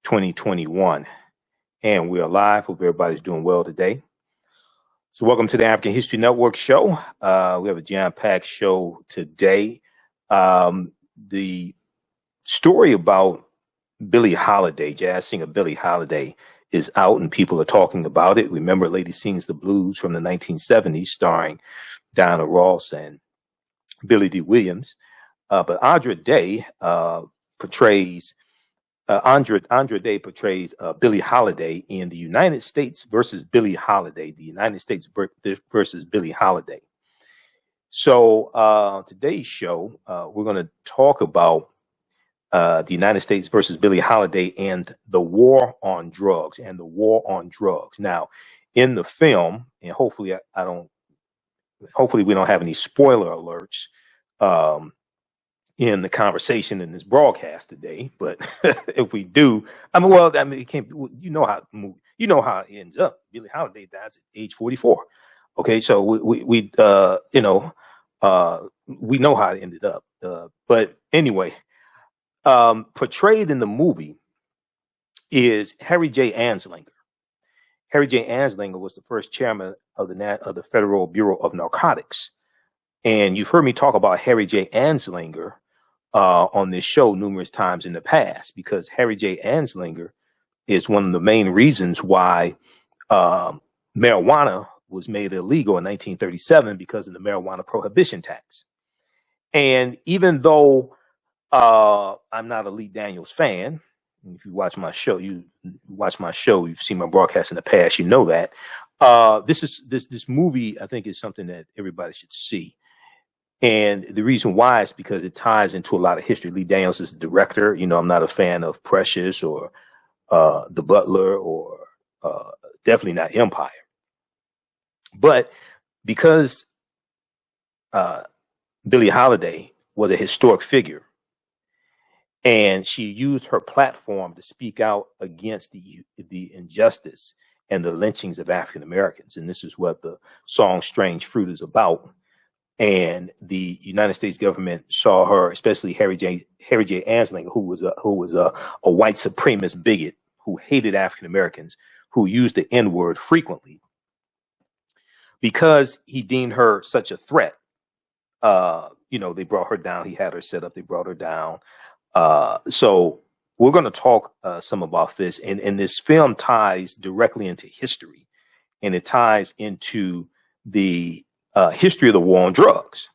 2021. And we are live. Hope everybody's doing well today. So welcome to the African History Network show. We have a jam-packed show today. The story about Billie Holiday, jazz singer Billie Holiday, is out and people are talking about it. Remember Lady Sings the Blues from the 1970s, starring Diana Ross and Billy D. Williams. But Andra Day portrays Billie Holiday in The United States versus Billie Holiday. The United States versus Billie Holiday. So today's show, we're going to talk about the United States versus Billie Holiday and the war on drugs Now, in the film, and hopefully we don't have any spoiler alerts in the conversation in this broadcast today. But if we do, it can't be, you know how it ends up. Billie Holiday dies at age 44. Okay, so we know how it ended up. But anyway. Portrayed in the movie is Harry J. Anslinger. Harry J. Anslinger was the first chairman of the Federal Bureau of Narcotics. And you've heard me talk about Harry J. Anslinger on this show numerous times in the past, because Harry J. Anslinger is one of the main reasons why marijuana was made illegal in 1937, because of the marijuana prohibition tax. And even though I'm not a Lee Daniels fan, if you watch my show, you've seen my broadcast in the past, you know that. This movie, I think, is something that everybody should see. And the reason why is because it ties into a lot of history. Lee Daniels is the director. You know, I'm not a fan of Precious or The Butler or definitely not Empire. But because Billie Holiday was a historic figure, and she used her platform to speak out against the injustice and the lynchings of African Americans. And this is what the song Strange Fruit is about. And the United States government saw her, especially Harry J. Anslinger, who was a white supremacist bigot who hated African Americans, who used the N-word frequently, because he deemed her such a threat. They brought her down. He had her set up. They brought her down. So we're going to talk some about this, and this film ties directly into history, and it ties into the history of the war on drugs.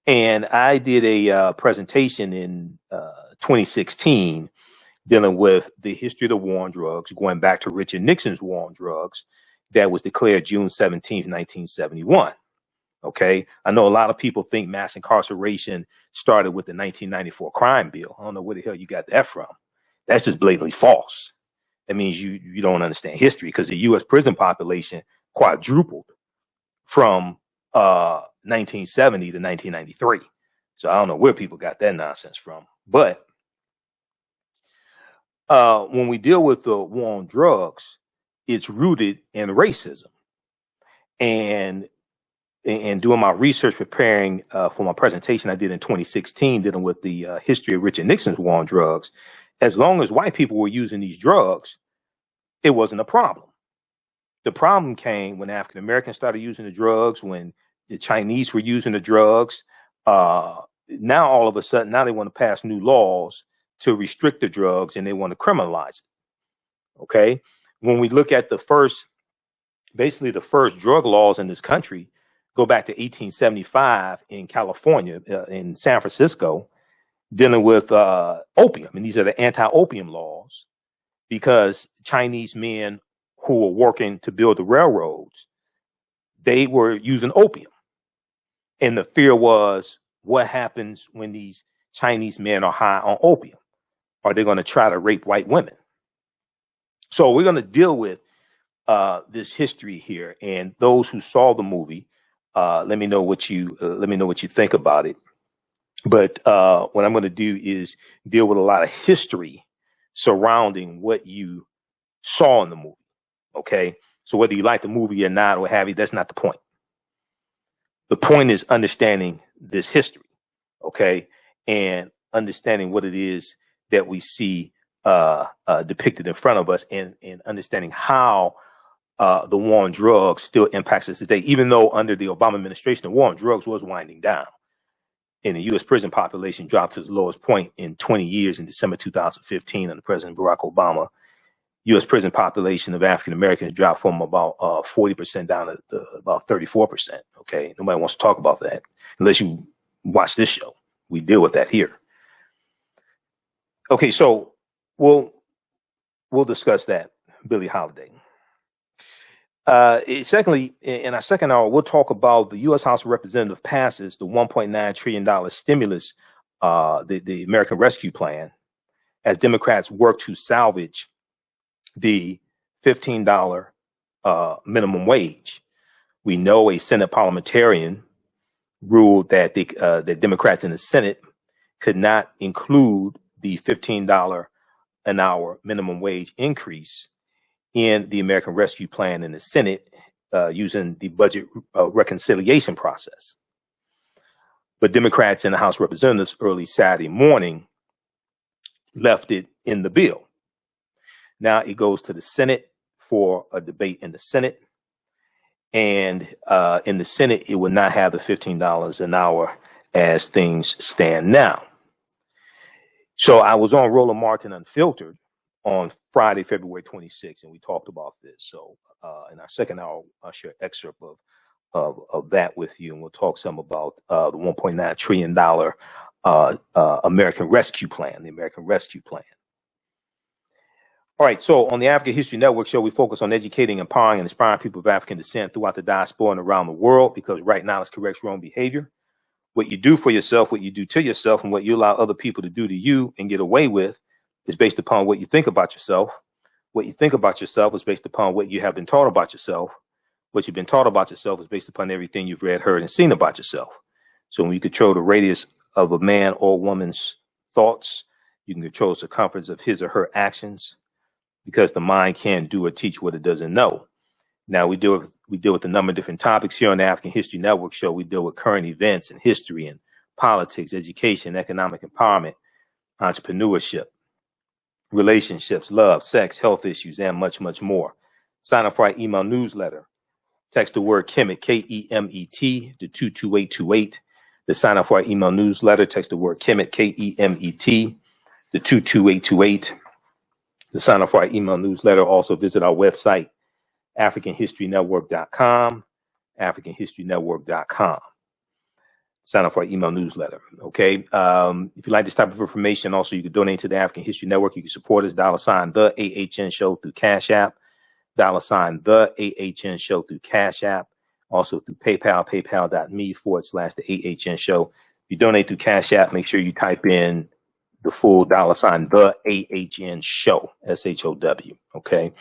And I did a presentation in 2016 dealing with the history of the war on drugs, going back to Richard Nixon's war on drugs that was declared June 17th, 1971. Okay, I know a lot of people think mass incarceration started with the 1994 crime bill. I don't know where the hell you got that from. That's just blatantly false. That means you don't understand history, because the U.S. prison population quadrupled from 1970 to 1993. So I don't know where people got that nonsense from. But when we deal with the war on drugs, it's rooted in racism. And doing my research, preparing for my presentation I did in 2016, dealing with the history of Richard Nixon's war on drugs, as long as white people were using these drugs, it wasn't a problem. The problem came when African Americans started using the drugs, when the Chinese were using the drugs. Now, all of a sudden, now they want to pass new laws to restrict the drugs, and they want to criminalize it. Okay? When we look at the first drug laws in this country, go back to 1875 in California, in San Francisco, dealing with opium. And these are the anti-opium laws, because Chinese men who were working to build the railroads, they were using opium. And the fear was, what happens when these Chinese men are high on opium? Are they going to try to rape white women? So we're going to deal with this history here. And those who saw the movie, let me know what you think about it. But what I'm going to do is deal with a lot of history surrounding what you saw in the movie. Okay, so whether you like the movie or not, or what have you, that's not the point. The point is understanding this history, okay, and understanding what it is that we see depicted in front of us, and understanding how the war on drugs still impacts us today, even though under the Obama administration, the war on drugs was winding down. And the U.S. prison population dropped to its lowest point in 20 years in December 2015 under President Barack Obama. U.S. prison population of African Americans dropped from about 40% down to about 34%. Okay, nobody wants to talk about that unless you watch this show. We deal with that here. Okay, so we'll discuss that, Billie Holiday. Secondly, in our second hour, we'll talk about the U.S. House of Representatives passes the $1.9 trillion stimulus, the American Rescue Plan, as Democrats work to salvage the $15 minimum wage. We know a Senate parliamentarian ruled that the Democrats in the Senate could not include the $15 an hour minimum wage increase in the American Rescue Plan in the Senate using the budget reconciliation process. But Democrats in the House of Representatives early Saturday morning left it in the bill. Now it goes to the Senate for a debate in the Senate. And in the Senate, it will not have the $15 an hour as things stand now. So I was on Roland Martin Unfiltered on Friday, February 26th, and we talked about this. So in our second hour, I'll share an excerpt of that with you, and we'll talk some about the $1.9 trillion American Rescue Plan, the American Rescue Plan. All right, so on the African History Network show, we focus on educating, empowering, and inspiring people of African descent throughout the diaspora and around the world, because right knowledge corrects wrong behavior. What you do for yourself, what you do to yourself, and what you allow other people to do to you and get away with is based upon what you think about yourself. What you think about yourself is based upon what you have been taught about yourself. What you've been taught about yourself is based upon everything you've read, heard, and seen about yourself. So when you control the radius of a man or woman's thoughts, you can control the circumference of his or her actions, because the mind can't do or teach what it doesn't know. Now we deal with a number of different topics here on the African History Network show. We deal with current events and history and politics, education, economic empowerment, entrepreneurship, relationships, love, sex, health issues, and much, much more. Sign up for our email newsletter. Text the word Kemet, Kemet, to 22828. To sign up for our email newsletter, text the word Kemet, Kemet, to 22828. To sign up for our email newsletter, also visit our website, AfricanHistoryNetwork.com, AfricanHistoryNetwork.com. Sign up for our email newsletter, okay? If you like this type of information, also you can donate to the African History Network. You can support us, $TheAHNShow through Cash App, $TheAHNShow Show through Cash App, also through PayPal, paypal.me/TheAHNShow. If you donate through Cash App, make sure you type in the full $TheAHNShow, SHOW, okay?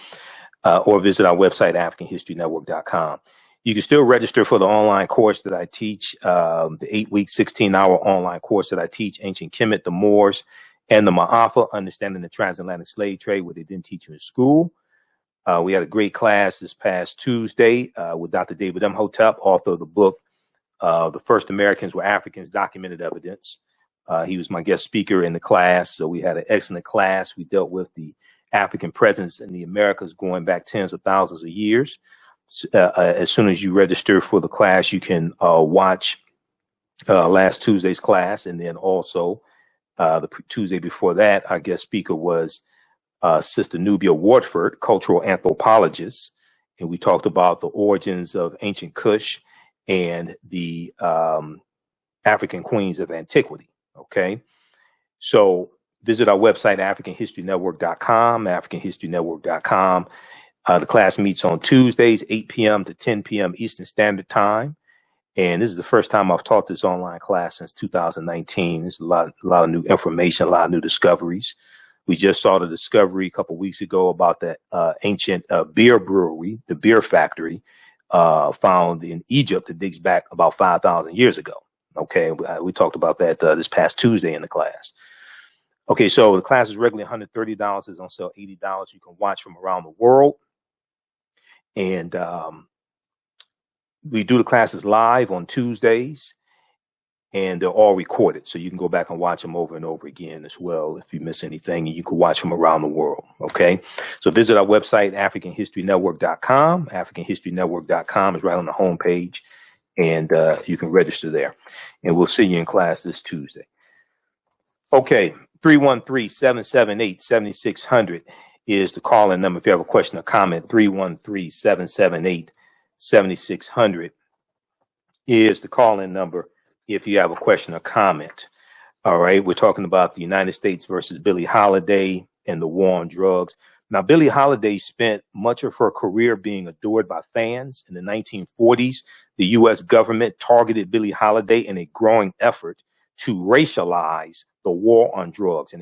Or visit our website, AfricanHistoryNetwork.com. You can still register for the online course that I teach, the 8-week, 16-hour online course that I teach, Ancient Kemet, the Moors, and the Maafa, Understanding the Transatlantic Slave Trade, what they didn't teach you in school. We had a great class this past Tuesday with Dr. David Imhotep, author of the book, The First Americans Were Africans, Documented Evidence. He was my guest speaker in the class, so we had an excellent class. We dealt with the African presence in the Americas going back tens of thousands of years. As soon as you register for the class, you can watch last Tuesday's class, and then also the Tuesday before that, our guest speaker was Sister Nubia Wardford, cultural anthropologist, and we talked about the origins of ancient Kush and the African queens of antiquity. Okay, so visit our website, AfricanHistoryNetwork.com, AfricanHistoryNetwork.com. The class meets on Tuesdays, 8 p.m. to 10 p.m. Eastern Standard Time. And this is the first time I've taught this online class since 2019. There's a lot of new information, a lot of new discoveries. We just saw the discovery a couple of weeks ago about the ancient beer brewery, the beer factory, found in Egypt that dates back about 5,000 years ago. Okay, we talked about that this past Tuesday in the class. Okay, so the class is regularly $130. It's on sale $80. You can watch from around the world. And we do the classes live on Tuesdays. and they're all recorded. So you can go back and watch them over and over again as well if you miss anything, and you can watch them around the world. Okay. So visit our website, AfricanHistoryNetwork.com. AfricanHistoryNetwork.com is right on the homepage, and you can register there. And we'll see you in class this Tuesday. Okay. 313-778-7600 is the call-in number if you have a question or comment. 313-778-7600 is the call-in number if you have a question or comment. All right, we're talking about the United States versus Billie Holiday and the war on drugs. Now, Billie Holiday spent much of her career being adored by fans. In the 1940s, the U.S. government targeted Billie Holiday in a growing effort to racialize the war on drugs,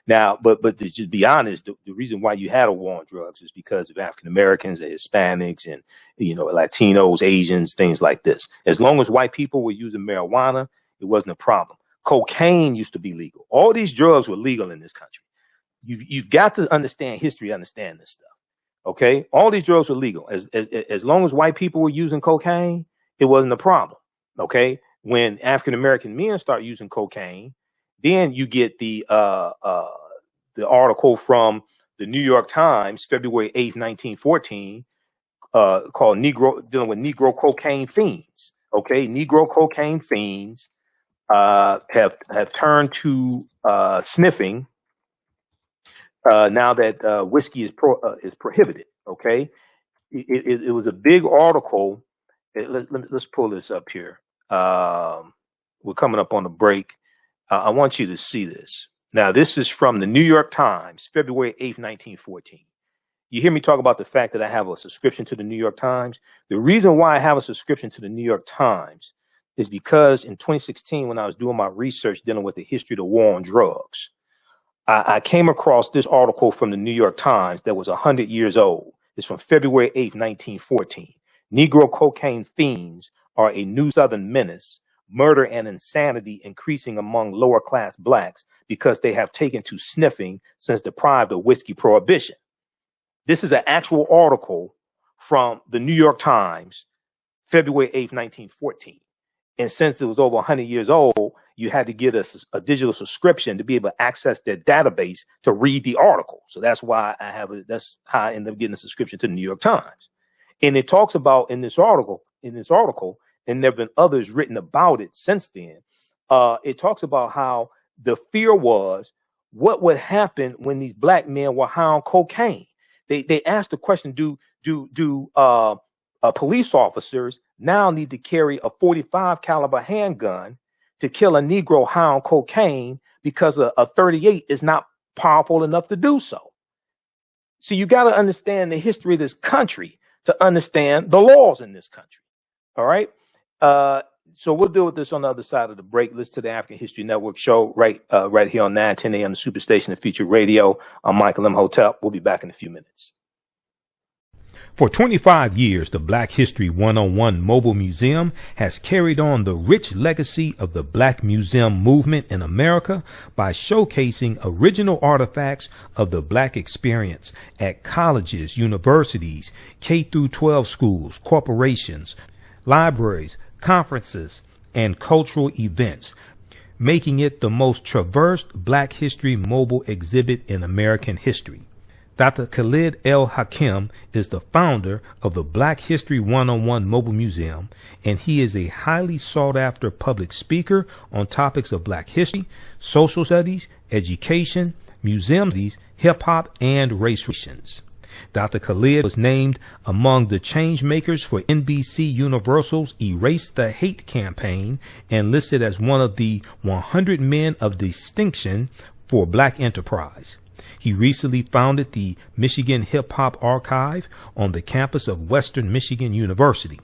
Now, but to just be honest, the reason why you had a war on drugs is because of African Americans and Hispanics and, Latinos, Asians, things like this. As long as white people were using marijuana, it wasn't a problem. Cocaine used to be legal. All these drugs were legal in this country. You've got to understand history, understand this stuff. Okay. All these drugs were legal. As long as white people were using cocaine, it wasn't a problem. Okay. When African-American men start using cocaine, then you get the article from the New York Times, February 8th, 1914, called dealing with Negro cocaine fiends. Okay. Negro cocaine fiends, have turned to, sniffing, now that, whiskey is prohibited. Okay. It was a big article. Let's pull this up here. We're coming up on the break. I want you to see this. Now, this is from the New York Times, February 8th, 1914. You hear me talk about the fact that I have a subscription to the New York Times. The reason why I have a subscription to the New York Times is because in 2016, when I was doing my research dealing with the history of the war on drugs, I came across this article from the New York Times that was 100 years old. It's from February 8th, 1914. Negro cocaine fiends are a new Southern menace, murder and insanity increasing among lower class blacks because they have taken to sniffing since deprived of whiskey prohibition. This is an actual article from the New York Times, February 8th, 1914. And since it was over 100 years old, you had to get a digital subscription to be able to access their database to read the article. So that's why that's how I ended up getting a subscription to the New York Times. And it talks about in this article, and there have been others written about it since then. It talks about how the fear was what would happen when these black men were high on cocaine. They asked the question, do police officers now need to carry a .45 caliber handgun to kill a Negro high on cocaine because a 38 is not powerful enough to do so? So you got to understand the history of this country to understand the laws in this country. All right. So we'll deal with this on the other side of the break. Listen to the African History Network show right here on 910 a.m. the Superstation of Future Radio. I'm Michael Imhotep. We'll be back in a few minutes. For 25 years, the Black History 101 Mobile Museum has carried on the rich legacy of the Black Museum movement in America by showcasing original artifacts of the Black experience at colleges, universities, K-12 schools, corporations, libraries, conferences, and cultural events, making it the most traversed Black History mobile exhibit in American history. Dr. Khalid El Hakim is the founder of the Black History 101 Mobile Museum, and he is a highly sought-after public speaker on topics of Black history, social studies, education, museum studies, hip-hop, and race relations. Dr. Khalid was named among the change makers for NBC Universal's Erase the Hate campaign and listed as one of the 100 men of distinction for Black enterprise. He recently founded the Michigan Hip Hop Archive on the campus of Western Michigan University.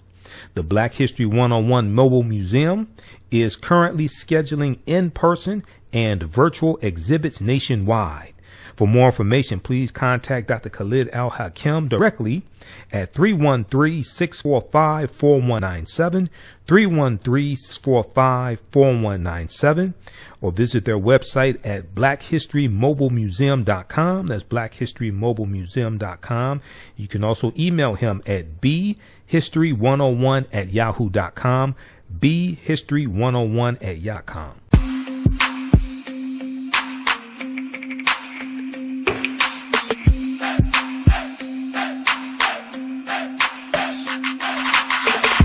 The Black History 101 Mobile Museum is currently scheduling in-person and virtual exhibits nationwide. For more information, please contact Dr. Khalid Al-Hakim directly at 313-645-4197, 313-645-4197, or visit their website at blackhistorymobilemuseum.com. That's blackhistorymobilemuseum.com. You can also email him at bhistory101@yahoo.com, bhistory101@yahoo.com.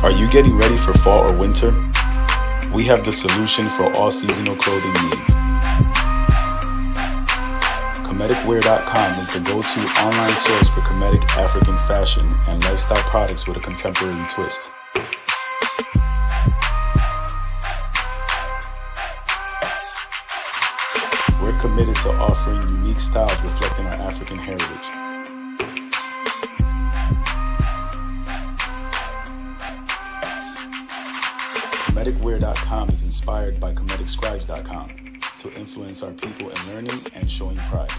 Are you getting ready for fall or winter? We have the solution for all seasonal clothing needs. Kemeticwear.com is the go-to online source for Kemetic African fashion and lifestyle products with a contemporary twist. We're committed to offering unique styles reflecting our African heritage. Kemeticwear.com is inspired by KemeticScribes.com to influence our people in learning and showing pride.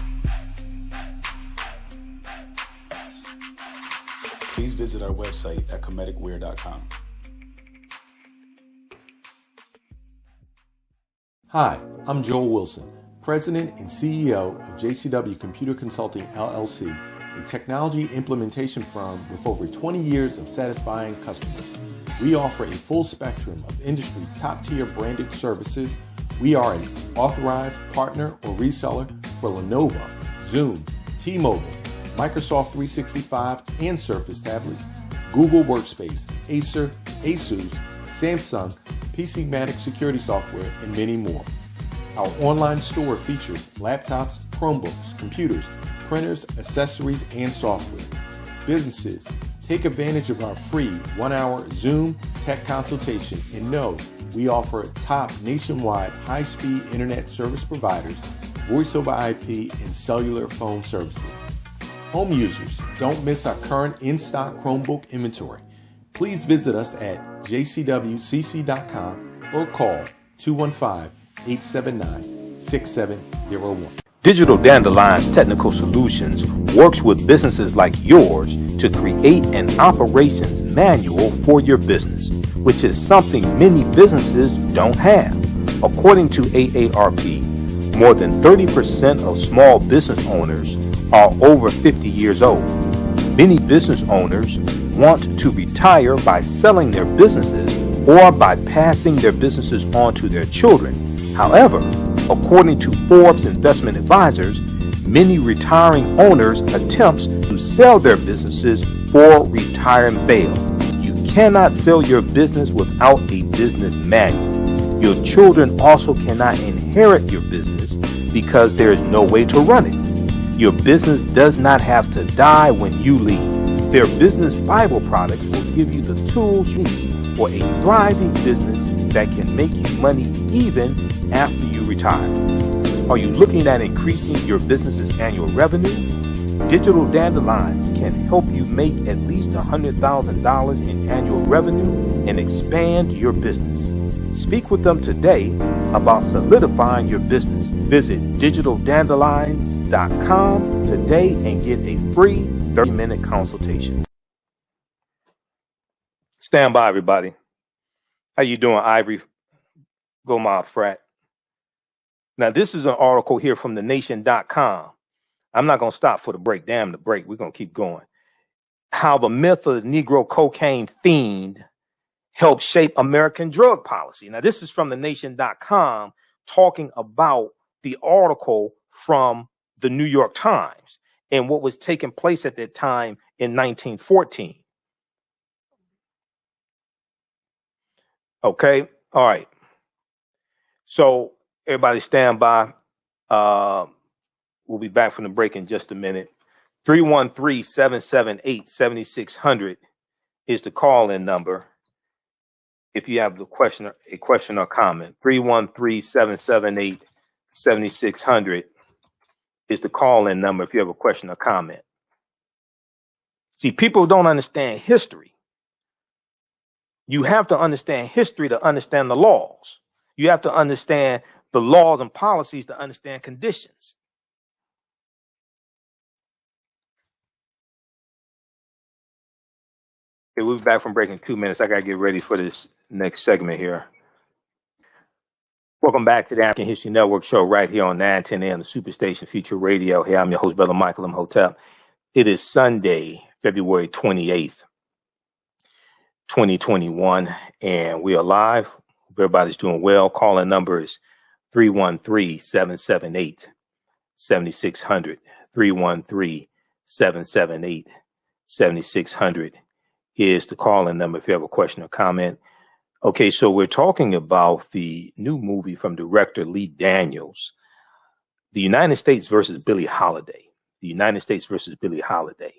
Please visit our website at Kemeticwear.com. Hi, I'm Joel Wilson, President and CEO of JCW Computer Consulting LLC, a technology implementation firm with over 20 years of satisfying customers. We offer a full spectrum of industry top-tier branded services. We are an authorized partner or reseller for Lenovo, Zoom, T-Mobile, Microsoft 365 and Surface tablets, Google Workspace, Acer, Asus, Samsung, PCmatic security software, and many more. Our online store features laptops, Chromebooks, computers, printers, accessories, and software. Businesses, take advantage of our free 1-hour Zoom tech consultation and know we offer top nationwide high-speed internet service providers, voice over IP, and cellular phone services. Home users, don't miss our current in-stock Chromebook inventory. Please visit us at jcwcc.com or call 215-879-6701. Digital Dandelion's Technical Solutions works with businesses like yours to create an operations manual for your business, which is something many businesses don't have. According to AARP, more than 30% of small business owners are over 50 years old. Many business owners want to retire by selling their businesses or by passing their businesses on to their children. However, according to Forbes Investment Advisors, many retiring owners' attempts to sell their businesses for retirement fail. You cannot sell your business without a business manual. Your children also cannot inherit your business because there is no way to run it. Your business does not have to die when you leave. Their business Bible products will give you the tools you need for a thriving business that can make you money even after you retire. Are you looking at increasing your business's annual revenue? Digital Dandelions can help you make at least $100,000 in annual revenue and expand your business. Speak with them today about solidifying your business. Visit digitaldandelions.com today and get a free 30-minute consultation. Stand by, everybody. How you doing, Ivory? Go my frat. Now, this is an article here from thenation.com. I'm not going to stop for the break. Damn the break. We're going to keep going. How the myth of the Negro cocaine fiend helped shape American drug policy. Now, this is from thenation.com talking about the article from the New York Times and what was taking place at that time in 1914. Okay. All right. So everybody stand by. We'll be back from the break in just a minute. 313-778-7600 is the call-in number. If you have a question or comment, 313-778-7600 is the call-in number if you have a question or comment. See, people don't understand history. You have to understand history to understand the laws. You have to understand the laws and policies to understand conditions. Okay, we'll be back from break in 2 minutes. I got to get ready for this next segment here. Welcome back to the African History Network show right here on 910 AM, the Superstation Future Radio. Hey, I'm your host, Brother Michael Imhotep. It is Sunday, February 28th, 2021, and we are live. Hope everybody's doing well. Calling number is 313-778-7600. 313-778-7600 is the calling number if you have a question or comment. Okay, so we're talking about the new movie from director Lee Daniels, The United States versus Billie Holiday. The United States versus Billie Holiday.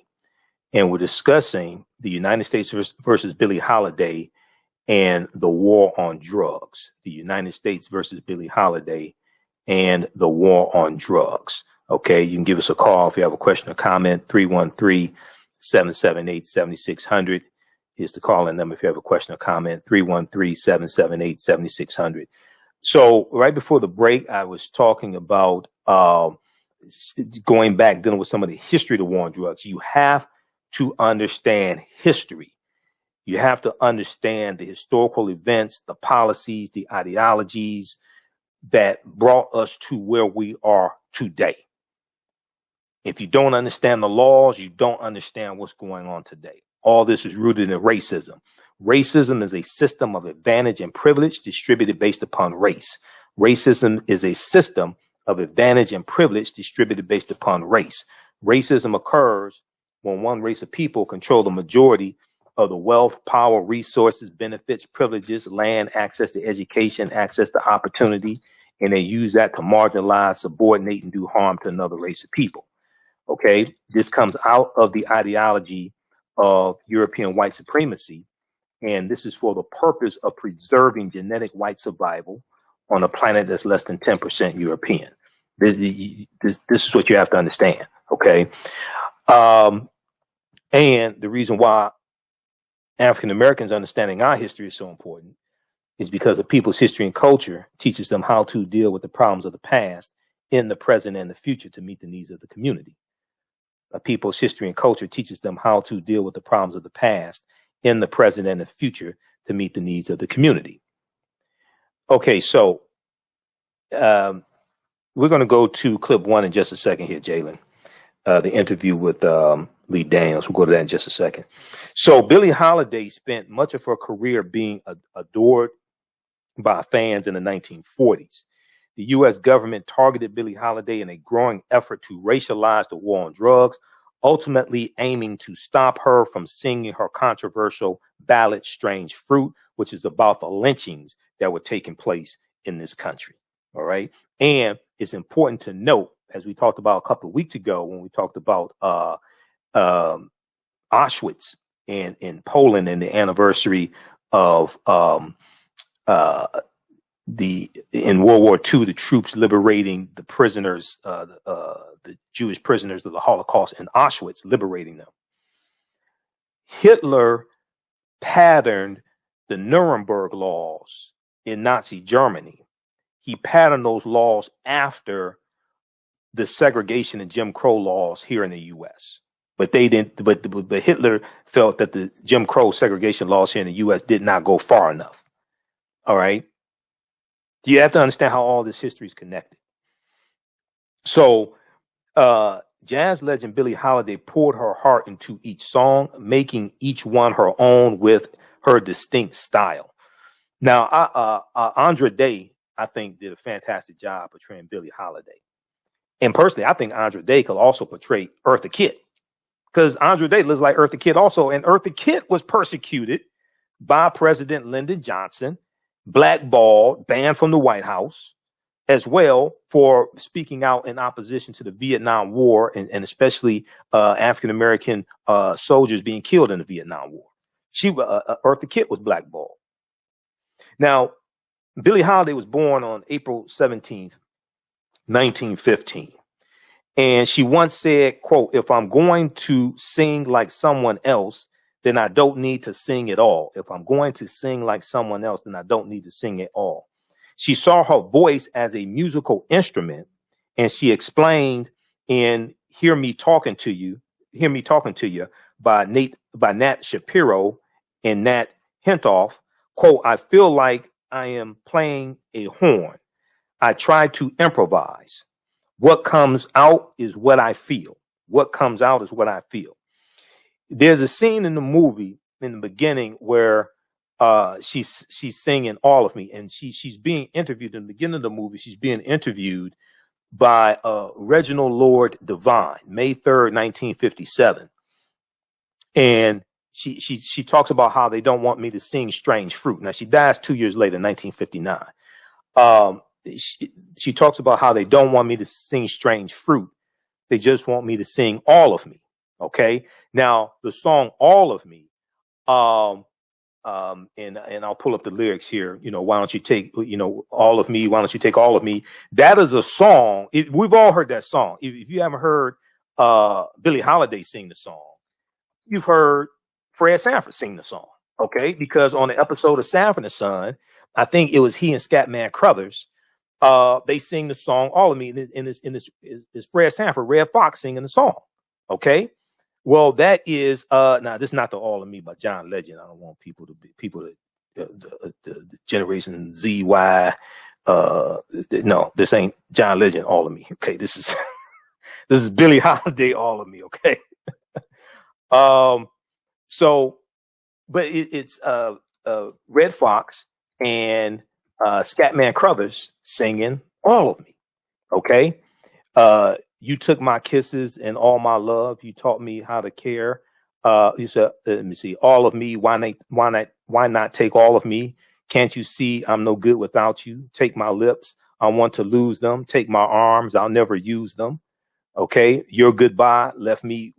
And we're discussing the United States versus Billie Holiday and the war on drugs. The United States versus Billie Holiday and the war on drugs. Okay, you can give us a call if you have a question or comment. 313-778-7600 is the call-in number if you have a question or comment. 313-778-7600. So right before the break, I was talking about going back, dealing with some of the history of the war on drugs. You have to understand history. You have to understand the historical events, the policies, the ideologies that brought us to where we are today. If you don't understand the laws, you don't understand what's going on today. All this is rooted in racism. Racism is a system of advantage and privilege distributed based upon race. Racism is a system of advantage and privilege distributed based upon race. Racism occurs when one race of people control the majority of the wealth, power, resources, benefits, privileges, land, access to education, access to opportunity, and they use that to marginalize, subordinate, and do harm to another race of people. Okay, this comes out of the ideology of European white supremacy, and this is for the purpose of preserving genetic white survival on a planet that's less than 10% European. This is what you have to understand, okay? And the reason why African Americans understanding our history is so important is because a people's history and culture teaches them how to deal with the problems of the past in the present and the future to meet the needs of the community. A people's history and culture teaches them how to deal with the problems of the past in the present and the future to meet the needs of the community. Okay, so we're going to go to clip one in just a second here, Jalen. The interview with Lee Daniels. We'll go to that in just a second. So Billie Holiday spent much of her career being adored by fans in the 1940s. The U.S. government targeted Billie Holiday in a growing effort to racialize the war on drugs, ultimately aiming to stop her from singing her controversial ballad Strange Fruit, which is about the lynchings that were taking place in this country. All right. And it's important to note, as we talked about a couple of weeks ago when we talked about Auschwitz in Poland and the anniversary of in World War II, the troops liberating the prisoners, the Jewish prisoners of the Holocaust in Auschwitz, liberating them. Hitler patterned the Nuremberg laws in Nazi Germany. He patterned those laws after the segregation and Jim Crow laws here in the U.S. But they didn't. But Hitler felt that the Jim Crow segregation laws here in the U.S. did not go far enough. All right. You have to understand how all this history is connected. So, jazz legend Billie Holiday poured her heart into each song, making each one her own with her distinct style. Now, Andra Day, I think, did a fantastic job portraying Billie Holiday. And personally, I think Andra Day could also portray Eartha Kitt, because Andra Day looks like Eartha Kitt also. And Eartha Kitt was persecuted by President Lyndon Johnson, blackballed, banned from the White House, as well for speaking out in opposition to the Vietnam War and especially African-American soldiers being killed in the Vietnam War. Eartha Kitt was blackballed. Now, Billie Holiday was born on April 17th, 1915. And she once said, quote, "If I'm going to sing like someone else, then I don't need to sing at all. If I'm going to sing like someone else, then I don't need to sing at all." She saw her voice as a musical instrument, and she explained in Hear Me Talking to You by Nat Shapiro and Nat Hentoff, quote, I feel like I am playing a horn. I try to improvise. What comes out is what I feel. What comes out is what I feel. There's a scene in the movie in the beginning where she's singing All of Me, and she's being interviewed in the beginning of the movie. She's being interviewed by Reginald Lord Devine, May 3rd, 1957. And she talks about how they don't want me to sing Strange Fruit. Now, she dies 2 years later, 1959. She talks about how they don't want me to sing Strange Fruit. They just want me to sing All of Me. Okay. Now, the song All of Me, and I'll pull up the lyrics here. Why don't you take, all of me? Why don't you take all of me? That is a song. We've all heard that song. If you haven't heard Billie Holiday sing the song, you've heard Fred Sanford sing the song. Okay, because on the episode of Sanford and Son, I think it was he and Scatman Crothers. They sing the song All of Me, and this is Fred Sanford, Red Fox singing the song. Okay. Well, that is now this is not the All of Me by John Legend. I don't want the Generation Z, Y. No, this ain't John Legend All of Me. Okay, this is Billie Holiday All of Me. Okay. So, but it's Red Fox and Scatman Crothers singing All of Me. Okay. You took my kisses and all my love. You taught me how to care. You said, let me see, all of me. Why not take all of me? Can't you see I'm no good without you? Take my lips. I want to lose them. Take my arms. I'll never use them. Okay. Your goodbye left me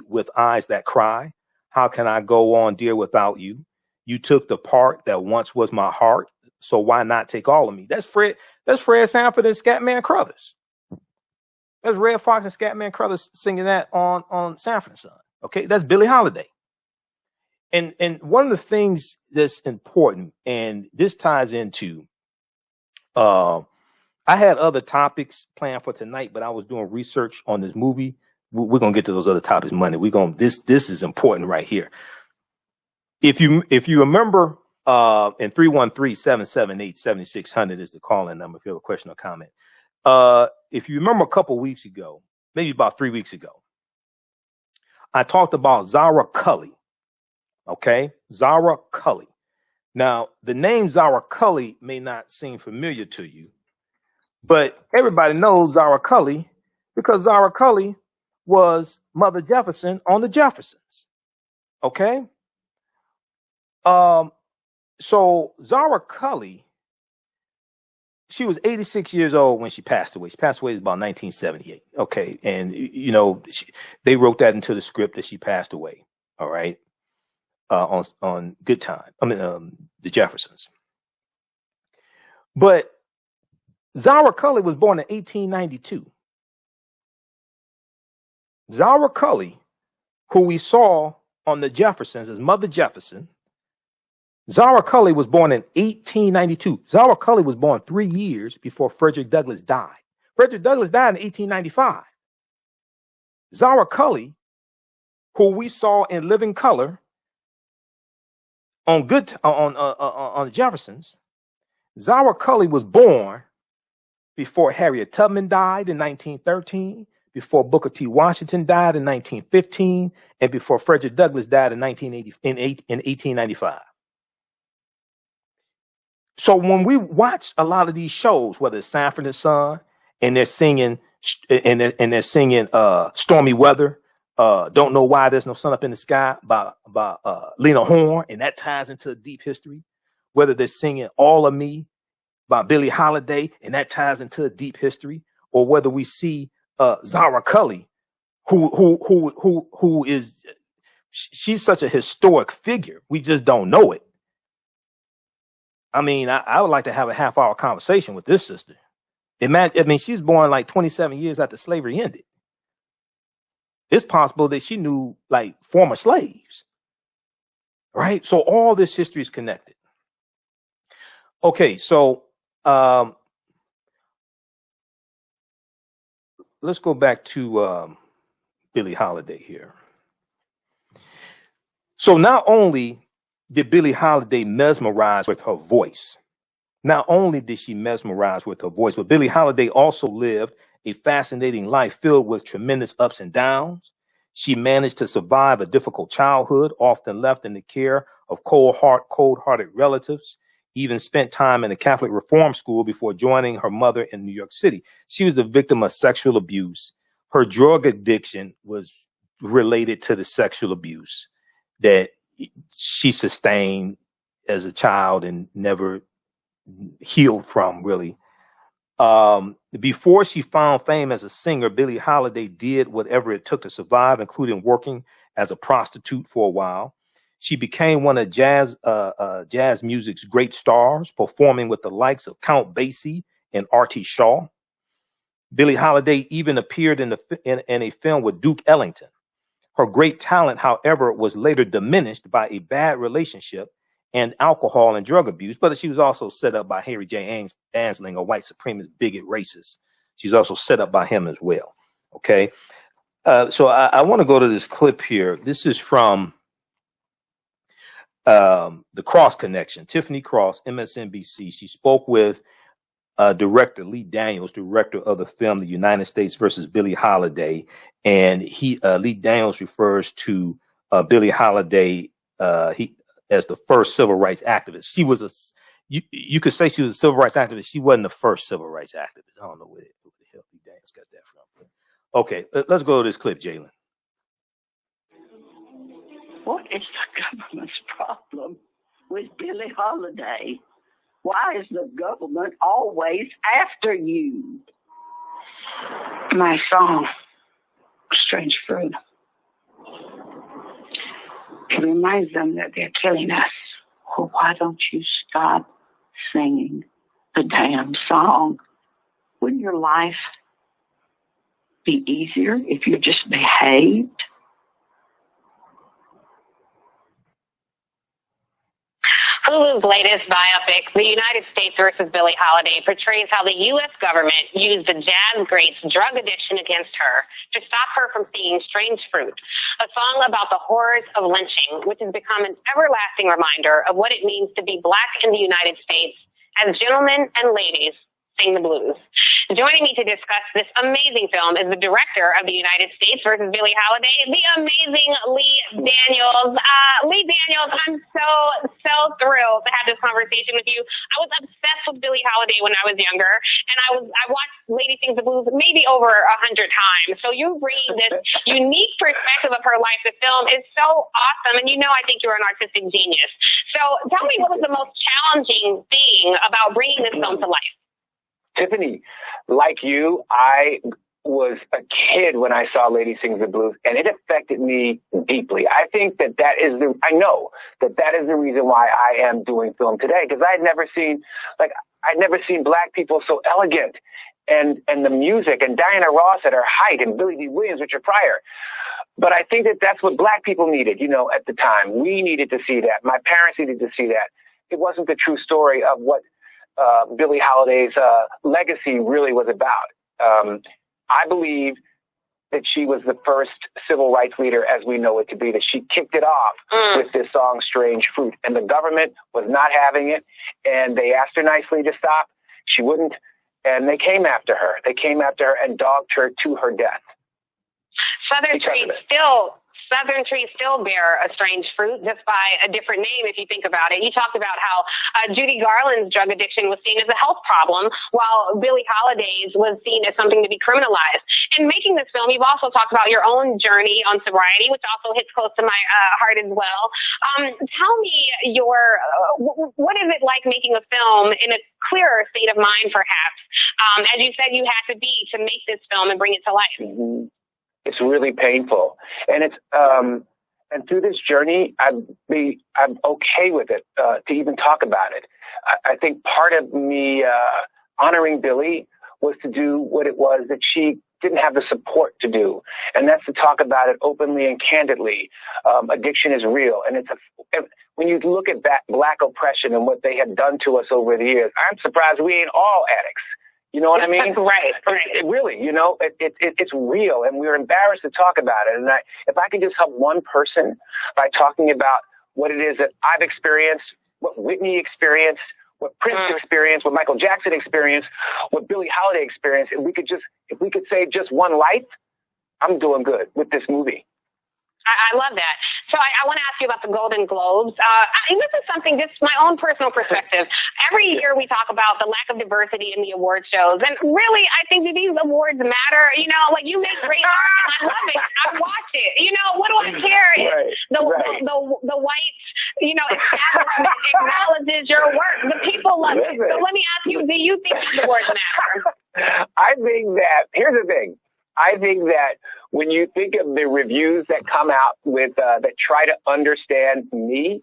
with eyes that cry. How can I go on, dear, without you? You took the part that once was my heart. So why not take all of me? That's Fred Sanford and Scatman Crothers. That's Red Fox and Scatman Crothers singing that on Sanford and Son. Okay, that's Billie Holiday. And one of the things that's important, and this ties into, I had other topics planned for tonight, but I was doing research on this movie. We're gonna get to those other topics Monday. This is important right here. If you remember. And 313-778-7600 is the call-in number if you have a question or comment. If you remember a couple weeks ago, maybe about 3 weeks ago, I talked about Zara Cully. Okay, Zara Cully. Now, the name Zara Cully may not seem familiar to you, but everybody knows Zara Cully because Zara Cully was Mother Jefferson on the Jeffersons. Okay. So Zara Cully, she was 86 years old when she passed away. She passed away in about 1978. Okay. And, they wrote that into the script that she passed away. All right. On Good Time. The Jeffersons. But Zara Cully was born in 1892. Zara Cully, who we saw on the Jeffersons as Mother Jefferson, Zara Cully was born in 1892. Zara Cully was born 3 years before Frederick Douglass died. Frederick Douglass died in 1895. Zara Cully, who we saw in Living Color on the Jeffersons, Zara Cully was born before Harriet Tubman died in 1913, before Booker T. Washington died in 1915, and before Frederick Douglass died in 1895. So when we watch a lot of these shows, whether it's Sanford and Son, and they're singing Stormy Weather, Don't Know Why There's No Sun Up in the Sky by Lena Horne, and that ties into deep history. Whether they're singing All of Me by Billie Holiday, and that ties into a deep history, or whether we see Zara Cully, who is, she's such a historic figure, we just don't know it. I mean, I would like to have a half-hour conversation with this sister. She's born like 27 years after slavery ended. It's possible that she knew like former slaves, right? So all this history is connected. Okay, so let's go back to Billie Holiday here. So not only did Billie Holiday mesmerize with her voice, not only did she mesmerize with her voice, but Billie Holiday also lived a fascinating life filled with tremendous ups and downs. She managed to survive a difficult childhood, often left in the care of cold-hearted relatives, even spent time in a Catholic reform school before joining her mother in New York City. She was the victim of sexual abuse. Her drug addiction was related to the sexual abuse that she sustained as a child and never healed from, really. Before she found fame as a singer, Billie Holiday did whatever it took to survive, including working as a prostitute for a while. She became one of jazz music's great stars, performing with the likes of Count Basie and Artie Shaw. Billie Holiday even appeared in a film with Duke Ellington. Her great talent, however, was later diminished by a bad relationship and alcohol and drug abuse, but she was also set up by Harry J. Ansling, a white supremacist bigot racist. She's also set up by him as well. Okay. So I want to go to this clip here. This is from the Cross Connection. Tiffany Cross, MSNBC. She spoke with director Lee Daniels, director of the film The United States versus Billie Holiday. And Lee Daniels refers to Billie Holiday as the first civil rights activist. She was you could say she was a civil rights activist. She wasn't the first civil rights activist. I don't know where the hell Lee Daniels got that from. Okay, let's go to this clip, Jalen. What is the government's problem with Billie Holiday? Why is the government always after you? My song, Strange Fruit. It reminds them that they're killing us. Well, why don't you stop singing the damn song? Wouldn't your life be easier if you just behaved? Hulu's latest biopic, The United States versus Billie Holiday, portrays how the U.S. government used the jazz great's drug addiction against her to stop her from singing Strange Fruit, a song about the horrors of lynching, which has become an everlasting reminder of what it means to be Black in the United States as gentlemen and ladies sing the blues. Joining me to discuss this amazing film is the director of The United States versus Billie Holiday, the amazing Lee Daniels. Lee Daniels, I'm so thrilled to have this conversation with you. I was obsessed with Billie Holiday when I was younger, and I watched Lady Sings the Blues maybe over 100 times. So you bringing this unique perspective of her life to film is so awesome, and I think you're an artistic genius. So tell me, what was the most challenging thing about bringing this film to life? Tiffany, like you, I was a kid when I saw Lady Sings the Blues, and it affected me deeply. I think I know that is the reason why I am doing film today, because I'd never seen Black people so elegant, and the music, and Diana Ross at her height, and Billie Dee Williams, Richard Pryor. But I think that that's what Black people needed, at the time. We needed to see that. My parents needed to see that. It wasn't the true story of what Billie Holiday's legacy really was about. I believe that she was the first civil rights leader as we know it to be, that she kicked it off with this song, Strange Fruit. And the government was not having it, and they asked her nicely to stop. She wouldn't, and they came after her. They came after her and dogged her to her death. Southern trees still bear a strange fruit, just by a different name if you think about it. You talked about how Judy Garland's drug addiction was seen as a health problem, while Billie Holiday's was seen as something to be criminalized. In making this film, you've also talked about your own journey on sobriety, which also hits close to my heart as well. Tell me what is it like making a film in a clearer state of mind, perhaps? As you said, you had to be to make this film and bring it to life. Mm-hmm. It's really painful, and it's and through this journey, I'm okay with it to even talk about it. I think part of me honoring Billie was to do what it was that she didn't have the support to do, and that's to talk about it openly and candidly. Addiction is real, and when you look at Black oppression and what they have done to us over the years, I'm surprised we ain't all addicts. You know what I mean? Right. Really, it's real, and we're embarrassed to talk about it. And if I can just help one person by talking about what it is that I've experienced, what Whitney experienced, what Prince experienced, what Michael Jackson experienced, what Billie Holiday experienced, if we could save just one life, I'm doing good with this movie. I love that. So I want to ask you about the Golden Globes. This is something, just my own personal perspective. Every year we talk about the lack of diversity in the award shows. And really, I think that these awards matter. Like, you make great art, and I love it. I watch it. What do I care if the white, establishment acknowledges your work? The people love it. So let me ask you, do you think these awards matter? I think that, here's the thing. I think that when you think of the reviews that come out with that try to understand me,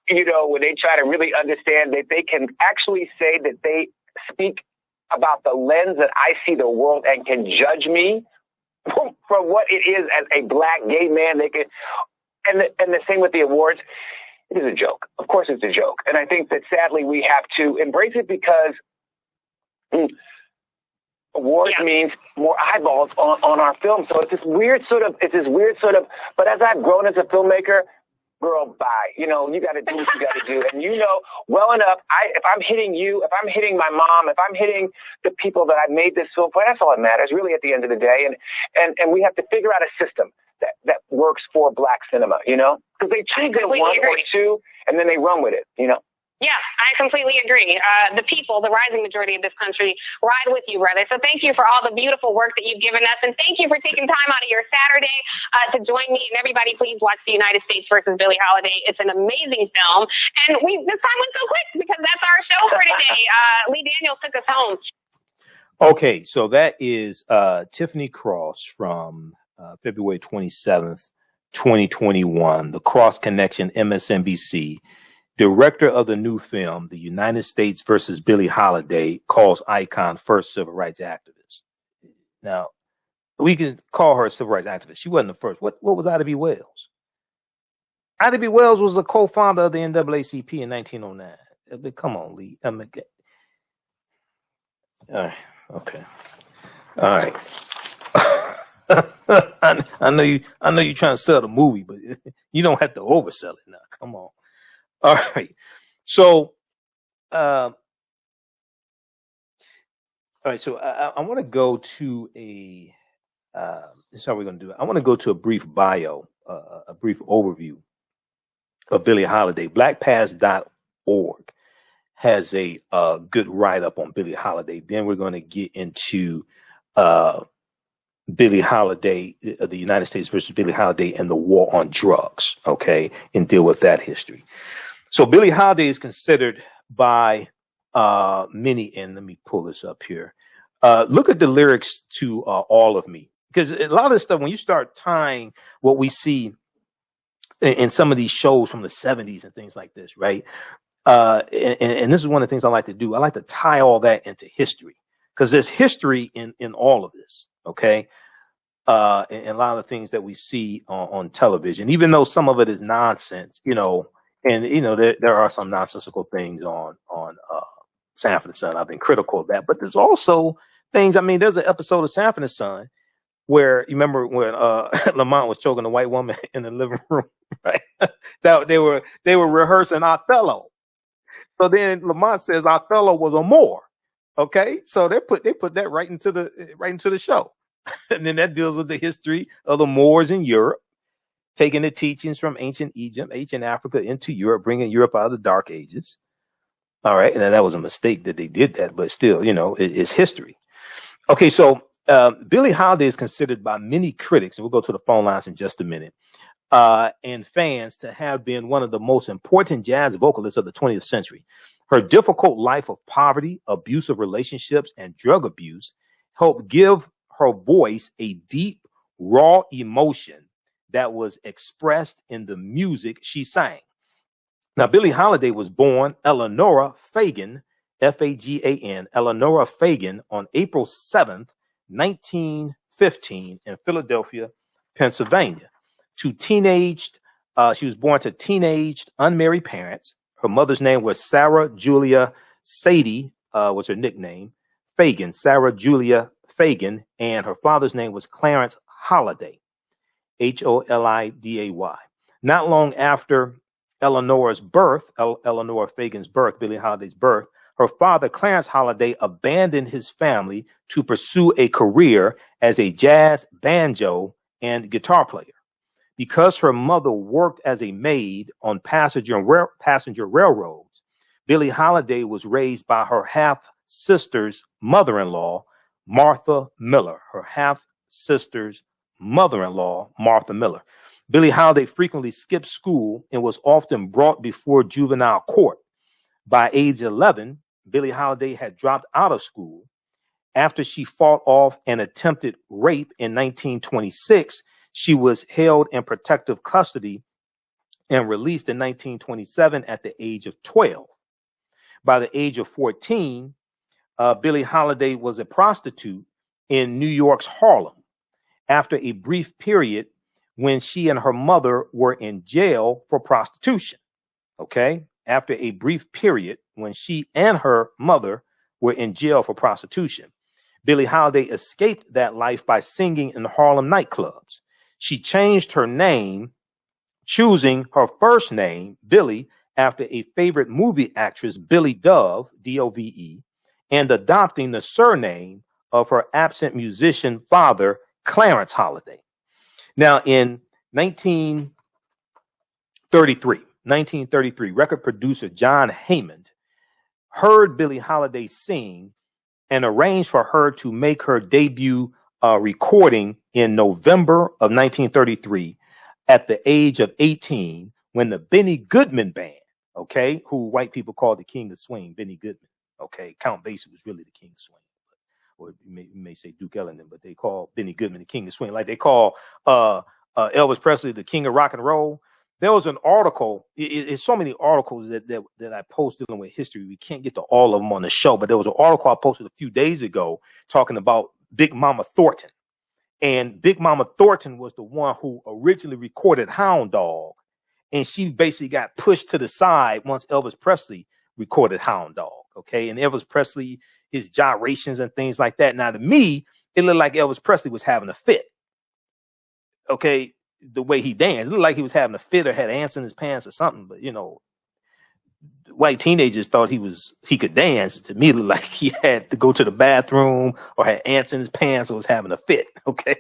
when they try to really understand that they can actually say that they speak about the lens that I see the world and can judge me from what it is as a black gay man, they can, and the same with the awards. It is a joke. Of course it's a joke. And I think that sadly we have to embrace it because awards means more eyeballs on our film. So it's this weird sort of, but as I've grown as a filmmaker, girl, bye. You got to do what you got to do. And well enough, if I'm hitting you, if I'm hitting my mom, if I'm hitting the people that I made this film for, that's all that matters really at the end of the day. And we have to figure out a system that works for black cinema, because they choose one or two and then they run with it, Yeah, I completely agree. The people, the rising majority of this country, ride with you, brother. So thank you for all the beautiful work that you've given us. And thank you for taking time out of your Saturday to join me. And everybody, please watch The United States versus Billie Holiday. It's an amazing film. And this time went so quick because that's our show for today. Lee Daniels took us home. Okay, so that is Tiffany Cross from February 27th, 2021, The Cross Connection, MSNBC. Director of the new film, The United States versus Billie Holiday, calls icon first civil rights activist. Now, we can call her a civil rights activist. She wasn't the first. What was Ida B. Wells? Ida B. Wells was a co-founder of the NAACP in 1909. Come on, Lee. All right. Okay. All right. I know you're trying to sell the movie, but you don't have to oversell it now. Come on. All right. So, I want to go to this is how we're going to do it. I want to go to a brief bio, a brief overview of Billie Holiday. BlackPass.org has a good write-up on Billie Holiday. Then we're going to get into Billie Holiday, the United States versus Billie Holiday and the war on drugs, okay, and deal with that history. So Billie Holiday is considered by many, and let me pull this up here. Look at the lyrics to All of Me, because a lot of this stuff, when you start tying what we see in some of these shows from the 70s and things like this, right? And this is one of the things I like to do. I like to tie all that into history, because there's history in all of this, okay? And a lot of the things that we see on television, even though some of it is nonsense, and there are some nonsensical things on Sanford and Son. I've been critical of that, but there's also things. I mean, there's an episode of Sanford and Son where you remember when Lamont was choking a white woman in the living room, right? That they were rehearsing Othello. So then Lamont says Othello was a Moor. Okay, so they put that right into the show, and then that deals with the history of the Moors in Europe, taking the teachings from ancient Egypt, ancient Africa into Europe, bringing Europe out of the Dark Ages. All right. And that was a mistake that they did that, but still, it's history. Okay. So Billie Holiday is considered by many critics, and we'll go to the phone lines in just a minute, and fans to have been one of the most important jazz vocalists of the 20th century. Her difficult life of poverty, abusive relationships, and drug abuse helped give her voice a deep, raw emotion that was expressed in the music she sang. Now, Billie Holiday was born Eleanora Fagan, Fagan, Eleanora Fagan, on April 7th, 1915 in Philadelphia, Pennsylvania. She was born to teenaged, unmarried parents. Her mother's name was Sarah Julia Sadie, was her nickname. Fagan, Sarah Julia Fagan, and her father's name was Clarence Holiday, Holiday. Not long after Eleanor Fagan's birth, Billie Holiday's birth, her father, Clarence Holiday, abandoned his family to pursue a career as a jazz, banjo, and guitar player. Because her mother worked as a maid on passenger railroads, Billie Holiday was raised by her half-sister's mother-in-law, Martha Miller. Billie Holiday frequently skipped school and was often brought before juvenile court. By age 11, Billie Holiday had dropped out of school. After she fought off an attempted rape in 1926, she was held in protective custody and released in 1927 at the age of 12. By the age of 14, Billie Holiday was a prostitute in New York's Harlem. After a brief period when she and her mother were in jail for prostitution. Okay? After a brief period when she and her mother were in jail for prostitution, Billie Holiday escaped that life by singing in Harlem nightclubs. She changed her name, choosing her first name, Billie, after a favorite movie actress, Billie Dove, Dove, and adopting the surname of her absent musician father, Clarence Holiday. Now, in 1933, record producer John Hammond heard Billie Holiday sing and arranged for her to make her debut recording in November of 1933 at the age of 18 when the Benny Goodman Band, okay, who white people call the King of Swing, Benny Goodman, okay, Count Basie was really the King of Swing. Or you may say Duke Ellington, but they call Benny Goodman the King of Swing, like they call Elvis Presley the King of Rock and Roll. There was an article. It's so many articles that I posted dealing with history. We can't get to all of them on the show, but there was an article I posted a few days ago talking about Big Mama Thornton. And Big Mama Thornton was the one who originally recorded Hound Dog. And she basically got pushed to the side once Elvis Presley recorded Hound Dog. Okay. And Elvis Presley, his gyrations and things like that. Now, to me, it looked like Elvis Presley was having a fit. Okay. The way he danced, it looked like he was having a fit or had ants in his pants or something. But, you know, white teenagers thought he could dance. To me, it looked like he had to go to the bathroom or had ants in his pants or was having a fit. Okay.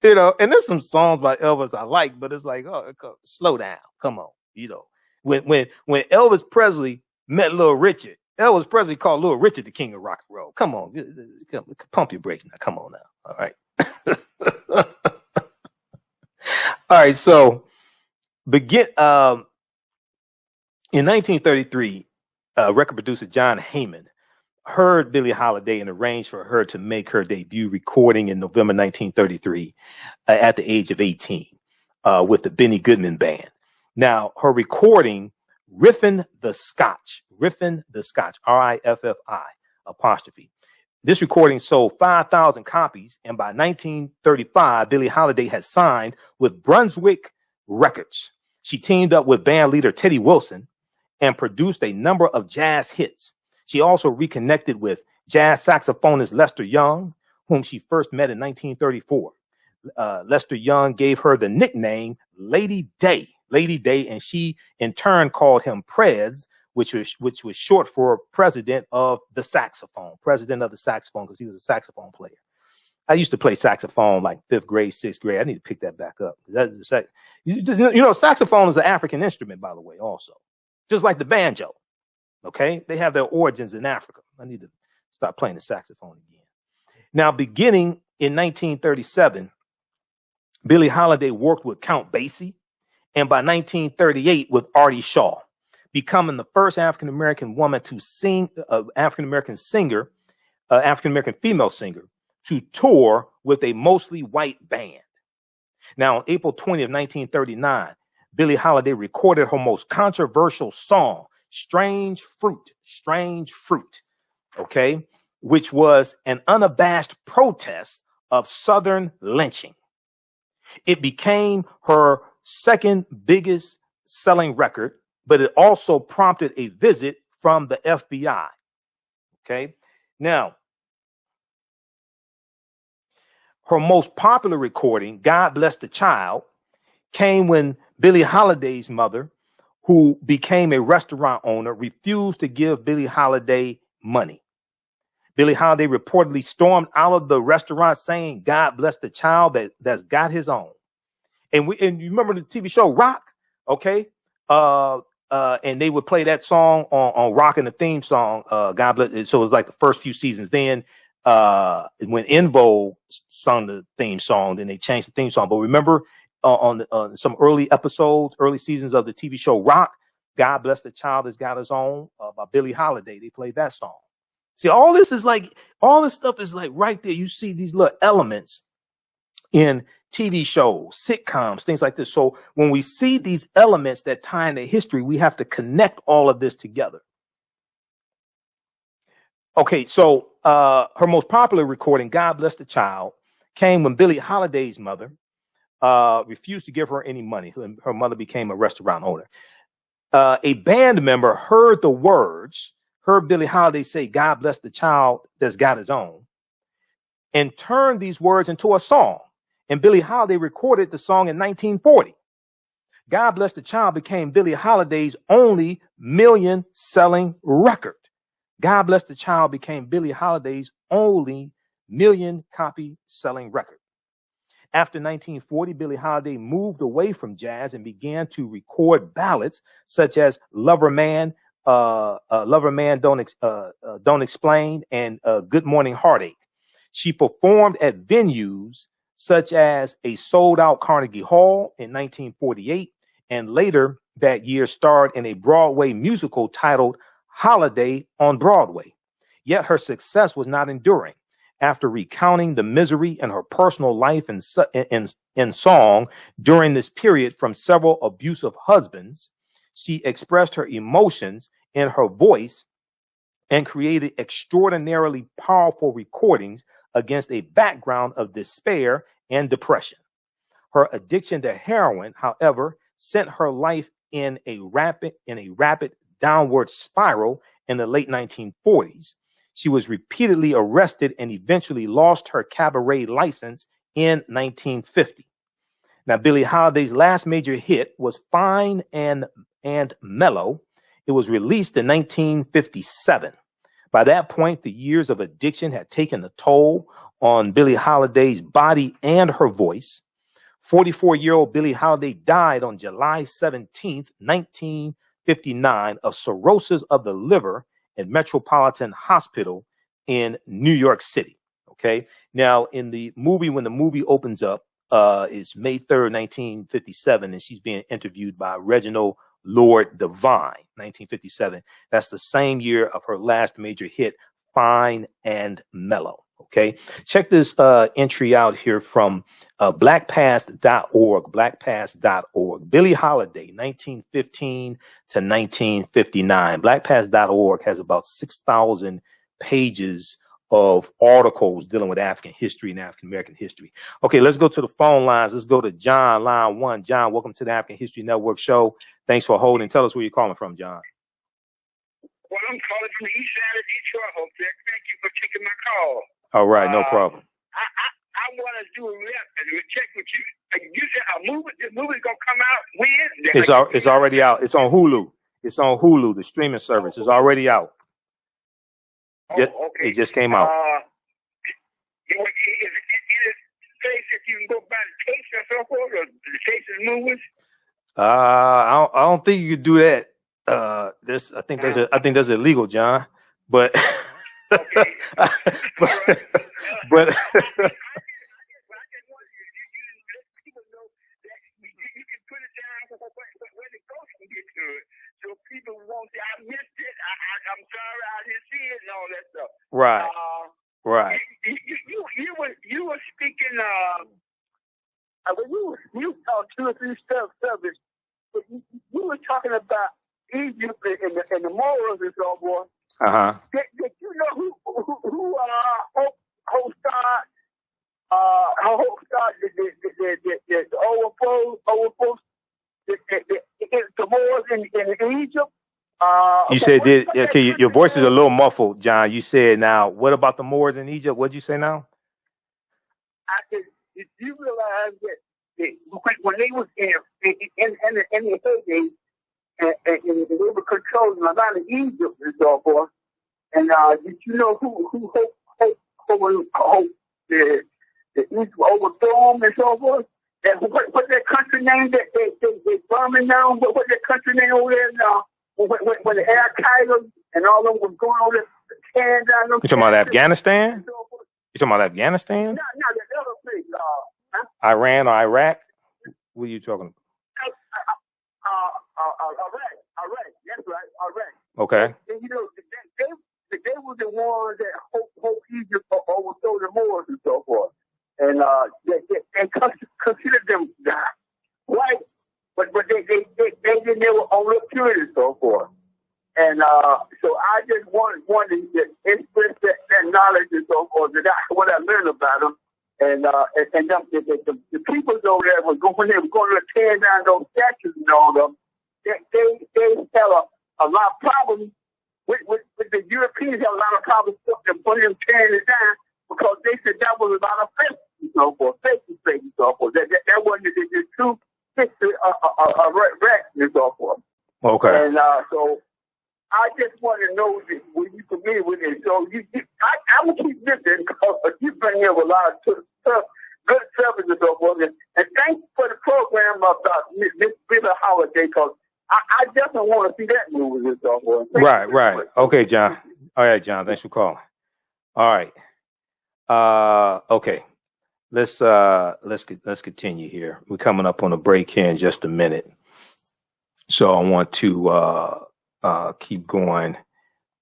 You know, and there's some songs by Elvis I like, but it's like, oh, slow down. Come on. You know, when Elvis Presley met Little Richard, Elvis Presley called Little Richard the King of Rock and Roll. Come on. Pump your brakes now. Come on now. All right. All right. So in 1933, record producer John Hammond heard Billie Holiday and arranged for her to make her debut recording in November 1933 at the age of 18 with the Benny Goodman Band. Now, her recording, Riffin' the Scotch, R-I-F-F-I apostrophe. This recording sold 5,000 copies, and by 1935, Billie Holiday had signed with Brunswick Records. She teamed up with band leader Teddy Wilson and produced a number of jazz hits. She also reconnected with jazz saxophonist Lester Young, whom she first met in 1934. Lester Young gave her the nickname Lady Day, and she in turn called him Prez, which was short for president of the saxophone, because he was a saxophone player. I used to play saxophone like 5th grade, 6th grade. I need to pick that back up. Saxophone is an African instrument, by the way, also, just like the banjo. Okay, they have their origins in Africa. I need to start playing the saxophone again. Now, beginning in 1937, Billie Holiday worked with Count Basie, and by 1938 with Artie Shaw, becoming the first African-American woman to sing, African-American female singer to tour with a mostly white band. Now, on April 20 of 1939, Billie Holiday recorded her most controversial song, Strange Fruit, okay, which was an unabashed protest of Southern lynching. It became her second biggest selling record, but it also prompted a visit from the FBI. Okay. Now, her most popular recording, God Bless the Child, came when Billie Holiday's mother, who became a restaurant owner, refused to give Billie Holiday money. Billie Holiday reportedly stormed out of the restaurant saying, God bless the child that's got his own. And you remember the TV show Rock, okay? And they would play that song on Rock, and the theme song, God bless. So it was like the first few seasons. Then when En Vogue sung the theme song, then they changed the theme song. But remember on some early episodes, early seasons of the TV show Rock, God Bless the Child That's Got His Own by Billie Holiday. They played that song. See, all this stuff is like right there. You see these little elements in TV shows, sitcoms, things like this. So when we see these elements that tie into history, we have to connect all of this together. Okay, so her most popular recording, God Bless the Child, came when Billie Holiday's mother refused to give her any money. Her mother became a restaurant owner. A band member heard the words, heard Billie Holiday say, God bless the child that's got his own, and turned these words into a song. And Billie Holiday recorded the song in 1940. God Bless the Child became Billie Holiday's only million-selling record. God Bless the Child became Billie Holiday's only million-copy selling record. After 1940, Billie Holiday moved away from jazz and began to record ballads such as Lover Man, Don't Explain, and Good Morning Heartache. She performed at venues such as a sold-out Carnegie Hall in 1948, and later that year starred in a Broadway musical titled Holiday on Broadway. Yet her success was not enduring. After recounting the misery in her personal life in song during this period from several abusive husbands, she expressed her emotions in her voice and created extraordinarily powerful recordings against a background of despair and depression. Her addiction to heroin, however, sent her life in a rapid downward spiral in the late 1940s. She was repeatedly arrested and eventually lost her cabaret license in 1950. Now, Billie Holiday's last major hit was Fine and Mellow. It was released in 1957. By that point, the years of addiction had taken a toll on Billie Holiday's body and her voice. 44-year-old Billie Holiday died on July 17th, 1959 of cirrhosis of the liver at Metropolitan Hospital in New York City. Okay. Now, in the movie, when the movie opens up, is May 3rd, 1957, and she's being interviewed by Reginald Lord Devine, 1957. That's the same year of her last major hit, Fine and Mellow. Okay. Check this entry out here from blackpast.org, blackpast.org. Billie Holiday, 1915 to 1959. Blackpast.org has about 6,000 pages of articles dealing with African history and African American history. Okay, let's go to the phone lines. Let's go to John, line 1. John, welcome to the African History Network show. Thanks for holding. Tell us where you're calling from, John. Well, I'm calling from the east side of Detroit, Hope. Thank you for taking my call. All right, no problem. I want to do a rep and check with you. You said this movie's going to come out when? It's already out. It's on Hulu. It's on Hulu, the streaming service. It's already out. Okay. It just came out. Is it in a place that you can go buy the tapes or so forth, or the tapes and movies? I don't think you could do that. I think that's illegal, John. But Okay. but so people won't say, I missed it. I'm sorry, I didn't see it and all that stuff. Right. Right. You were speaking, you talked 2 or 3 subjects, but you were talking about Egypt and the Moors and so forth. Uh-huh. Did you know who the overflows, the Moors in Egypt, You said did okay. Your voice is a little muffled, John. You said now. What about the Moors in Egypt? What'd you say now? I said, did you realize that when they was in the heyday, and they were controlling a lot of Egypt and so forth, and did you know who the East overthrow them and so forth? And what that country name that they bombing down? What that country name over there now? When the Al Qaeda and all of them was going over there tearing down them. You talking about Afghanistan? You talking about Afghanistan? No, the other place. Iran or Iraq? What are you talking about? Iraq. That's right, Iraq. Okay. And you know, they were the ones that hope Egypt overthrow the Moors and so forth. And they considered them white, but they didn't never on the purity and so forth. And so I just wanted to express that knowledge and so forth, what I learned about them. And the people over there when they were going to tear down those statues and all them, they had a lot of problems with the Europeans. Had a lot of problems with them tearing it down because they said that was a lot of fake and so forth, fake and so forth. That wasn't the true history of rats and so forth. Okay. And so I just want to know that when you familiar with it. So I will keep listening because you bring up a lot of stuff, good service and so forth. And thanks for the program about Miss Billie Holiday because I definitely want to see that movie and so forth. Right. Okay, John. All right, John. Thanks for calling. All right. Okay. Let's continue here. We're coming up on a break here in just a minute. So I want to keep going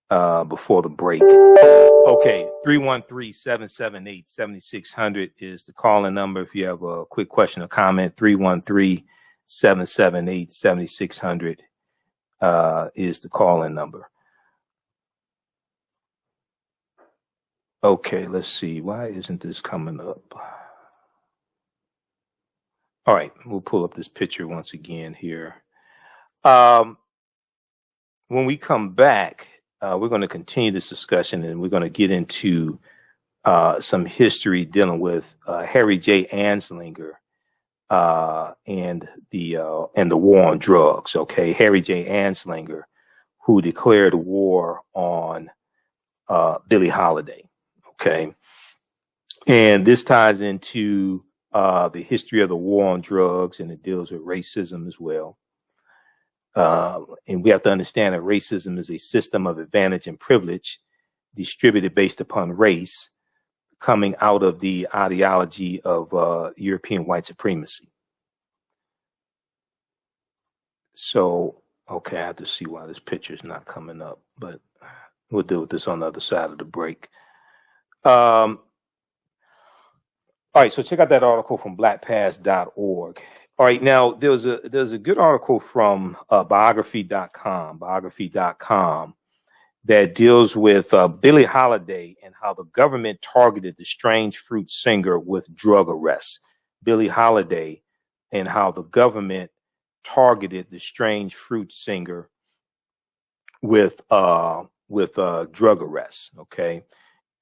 before the break. Okay, 313-778-7600 is the calling number. If you have a quick question or comment, 313-778-7600 is the calling number. Okay, let's see. Why isn't this coming up? All right, we'll pull up this picture once again here. When we come back, we're going to continue this discussion and we're going to get into some history dealing with Harry J. Anslinger and the war on drugs. Okay, Harry J. Anslinger, who declared war on Billie Holiday. Okay, and this ties into the history of the war on drugs, and it deals with racism as well. And we have to understand that racism is a system of advantage and privilege distributed based upon race, coming out of the ideology of European white supremacy. So, okay, I have to see why this picture is not coming up, but we'll deal with this on the other side of the break. All right, so check out that article from blackpast.org. All right, now there's a good article from biography.com that deals with Billie Holiday and how the government targeted the Strange Fruit singer with drug arrests. Billie Holiday and how the government targeted the Strange Fruit singer with drug arrests. Okay.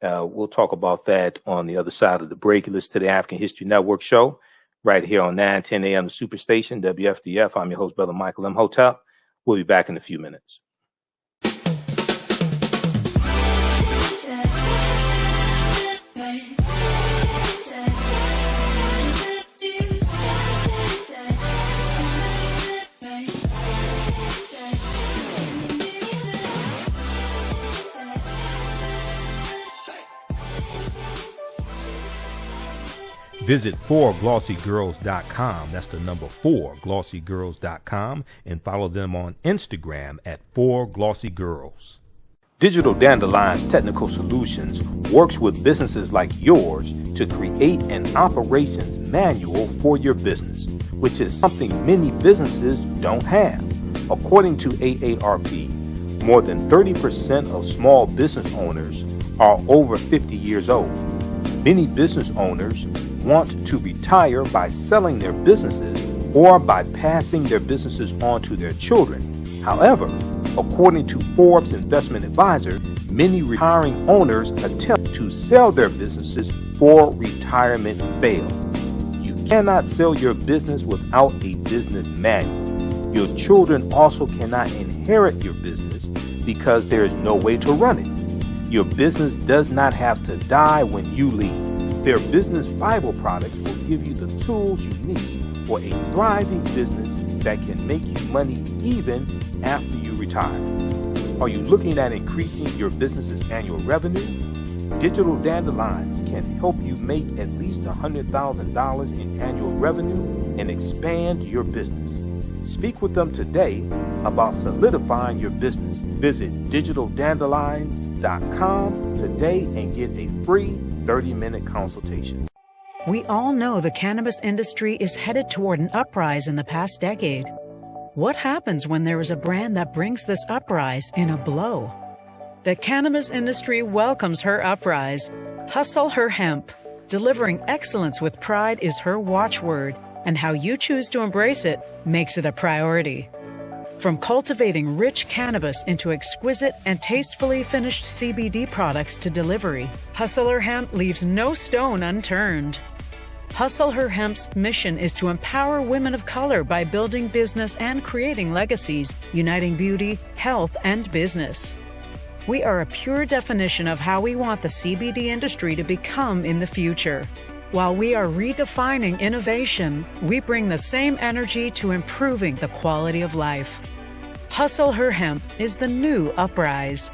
We'll talk about that on the other side of the break. Listen to the African History Network show right here on 9:10 a.m. Superstation, WFDF. I'm your host, Brother Michael Imhotep. We'll be back in a few minutes. Visit 4glossygirls.com. That's the number 4glossygirls.com, and follow them on Instagram at 4glossygirls. Digital Dandelion's Technical Solutions works with businesses like yours to create an operations manual for your business, which is something many businesses don't have. According to AARP, more than 30% of small business owners are over 50 years old. Many business owners want to retire by selling their businesses or by passing their businesses on to their children. However, According to Forbes Investment Advisor, many retiring owners attempt to sell their businesses for retirement fail. You cannot sell your business without a business manual. Your children also cannot inherit your business because there is no way to run it. Your business does not have to die when you leave. Their business Bible products will give you the tools you need for a thriving business that can make you money even after you retire. Are you looking at increasing your business's annual revenue? Digital Dandelions can help you make at least $100,000 in annual revenue and expand your business. Speak with them today about solidifying your business. Visit digitaldandelions.com today and get a free 30-minute consultation. We all know the cannabis industry is headed toward an uprise in the past decade. What happens when there is a brand that brings this uprise in a blow? The cannabis industry welcomes her uprise. Hustle her hemp. Delivering excellence with pride is her watchword, and how you choose to embrace it makes it a priority. From cultivating rich cannabis into exquisite and tastefully finished CBD products to delivery, Hustle Her Hemp leaves no stone unturned. Hustle Her Hemp's mission is to empower women of color by building business and creating legacies, uniting beauty, health, and business. We are a pure definition of how we want the CBD industry to become in the future. While we are redefining innovation, we bring the same energy to improving the quality of life. Hustle Her Hemp is the new uprise.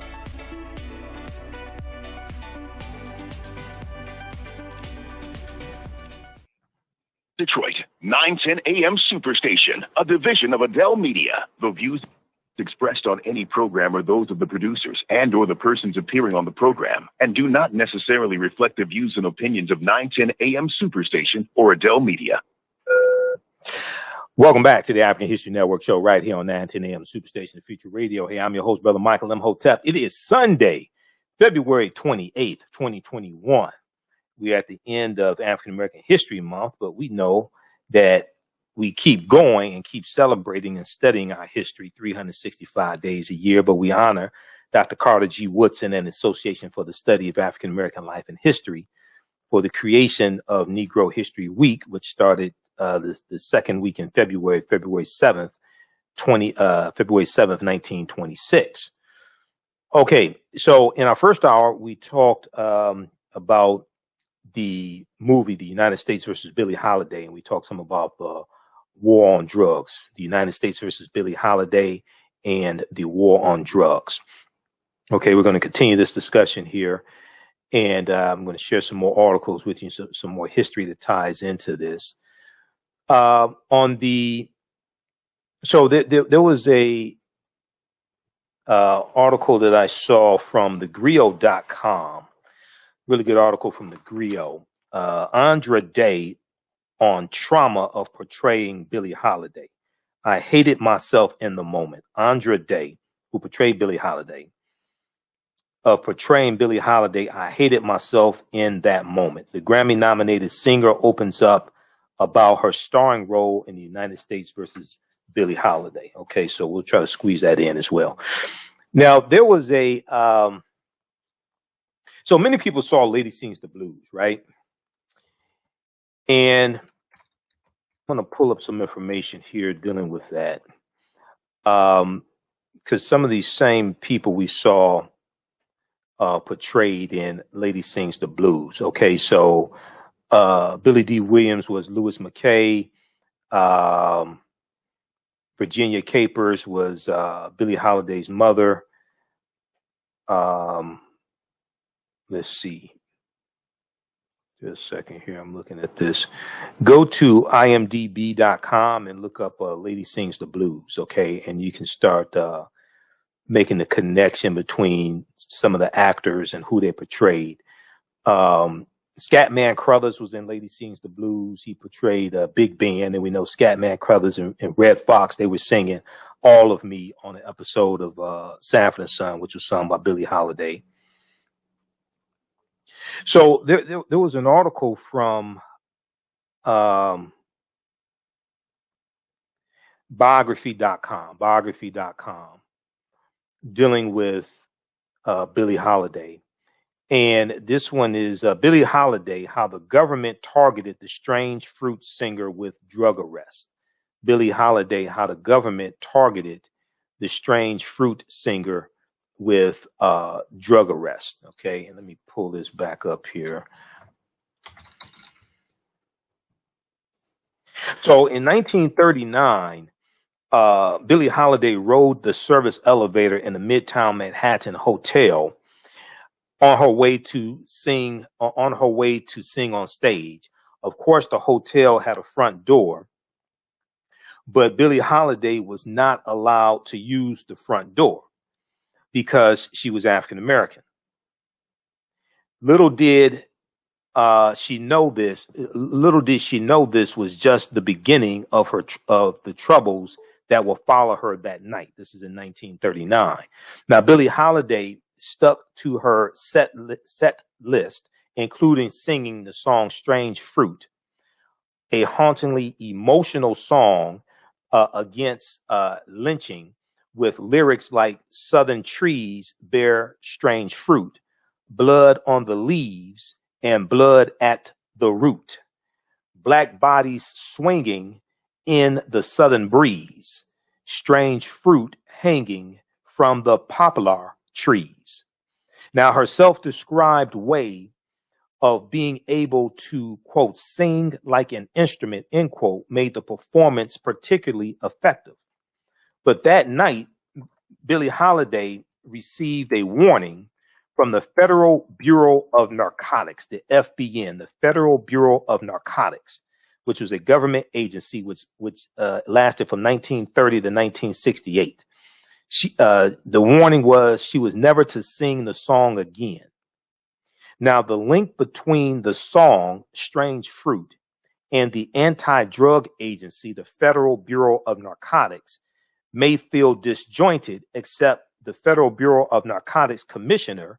Detroit, 910 AM Superstation, a division of Adele Media. The views expressed on any program are those of the producers and or the persons appearing on the program and do not necessarily reflect the views and opinions of 910 AM Superstation or Adele Media. Welcome back to the African History Network show right here on 910 AM Superstation, the Future Radio. Hey, I'm your host, Brother Michael Imhotep. It is Sunday, February 28th, 2021. We're at the end of African American History Month, but we know that we keep going and keep celebrating and studying our history 365 days a year. But we honor Dr. Carter G. Woodson and the Association for the Study of African American Life and History for the creation of Negro History Week, which started the second week in February 7th, 1926. Okay, so in our first hour, we talked about the movie, The United States versus Billie Holiday, and we talked some about the war on drugs, the United States versus Billie Holiday and the war on drugs. Okay, we're going to continue this discussion here, and I'm going to share some more articles with you, some more history that ties into this. There was a article that I saw from thegrio.com. Really good article from the Griot. Andra Day on trauma of portraying Billie Holiday. I hated myself in the moment. Andra Day, who portrayed Billie Holiday. Of portraying Billie Holiday, I hated myself in that moment. The Grammy-nominated singer opens up about her starring role in the United States versus Billie Holiday. Okay, so we'll try to squeeze that in as well. Now, there was a... So many people saw Lady Sings the Blues, right? And I'm going to pull up some information here dealing with that. Because some of these same people we saw portrayed in Lady Sings the Blues. Okay, so Billy D. Williams was Louis McKay. Virginia Capers was Billie Holiday's mother. Let's see. Just a second here. I'm looking at this. Go to imdb.com and look up Lady Sings the Blues, okay? And you can start making the connection between some of the actors and who they portrayed. Scatman Crothers was in Lady Sings the Blues. He portrayed Big Ben, and we know Scatman Crothers and Red Fox, they were singing All of Me on an episode of Sanford and Son, which was sung by Billie Holiday. So there was an article from biography.com, dealing with Billie Holiday. And this one is Billie Holiday, how the government targeted the strange fruit singer with drug arrest. Billie Holiday, how the government targeted the strange fruit singer with drug arrest. Okay, and let me pull this back up here. So in 1939, Billie Holiday rode the service elevator in the Midtown Manhattan hotel on her way to sing on stage. Of course, the hotel had a front door, but Billie Holiday was not allowed to use the front door because she was African American. Little did she know this. Little did she know this was just the beginning of the troubles that will follow her that night. This is in 1939. Now, Billie Holiday stuck to her set list, including singing the song "Strange Fruit," a hauntingly emotional song against lynching, with lyrics like "Southern trees bear strange fruit, blood on the leaves and blood at the root, black bodies swinging in the southern breeze, strange fruit hanging from the poplar trees." Now, her self-described way of being able to, quote, sing like an instrument, end quote, made the performance particularly effective. But that night, Billie Holiday received a warning from the Federal Bureau of Narcotics, the FBN, the Federal Bureau of Narcotics, which was a government agency which lasted from 1930 to 1968. The warning was she was never to sing the song again. Now, the link between the song "Strange Fruit" and the anti-drug agency, the Federal Bureau of Narcotics, may feel disjointed, except the Federal Bureau of Narcotics commissioner,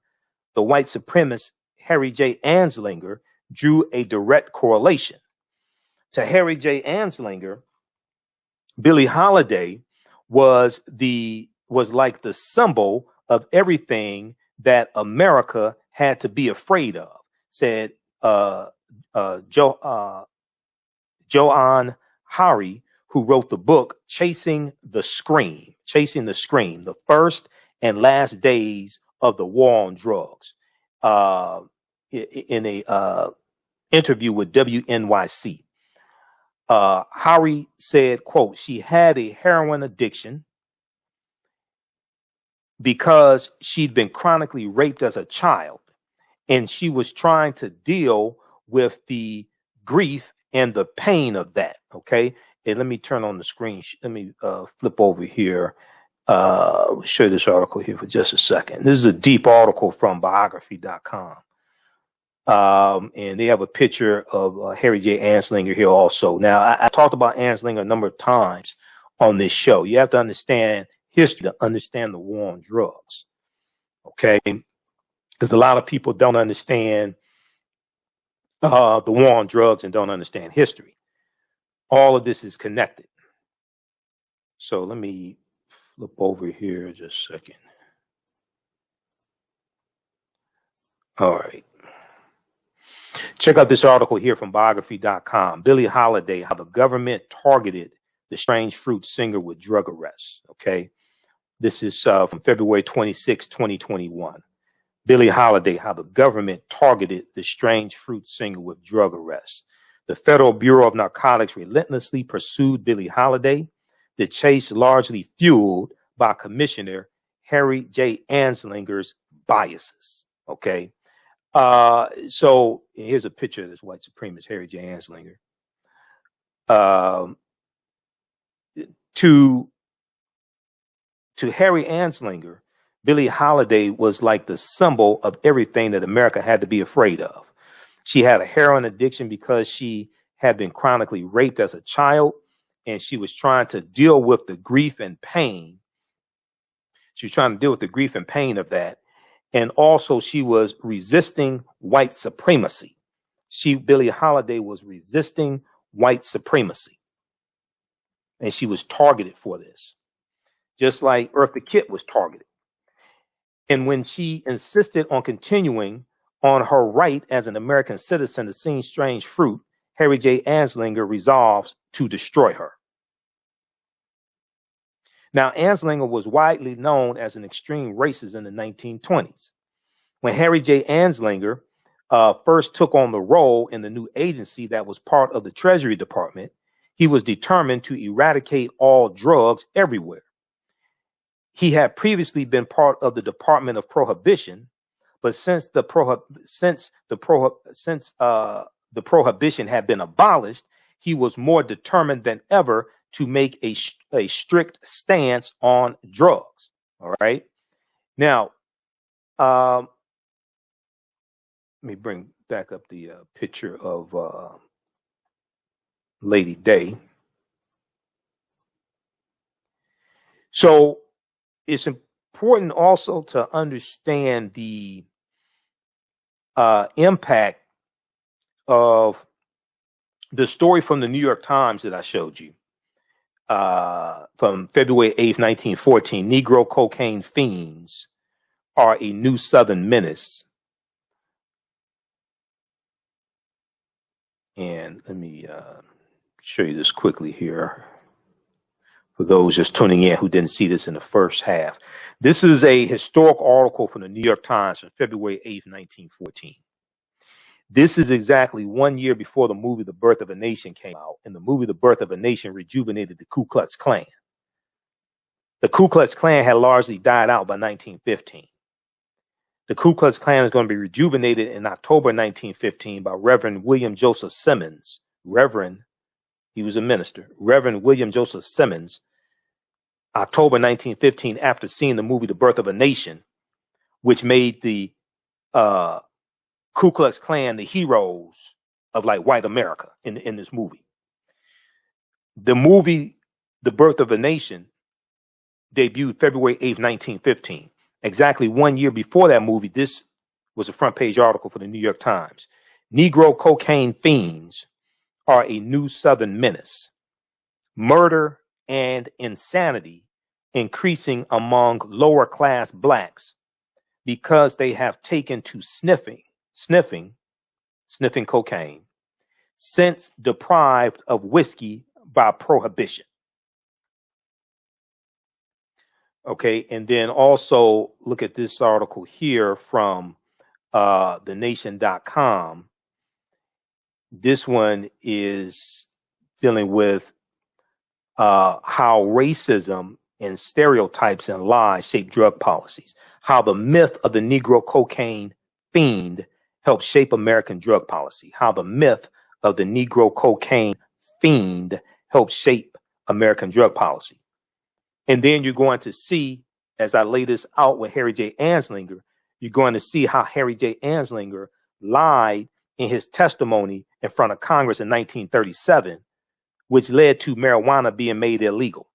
the white supremacist Harry J. Anslinger, drew a direct correlation. To Harry J. Anslinger, Billie Holiday was like the symbol of everything that America had to be afraid of, said Joanne Hari, who wrote the book Chasing the Scream, the first and last days of the war on drugs, in a interview with WNYC. Hari said, quote, "She had a heroin addiction because she'd been chronically raped as a child, and she was trying to deal with the grief and the pain of that." Okay. And let me turn on the screen. Let me flip over here. Show you this article here for just a second. This is a deep article from biography.com. And they have a picture of Harry J. Anslinger here also. Now, I talked about Anslinger a number of times on this show. You have to understand history to understand the war on drugs. Okay? Because a lot of people don't understand the war on drugs and don't understand history. All of this is connected. So let me flip over here just a second. All right. Check out this article here from biography.com. Billie Holiday, how the government targeted the strange fruit singer with drug arrests. Okay. This is from February 26, 2021. Billie Holiday, how the government targeted the strange fruit singer with drug arrests. The Federal Bureau of Narcotics relentlessly pursued Billie Holiday, the chase largely fueled by Commissioner Harry J. Anslinger's biases. Okay. So here's a picture of this white supremacist Harry J. Anslinger. To Harry Anslinger, Billie Holiday was like the symbol of everything that America had to be afraid of. She had a heroin addiction because she had been chronically raped as a child, and she was trying to deal with the grief and pain. She was trying to deal with the grief and pain of that. And also she was resisting white supremacy. Billie Holiday was resisting white supremacy. And she was targeted for this. Just like Eartha Kitt was targeted. And when she insisted on continuing on her right as an American citizen to sing strange fruit, Harry J. Anslinger resolves to destroy her. Now, Anslinger was widely known as an extreme racist in the 1920s. When Harry J. Anslinger first took on the role in the new agency that was part of the Treasury Department, he was determined to eradicate all drugs everywhere. He had previously been part of the Department of Prohibition, but since the prohibition had been abolished, he was more determined than ever to make a strict stance on drugs. All right. Now, let me bring back up the picture of Lady Day. So it's important also to understand the impact of the story from the New York Times that I showed you from February 8th, 1914. Negro cocaine fiends are a new Southern menace. And let me show you this quickly here for those just tuning in who didn't see this in the first half. This is a historical article from the New York Times from February 8th, 1914. This is exactly 1 year before the movie The Birth of a Nation came out, and the movie The Birth of a Nation rejuvenated the Ku Klux Klan. The Ku Klux Klan had largely died out by 1915. The Ku Klux Klan is going to be rejuvenated in October 1915 by Reverend William Joseph Simmons. He was a minister. Reverend William Joseph Simmons, October 1915, after seeing the movie The Birth of a Nation, which made the Ku Klux Klan the heroes of like white America in this movie. The movie The Birth of a Nation debuted February 8th, 1915. Exactly 1 year before that movie, this was a front page article for the New York Times. Negro cocaine fiends are a new Southern menace. Murder and insanity increasing among lower class blacks because they have taken to sniffing cocaine since deprived of whiskey by prohibition. Okay, and then also look at this article here from thenation.com. This one is dealing with how racism and stereotypes and lies shape drug policies, how the myth of the Negro cocaine fiend helped shape American drug policy, how the myth of the Negro cocaine fiend helped shape American drug policy. And then you're going to see, as I lay this out with Harry J. Anslinger, you're going to see how Harry J. Anslinger lied in his testimony in front of Congress in 1937, which led to marijuana being made illegal,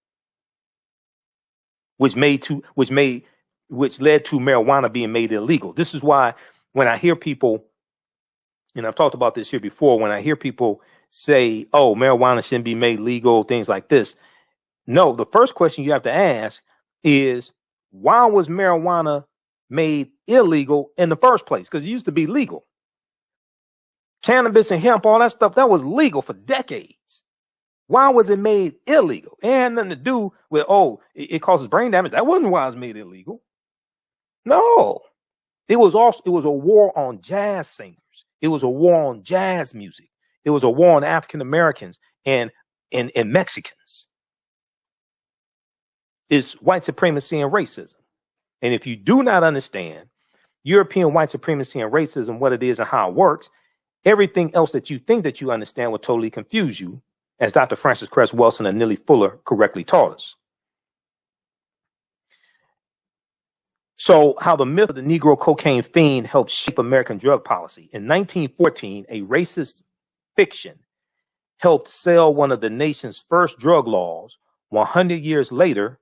which led to marijuana being made illegal. This is why when I hear people, and I've talked about this here before, when I hear people say, oh, marijuana shouldn't be made legal, things like this. No, the first question you have to ask is, why was marijuana made illegal in the first place? Because it used to be legal. Cannabis and hemp, all that stuff, that was legal for decades. Why was it made illegal? It had nothing to do with, it causes brain damage. That wasn't why it was made illegal. No. It was a war on jazz singers. It was a war on jazz music. It was a war on African Americans and Mexicans. It's white supremacy and racism. And if you do not understand European white supremacy and racism, what it is and how it works, everything else that you think that you understand will totally confuse you, as Dr. Francis Cress Welsing and Neely Fuller correctly taught us. So how the myth of the Negro cocaine fiend helped shape American drug policy. In 1914, a racist fiction helped sell one of the nation's first drug laws. 100 years later,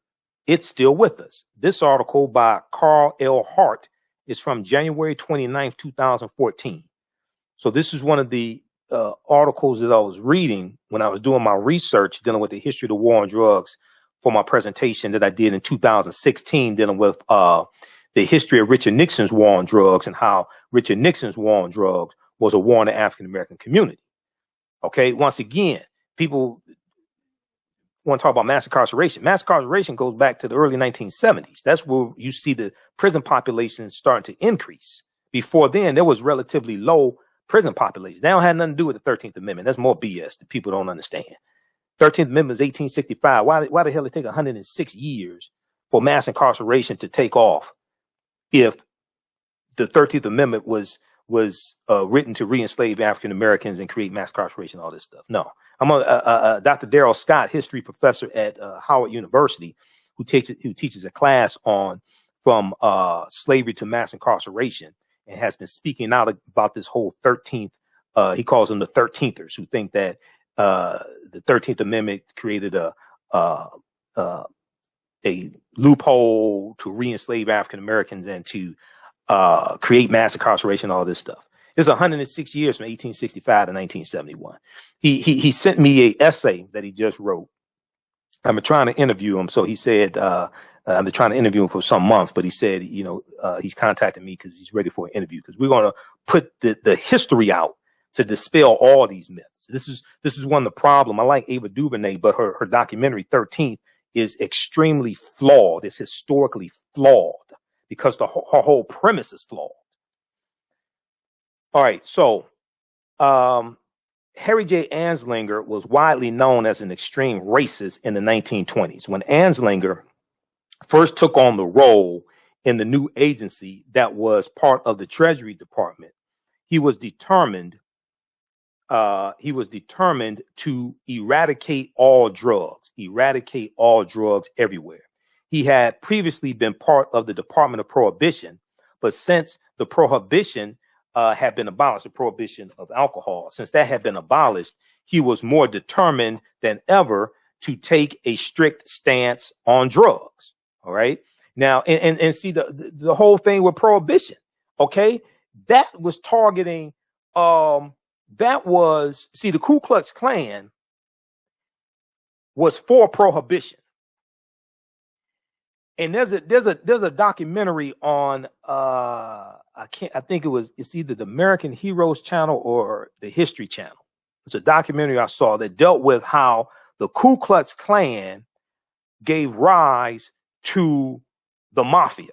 it's still with us. This article by Carl L. Hart is from January 29th, 2014. So this is one of the articles that I was reading when I was doing my research dealing with the history of the war on drugs for my presentation that I did in 2016 dealing with the history of Richard Nixon's war on drugs and how Richard Nixon's war on drugs was a war on the African American community. Okay, once again, people want to talk about mass incarceration. Mass incarceration goes back to the early 1970s. That's where you see the prison population starting to increase. Before then, there was relatively low prison population. That don't have nothing to do with the 13th Amendment. That's more BS that people don't understand. 13th Amendment is 1865. Why the hell did it take 106 years for mass incarceration to take off if the 13th Amendment was written to re-enslave African Americans and create mass incarceration, all this stuff? No. I'm Dr. Darrell Scott, history professor at Howard University, who teaches a class on from slavery to mass incarceration, and has been speaking out about this whole 13th. He calls them the 13thers, who think that the 13th Amendment created a loophole to re-enslave African Americans and to create mass incarceration, all this stuff. It's 106 years from 1865 to 1971. He sent me an essay that he just wrote. I've been trying to interview him. So he said, I've been trying to interview him for some months, but he said, he's contacting me because he's ready for an interview, because we're going to put the history out to dispel all these myths. This is one of the problem. I like Ava DuVernay, but her documentary 13th is extremely flawed. It's historically flawed because her whole premise is flawed. All right, so Harry J. Anslinger was widely known as an extreme racist in the 1920s. When Anslinger first took on the role in the new agency that was part of the Treasury Department, he was determined to eradicate all drugs everywhere. He had previously been part of the Department of Prohibition, but since the prohibition had been abolished, the prohibition of alcohol, since that had been abolished, he was more determined than ever to take a strict stance on drugs. All right. Now, and see the whole thing with prohibition. Okay. That was targeting, the Ku Klux Klan was for prohibition. And there's a documentary on it's either the American Heroes Channel or the History Channel. It's a documentary I saw that dealt with how the Ku Klux Klan gave rise to the mafia.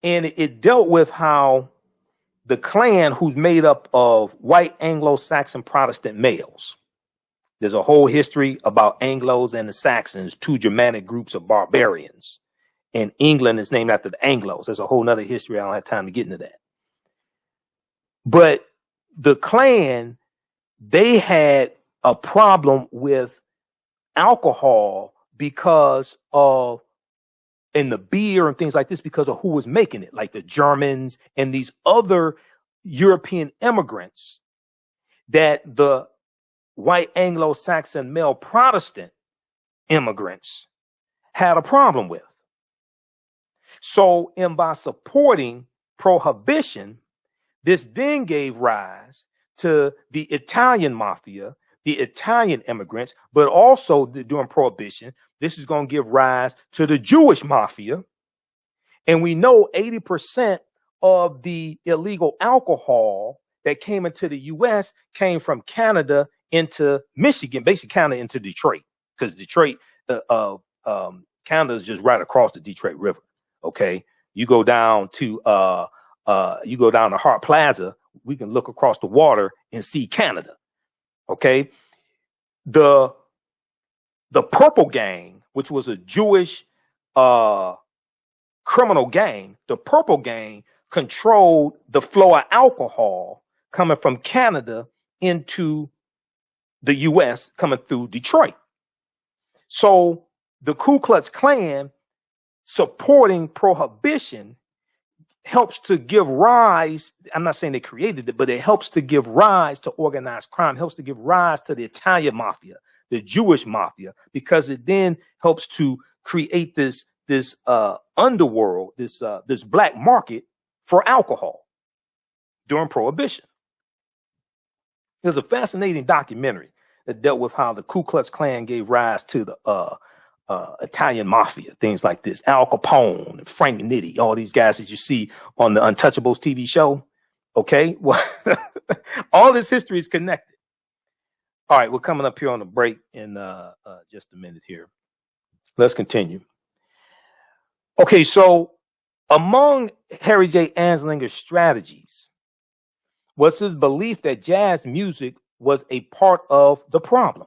And it dealt with how the Klan, who's made up of white Anglo-Saxon Protestant males. There's a whole history about Anglos and the Saxons, two Germanic groups of barbarians. And England is named after the Anglos. There's a whole nother history. I don't have time to get into that. But the Klan, they had a problem with alcohol because of, and the beer and things like this, because of who was making it, like the Germans and these other European immigrants that the white Anglo-Saxon male Protestant immigrants had a problem with. So, and by supporting prohibition, this then gave rise to the Italian mafia, the Italian immigrants, but also during prohibition, this is going to give rise to the Jewish mafia. And we know 80% of the illegal alcohol that came into the U.S. came from Canada into Michigan, basically Canada into Detroit, because Detroit, Canada is just right across the Detroit River. Okay, you go down to Hart Plaza, we can look across the water and see Canada. Okay, the Purple Gang, which was a Jewish criminal gang, the Purple Gang controlled the flow of alcohol coming from Canada into the U.S. coming through Detroit. So the Ku Klux Klan supporting prohibition helps to give rise, I'm not saying they created it, but it helps to give rise to organized crime, helps to give rise to the Italian mafia, the Jewish mafia, because it then helps to create this underworld, this black market for alcohol during prohibition. There's a fascinating documentary that dealt with how the Ku Klux Klan gave rise to the Italian mafia, things like this. Al Capone and Frank Nitti, all these guys that you see on the Untouchables TV show. Okay, well, all this history is connected. All right, we're coming up here on a break in just a minute here. Let's continue. Okay, so among Harry J. Anslinger's strategies was his belief that jazz music was a part of the problem.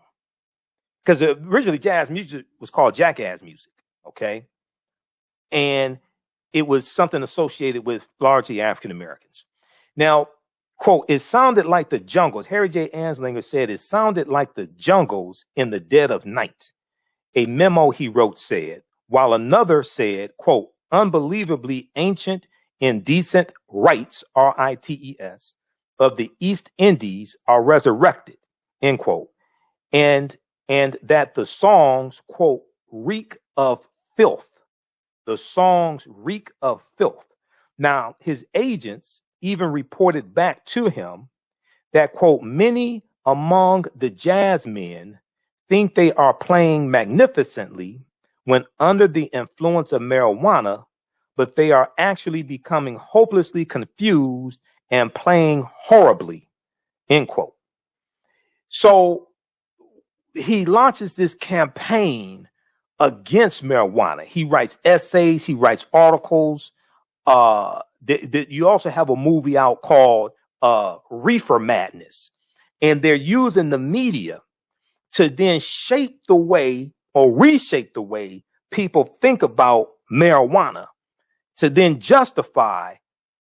Because originally jazz music was called jackass music, okay? And it was something associated with largely African Americans. Now, quote, it sounded like the jungles. Harry J. Anslinger said it sounded like the jungles in the dead of night. A memo he wrote said, while another said, quote, unbelievably ancient, indecent rites, R-I-T-E-S, of the East Indies are resurrected, end quote. And that the songs, quote, reek of filth. The songs reek of filth. Now, his agents even reported back to him that, quote, many among the jazz men think they are playing magnificently when under the influence of marijuana, but they are actually becoming hopelessly confused and playing horribly, end quote. So he launches this campaign against marijuana. He writes essays, he writes articles. You also have a movie out called Reefer Madness, and they're using the media to then shape the way or reshape the way people think about marijuana to then justify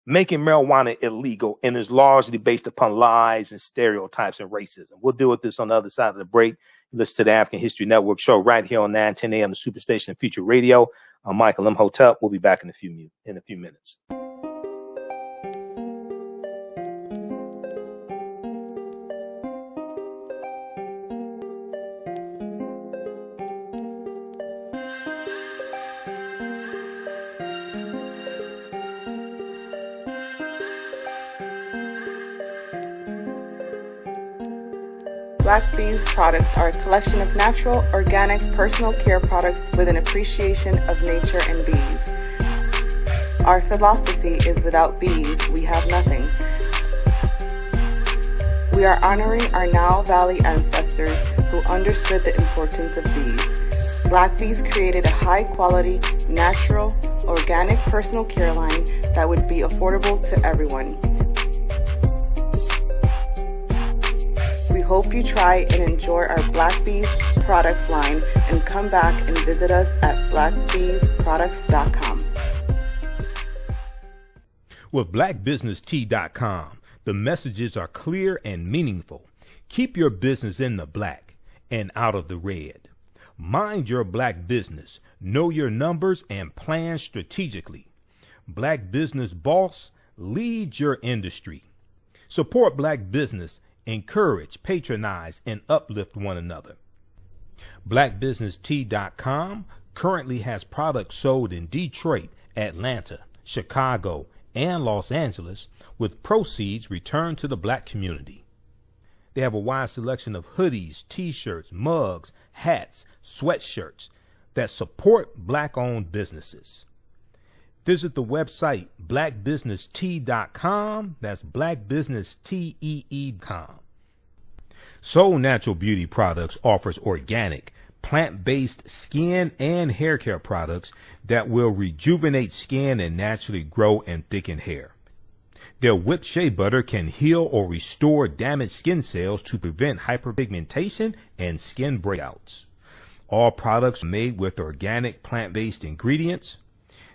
making marijuana illegal, and is largely based upon lies and stereotypes and racism. We'll deal with this on the other side of the break. Listen to the African History Network show right here on 910 a.m. the Superstation and Future Radio. I'm Michael Imhotep. We'll be back in a few minutes. Black Bees products are a collection of natural, organic, personal care products with an appreciation of nature and bees. Our philosophy is without bees, we have nothing. We are honoring our Nile Valley ancestors who understood the importance of bees. Black Bees created a high-quality, natural, organic personal care line that would be affordable to everyone. We hope you try and enjoy our Black Bees products line and come back and visit us at blackbeesproducts.com. With blackbusinesstee.com, the messages are clear and meaningful. Keep your business in the black and out of the red. Mind your black business, know your numbers, and plan strategically. Black Business Boss, lead your industry. Support black business. Encourage, patronize, and uplift one another. BlackBusinessTea.com currently has products sold in Detroit, Atlanta, Chicago, and Los Angeles, with proceeds returned to the black community. They have a wide selection of hoodies, t-shirts, mugs, hats, sweatshirts that support black-owned businesses. Visit the website blackbusinesstee.com. That's blackbusinesstee.com. Soul Natural Beauty Products offers organic, plant-based skin and hair care products that will rejuvenate skin and naturally grow and thicken hair. Their whipped shea butter can heal or restore damaged skin cells to prevent hyperpigmentation and skin breakouts. All products are made with organic plant-based ingredients.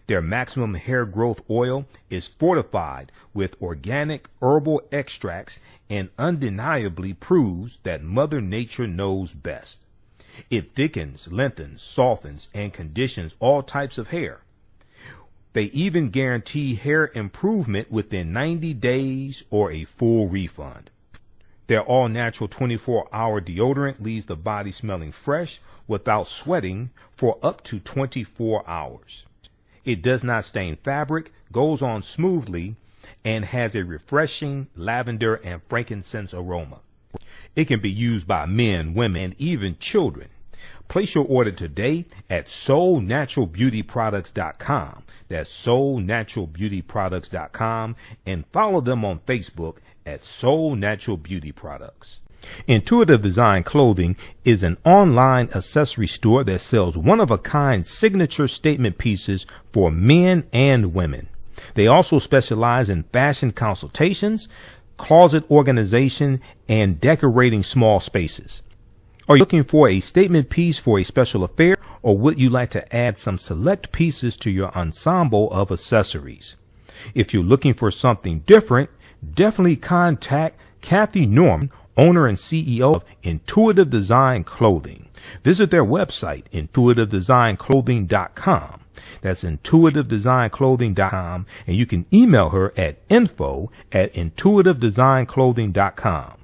Their maximum hair growth oil is fortified with organic herbal extracts and undeniably proves that Mother Nature knows best. It thickens, lengthens, softens, and conditions all types of hair. They even guarantee hair improvement within 90 days or a full refund. Their all-natural 24-hour deodorant leaves the body smelling fresh without sweating for up to 24 hours. It does not stain fabric, goes on smoothly, and has a refreshing lavender and frankincense aroma. It can be used by men, women, and even children. Place your order today at soulnaturalbeautyproducts.com. That's soulnaturalbeautyproducts.com, and follow them on Facebook at Soul Natural Beauty Products. Intuitive Design Clothing is an online accessory store that sells one-of-a-kind signature statement pieces for men and women. They also specialize in fashion consultations, closet organization, and decorating small spaces. Are you looking for a statement piece for a special affair, or would you like to add some select pieces to your ensemble of accessories? If you're looking for something different, definitely contact Kathy Norman, owner and CEO of Intuitive Design Clothing. Visit their website, intuitivedesignClothing.com. That's intuitivedesignClothing.com, and you can email her at info@intuitivedesignClothing.com.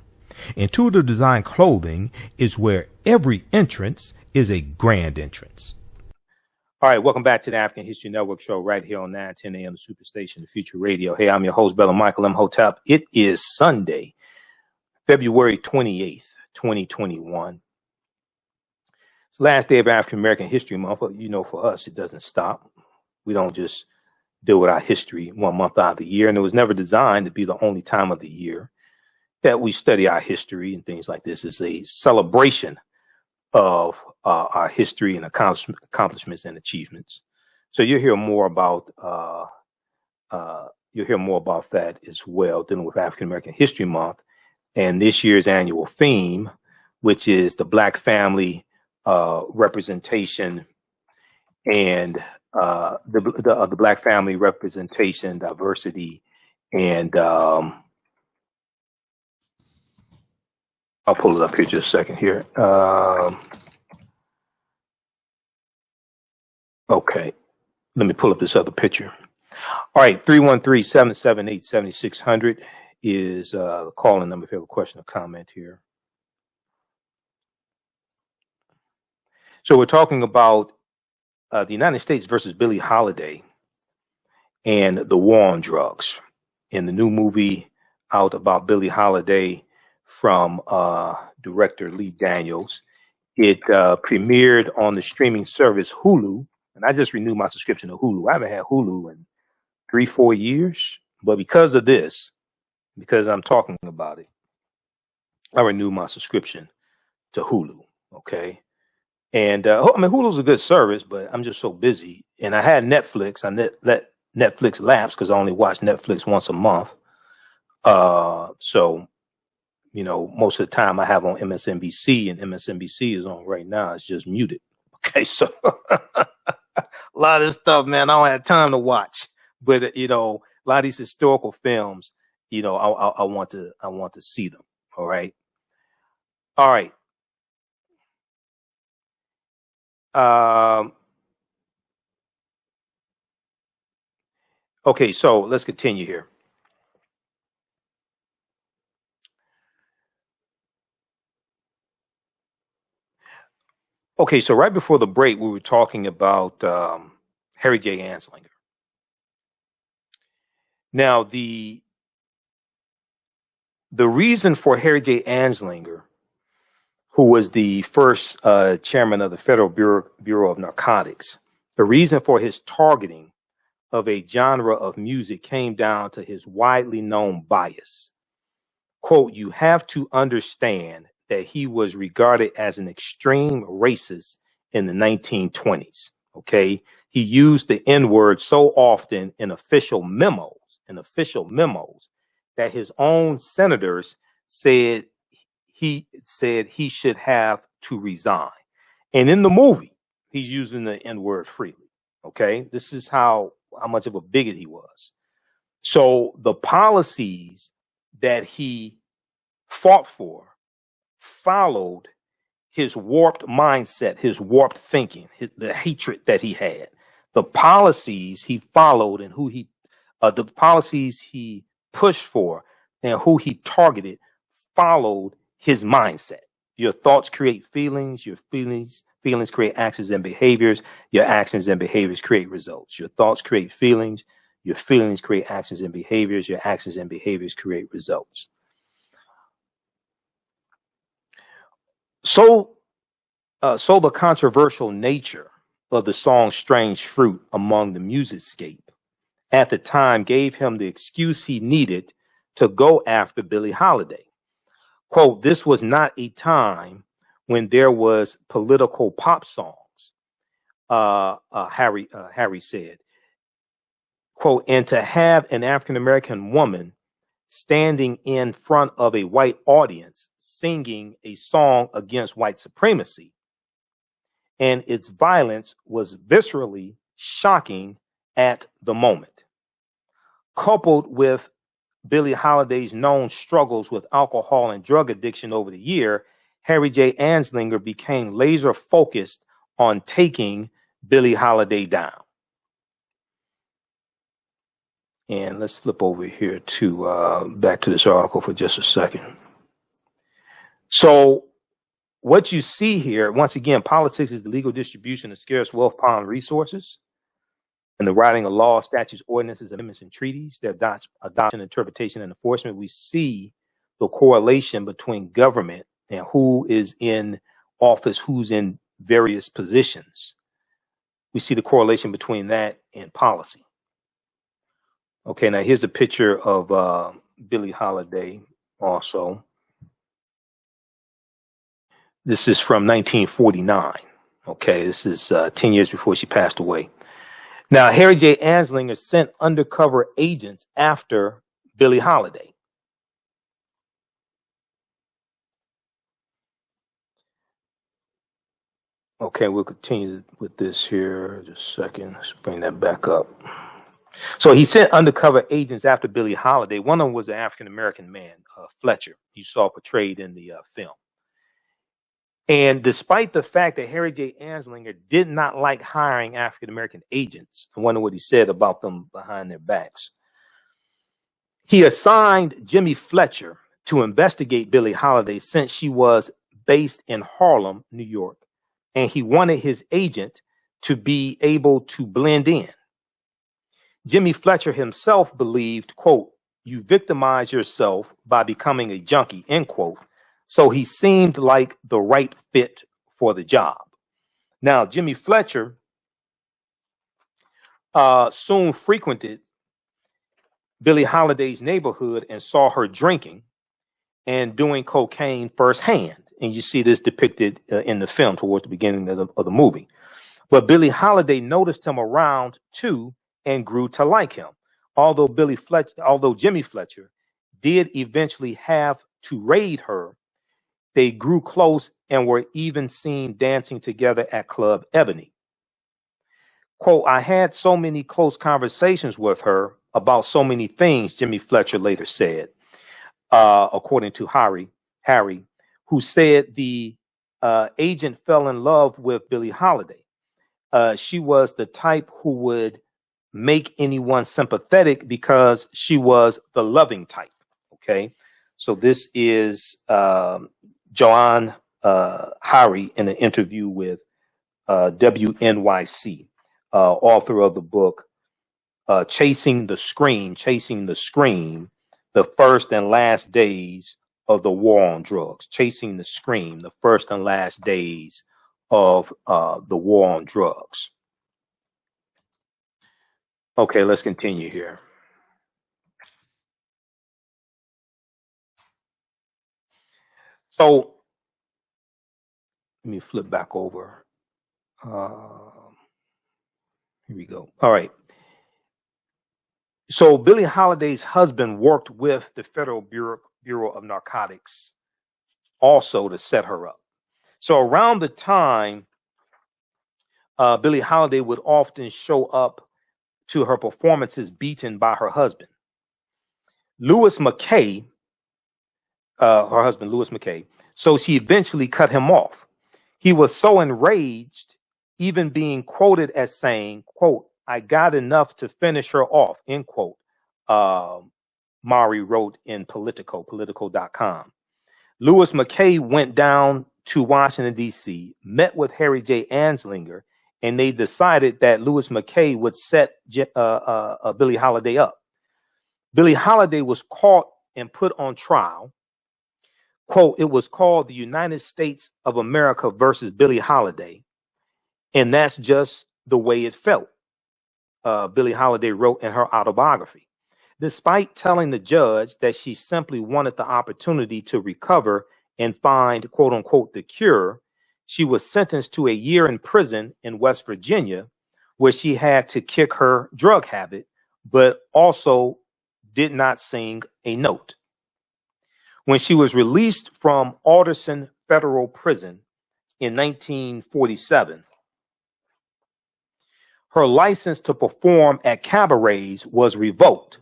Intuitive Design Clothing is where every entrance is a grand entrance. All right, welcome back to the African History Network show right here on 910 AM Superstation, the Future Radio. Hey, I'm your host, Michael Imhotep. It is Sunday, February 28th, 2021. It's the last day of African American History Month, but you know, for us, it doesn't stop. We don't just deal with our history 1 month out of the year, and it was never designed to be the only time of the year that we study our history and things like this. Is a celebration of our history and accomplishments and achievements. So you'll hear more about that as well, dealing with African American History Month and this year's annual theme, which is the Black family representation and the Black family representation, diversity, and I'll pull it up here just a second here. Okay, let me pull up this other picture. All right, 313-778-7600 is the calling number if you have a question or comment here. So we're talking about the United States versus Billie Holiday and the war on drugs. In the new movie out about Billie Holiday from director Lee Daniels. It premiered on the streaming service Hulu, and I just renewed my subscription to Hulu. I haven't had Hulu in 3-4 years, but because of this, because I'm talking about it, I renewed my subscription to Hulu. Okay, and Hulu's a good service, but I'm just so busy. And I had Netflix. I let Netflix lapse because I only watch Netflix once a month. So, you know, most of the time I have on MSNBC, and MSNBC is on right now. It's just muted. Okay, so a lot of this stuff, man, I don't have time to watch. But you know, a lot of these historical films, you know, I want to see them. All right. Okay, so let's continue here. Okay, so right before the break, we were talking about Harry J. Anslinger. Now, the reason for Harry J. Anslinger, who was the first chairman of the Federal Bureau of Narcotics, the reason for his targeting of a genre of music came down to his widely known bias. Quote, you have to understand that he was regarded as an extreme racist in the 1920s. Okay. He used the N-word so often in official memos that his own senators said he should have to resign. And in the movie, he's using the N-word freely. Okay. This is how much of a bigot he was. So the policies that he fought for followed his warped mindset, his warped thinking, the hatred that he had. The policies he followed and the policies he pushed for and who he targeted followed his mindset. Your thoughts create feelings, your feelings create actions and behaviors, your actions and behaviors create results. Your thoughts create feelings, your feelings create actions and behaviors, your actions and behaviors create results. So So the controversial nature of the song Strange Fruit among the musicscape at the time gave him the excuse he needed to go after Billie Holiday. Quote, this was not a time when there was political pop songs, Harry said. Quote, and to have an African-American woman standing in front of a white audience singing a song against white supremacy and its violence was viscerally shocking at the moment. Coupled with Billie Holiday's known struggles with alcohol and drug addiction over the year, Harry J. Anslinger became laser focused on taking Billie Holiday down. And let's flip over here to back to this article for just a second. So what you see here, once again, politics is the legal distribution of scarce wealth, power, and resources, and the writing of laws, statutes, ordinances, amendments, and treaties, their adoption, interpretation, and enforcement. We see the correlation between government and who is in office, who's in various positions. We see the correlation between that and policy. Okay, now here's a picture of Billie Holiday also. This is from 1949. Okay, this is 10 years before she passed away. Now, Harry J. Anslinger sent undercover agents after Billie Holiday. Okay, we'll continue with this here. Just a second. Let's bring that back up. So he sent undercover agents after Billie Holiday. One of them was an African-American man, Fletcher, you saw portrayed in the film. And despite the fact that Harry J. Anslinger did not like hiring African-American agents, I wonder what he said about them behind their backs, he assigned Jimmy Fletcher to investigate Billie Holiday since she was based in Harlem, New York, and he wanted his agent to be able to blend in. Jimmy Fletcher himself believed, quote, you victimize yourself by becoming a junkie, end quote. So he seemed like the right fit for the job. Now, Jimmy Fletcher soon frequented Billie Holiday's neighborhood and saw her drinking and doing cocaine firsthand. And you see this depicted in the film towards the beginning of the movie. But Billie Holiday noticed him around too and grew to like him. Although Jimmy Fletcher did eventually have to raid her, they grew close and were even seen dancing together at Club Ebony. Quote, I had so many close conversations with her about so many things, Jimmy Fletcher later said, according to Harry, who said the agent fell in love with Billie Holiday. She was the type who would make anyone sympathetic because she was the loving type. Okay, so this is Joanne Hari in an interview with WNYC, author of the book Chasing the Scream, the First and Last Days of the War on Drugs. Chasing the Scream, the First and Last Days of the War on Drugs. Okay, let's continue here. So let me flip back over. Here we go. All right. So Billie Holiday's husband worked with the Federal Bureau of Narcotics also to set her up. So around the time, Billie Holiday would often show up to her performances beaten by her husband. Louis McKay, her husband, Louis McKay, so she eventually cut him off. He was so enraged, even being quoted as saying, quote, I got enough to finish her off, end quote, Mari wrote in Politico.com. Louis McKay went down to Washington, D.C., met with Harry J. Anslinger, and they decided that Louis McKay would set Billie Holiday up. Billie Holiday was caught and put on trial. Quote, it was called the United States of America versus Billie Holiday, and that's just the way it felt, Billie Holiday wrote in her autobiography. Despite telling the judge that she simply wanted the opportunity to recover and find, quote unquote, the cure, she was sentenced to a year in prison in West Virginia, where she had to kick her drug habit, but also did not sing a note. When she was released from Alderson Federal Prison in 1947, her license to perform at cabarets was revoked,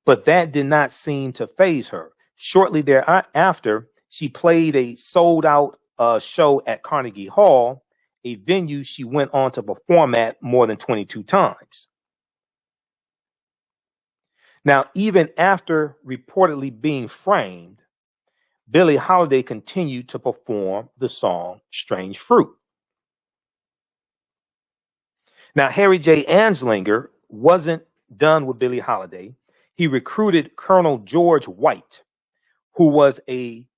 but that did not seem to faze her. Shortly thereafter, she played a sold-out show at Carnegie Hall, a venue she went on to perform at more than 22 times. Now, even after reportedly being framed, Billie Holiday continued to perform the song Strange Fruit. Now, Harry J. Anslinger wasn't done with Billie Holiday. He recruited Colonel George White, who was a,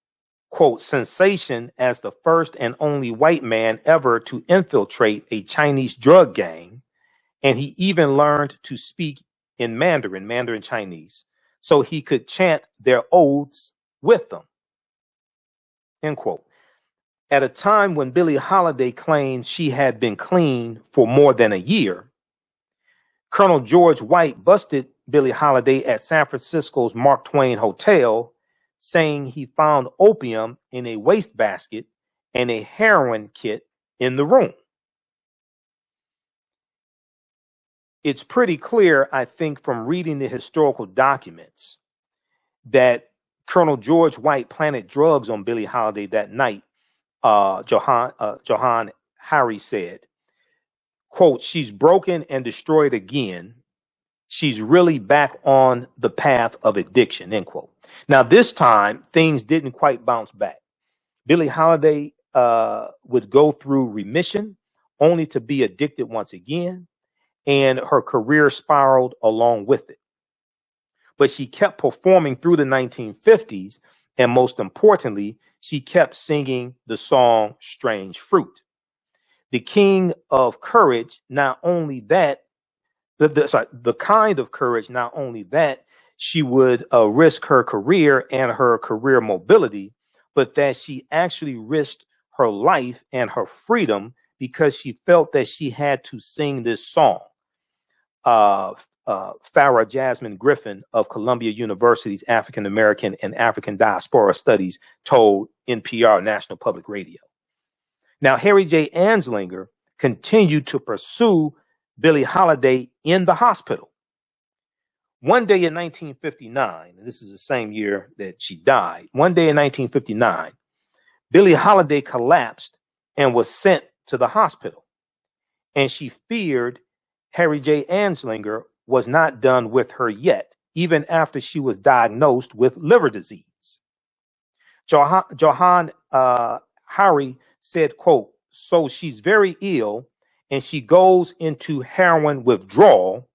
quote, sensation as the first and only white man ever to infiltrate a Chinese drug gang, and he even learned to speak in Mandarin Chinese, so he could chant their oaths with them, end quote. At a time when Billie Holiday claimed she had been clean for more than a year, Colonel George White busted Billie Holiday at San Francisco's Mark Twain Hotel, saying he found opium in a wastebasket and a heroin kit in the room. It's pretty clear, I think, from reading the historical documents that Colonel George White planted drugs on Billie Holiday that night. Johann Hari said, quote, she's broken and destroyed again. She's really back on the path of addiction, end quote. Now, this time, things didn't quite bounce back. Billie Holiday would go through remission only to be addicted once again, and her career spiraled along with it. But she kept performing through the 1950s, and most importantly, she kept singing the song Strange Fruit. The king of courage, not only that, the kind of courage, not only that she would risk her career and her career mobility, but that she actually risked her life and her freedom because she felt that she had to sing this song. Farah Jasmine Griffin of Columbia University's African American and African Diaspora Studies told NPR, National Public Radio. Now, Harry J. Anslinger continued to pursue Billie Holiday in the hospital. One day in 1959, and this is the same year that she died, one day in 1959, Billie Holiday collapsed and was sent to the hospital. And she feared Harry J. Anslinger was not done with her yet, even after she was diagnosed with liver disease. Johann Hari said, quote, so she's very ill and she goes into heroin withdrawal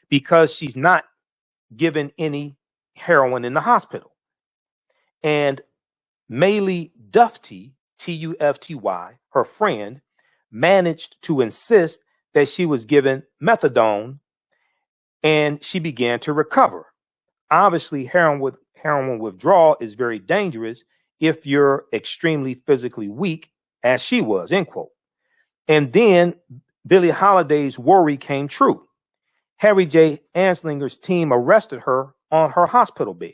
because she's not given any heroin in the hospital. And Maylie Dufty, Tufty, her friend, managed to insist that she was given methadone, and she began to recover. Obviously, heroin withdrawal is very dangerous if you're extremely physically weak, as she was, end quote. And then Billie Holiday's worry came true. Harry J. Anslinger's team arrested her on her hospital bed.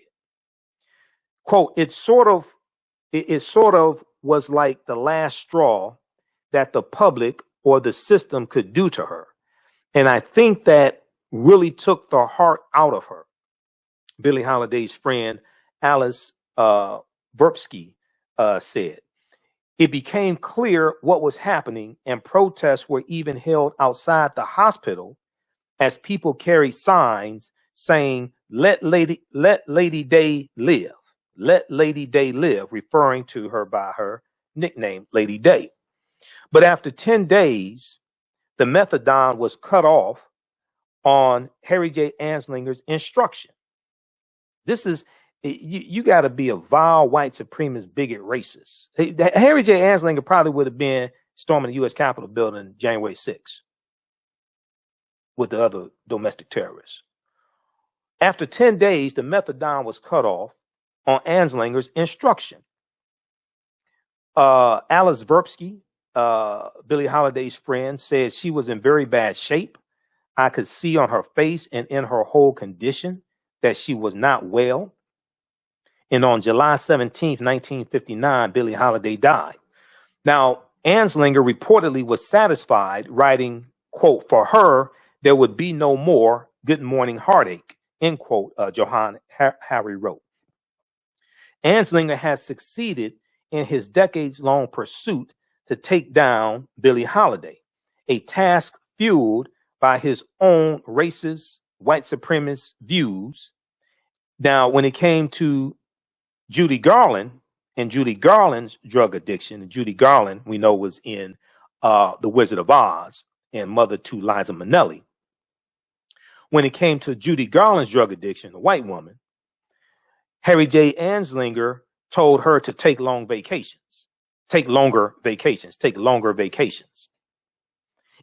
Quote, it sort of was like the last straw that the public or the system could do to her. And I think that really took the heart out of her. Billie Holiday's friend, Alice Verbsky, said, it became clear what was happening, and protests were even held outside the hospital as people carried signs saying, let Lady Day live. Let Lady Day live, referring to her by her nickname, Lady Day. But after 10 days, the methadone was cut off on Harry J. Anslinger's instruction. This is You got to be a vile white supremacist, bigot, racist. Harry J. Anslinger probably would have been storming the U.S. Capitol building January 6th with the other domestic terrorists. After 10 days, the methadone was cut off on Anslinger's instruction. Alice Verbsky, Billie Holiday's friend, said she was in very bad shape. I could see on her face and in her whole condition that she was not well. And on July 17th, 1959, Billie Holiday died. Now, Anslinger reportedly was satisfied, writing, quote, "For her, there would be no more good morning heartache," end quote, Johann Hari wrote. Anslinger has succeeded in his decades-long pursuit to take down Billie Holiday, a task fueled by his own racist, white supremacist views. Now, when it came to Judy Garland and Judy Garland's drug addiction, and Judy Garland, we know, was in The Wizard of Oz and mother to Liza Minnelli. When it came to Judy Garland's drug addiction, a white woman, Harry J. Anslinger told her to take longer vacations.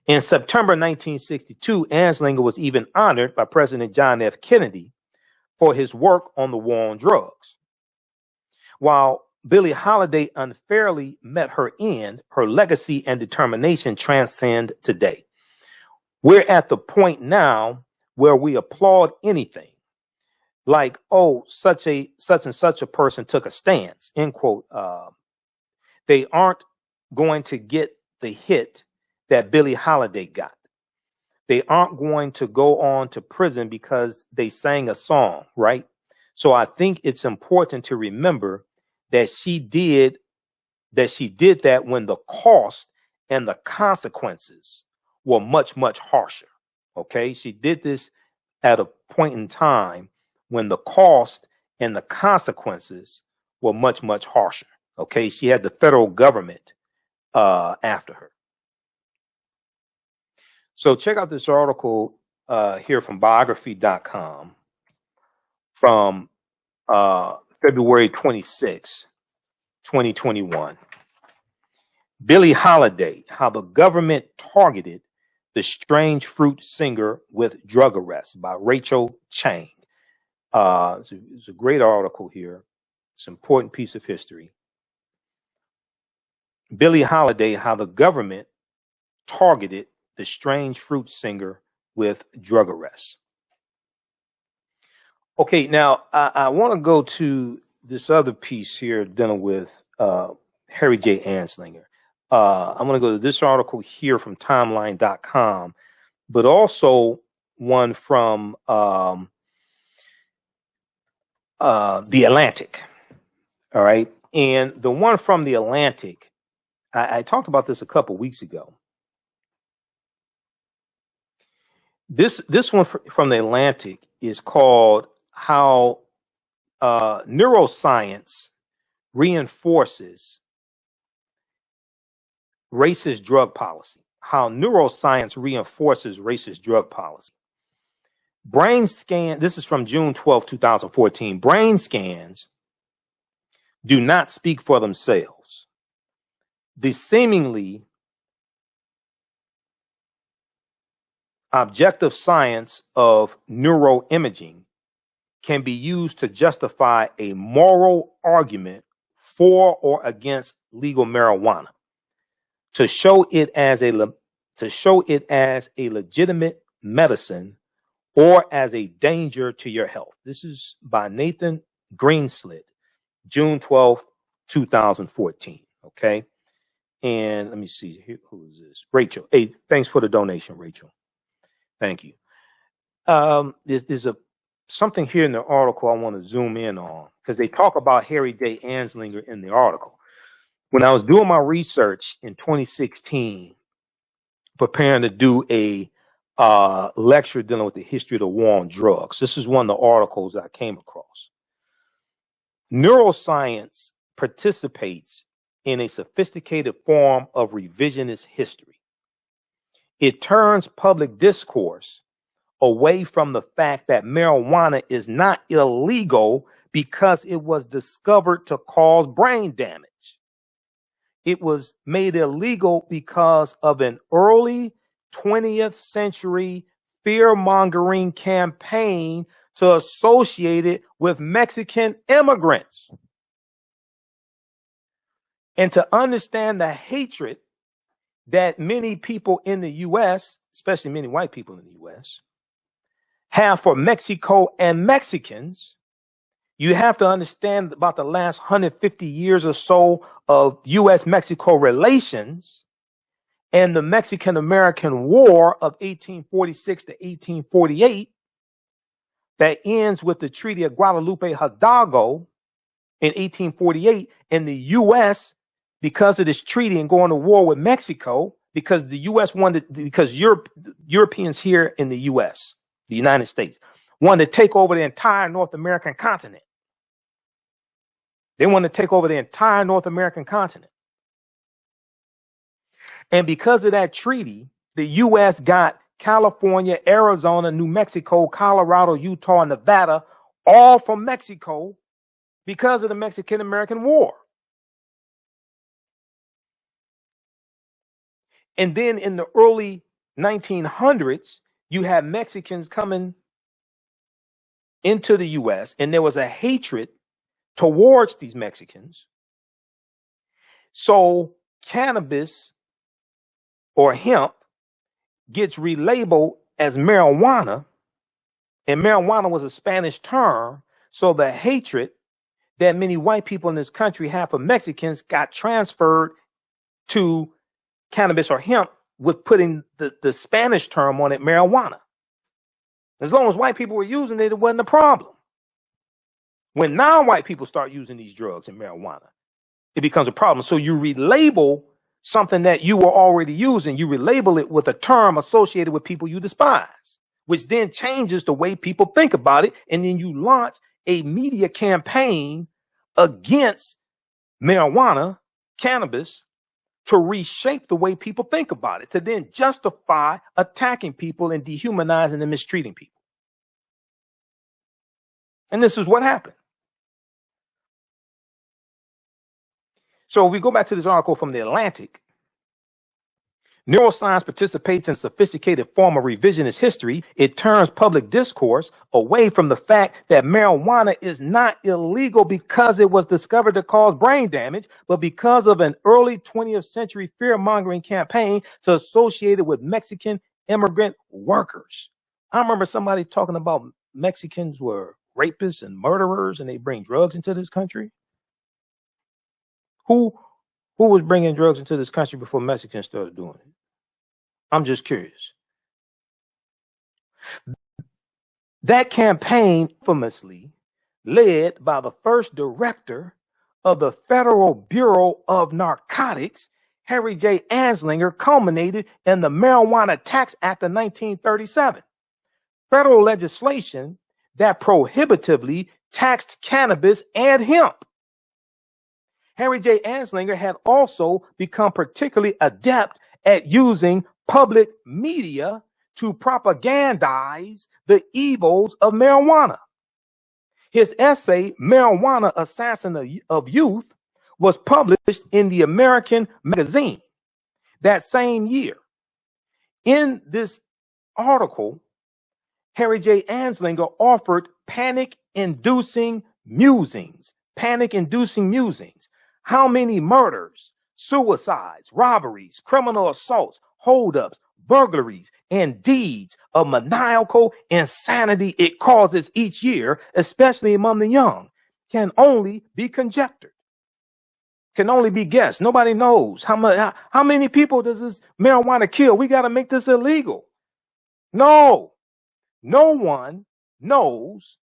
In September 1962, Anslinger was even honored by President John F. Kennedy for his work on the war on drugs. While Billie Holiday unfairly met her end, her legacy and determination transcend today. We're at the point now where we applaud anything like, oh, such and such a person took a stance, end quote. They aren't going to get the hit that Billie Holiday got. They aren't going to go on to prison because they sang a song, right? So I think it's important to remember that she did that when the cost and the consequences were much, much harsher. Okay, she did this at a point in time when the cost and the consequences were much, much harsher. Okay, she had the federal government after her. So check out this article here from biography.com from February 26, 2021. Billie Holiday, how the government targeted the strange fruit singer with drug arrest, by Rachel Chang. It's a great article here. It's an important piece of history. Billie Holiday, how the government targeted the strange fruit singer with drug arrest. Okay, now I want to go to this other piece here dealing with Harry J. Anslinger. I'm going to go to this article here from timeline.com, but also one from The Atlantic. All right. And the one from The Atlantic, I talked about this a couple weeks ago. This one from The Atlantic is called How Neuroscience Reinforces Racist Drug Policy. How neuroscience reinforces racist drug policy. Brain scan, this is from June 12, 2014. Brain scans do not speak for themselves. The seemingly objective science of neuroimaging can be used to justify a moral argument for or against legal marijuana, to show it as a legitimate medicine or as a danger to your health. This is by Nathan Greenslit, June 12, 2014. Okay. And let me see, who is this? Rachel. Hey, thanks for the donation, Rachel. Thank you. There's something here in the article I want to zoom in on, because they talk about Harry J. Anslinger in the article. When I was doing my research in 2016, preparing to do a lecture dealing with the history of the war on drugs, this is one of the articles I came across. Neuroscience participates in a sophisticated form of revisionist history. It turns public discourse away from the fact that marijuana is not illegal because it was discovered to cause brain damage. It was made illegal because of an early 20th century fear-mongering campaign to associate it with Mexican immigrants. And to understand the hatred that many people in the U.S., especially many white people in the U.S., have for Mexico and Mexicans, you have to understand about the last 150 years or so of U.S.-Mexico relations and the Mexican-American War of 1846 to 1848 that ends with the Treaty of Guadalupe Hidalgo in 1848. And the U.S., because of this treaty and going to war with Mexico, because the U.S. wanted, because Europeans here in the U.S., the United States, wanted to take over the entire North American continent. They wanted to take over the entire North American continent. And because of that treaty, the U.S. got California, Arizona, New Mexico, Colorado, Utah, and Nevada, all from Mexico because of the Mexican-American War. And then in the early 1900s, you had Mexicans coming into the U.S., and there was a hatred towards these Mexicans. So cannabis or hemp gets relabeled as marijuana, and marijuana was a Spanish term. So the hatred that many white people in this country have for Mexicans got transferred to cannabis or hemp with putting the Spanish term on it, marijuana. As long as white people were using it, it wasn't a problem. When non-white people start using these drugs and marijuana, it becomes a problem. So you relabel something that you were already using, you relabel it with a term associated with people you despise, which then changes the way people think about it. And then you launch a media campaign against marijuana, cannabis, to reshape the way people think about it, to then justify attacking people and dehumanizing and mistreating people. And this is what happened. So we go back to this article from The Atlantic. Neuroscience participates in a sophisticated form of revisionist history. It turns public discourse away from the fact that marijuana is not illegal because it was discovered to cause brain damage, but because of an early 20th century fear-mongering campaign to associate it with Mexican immigrant workers. I remember somebody talking about Mexicans were rapists and murderers and they bring drugs into this country. Who was bringing drugs into this country before Mexicans started doing it? I'm just curious. That campaign, infamously led by the first director of the Federal Bureau of Narcotics, Harry J. Anslinger, culminated in the Marijuana Tax Act of 1937, federal legislation that prohibitively taxed cannabis and hemp. Harry J. Anslinger had also become particularly adept at using public media to propagandize the evils of marijuana. His essay, Marijuana Assassin of Youth, was published in the American Magazine that same year. In this article, Harry J. Anslinger offered panic-inducing musings. How many murders, suicides, robberies, criminal assaults, holdups, burglaries, and deeds of maniacal insanity it causes each year, especially among the young, can only be conjectured, can only be guessed. Nobody knows how many people does this marijuana kill. We got to make this illegal. No one knows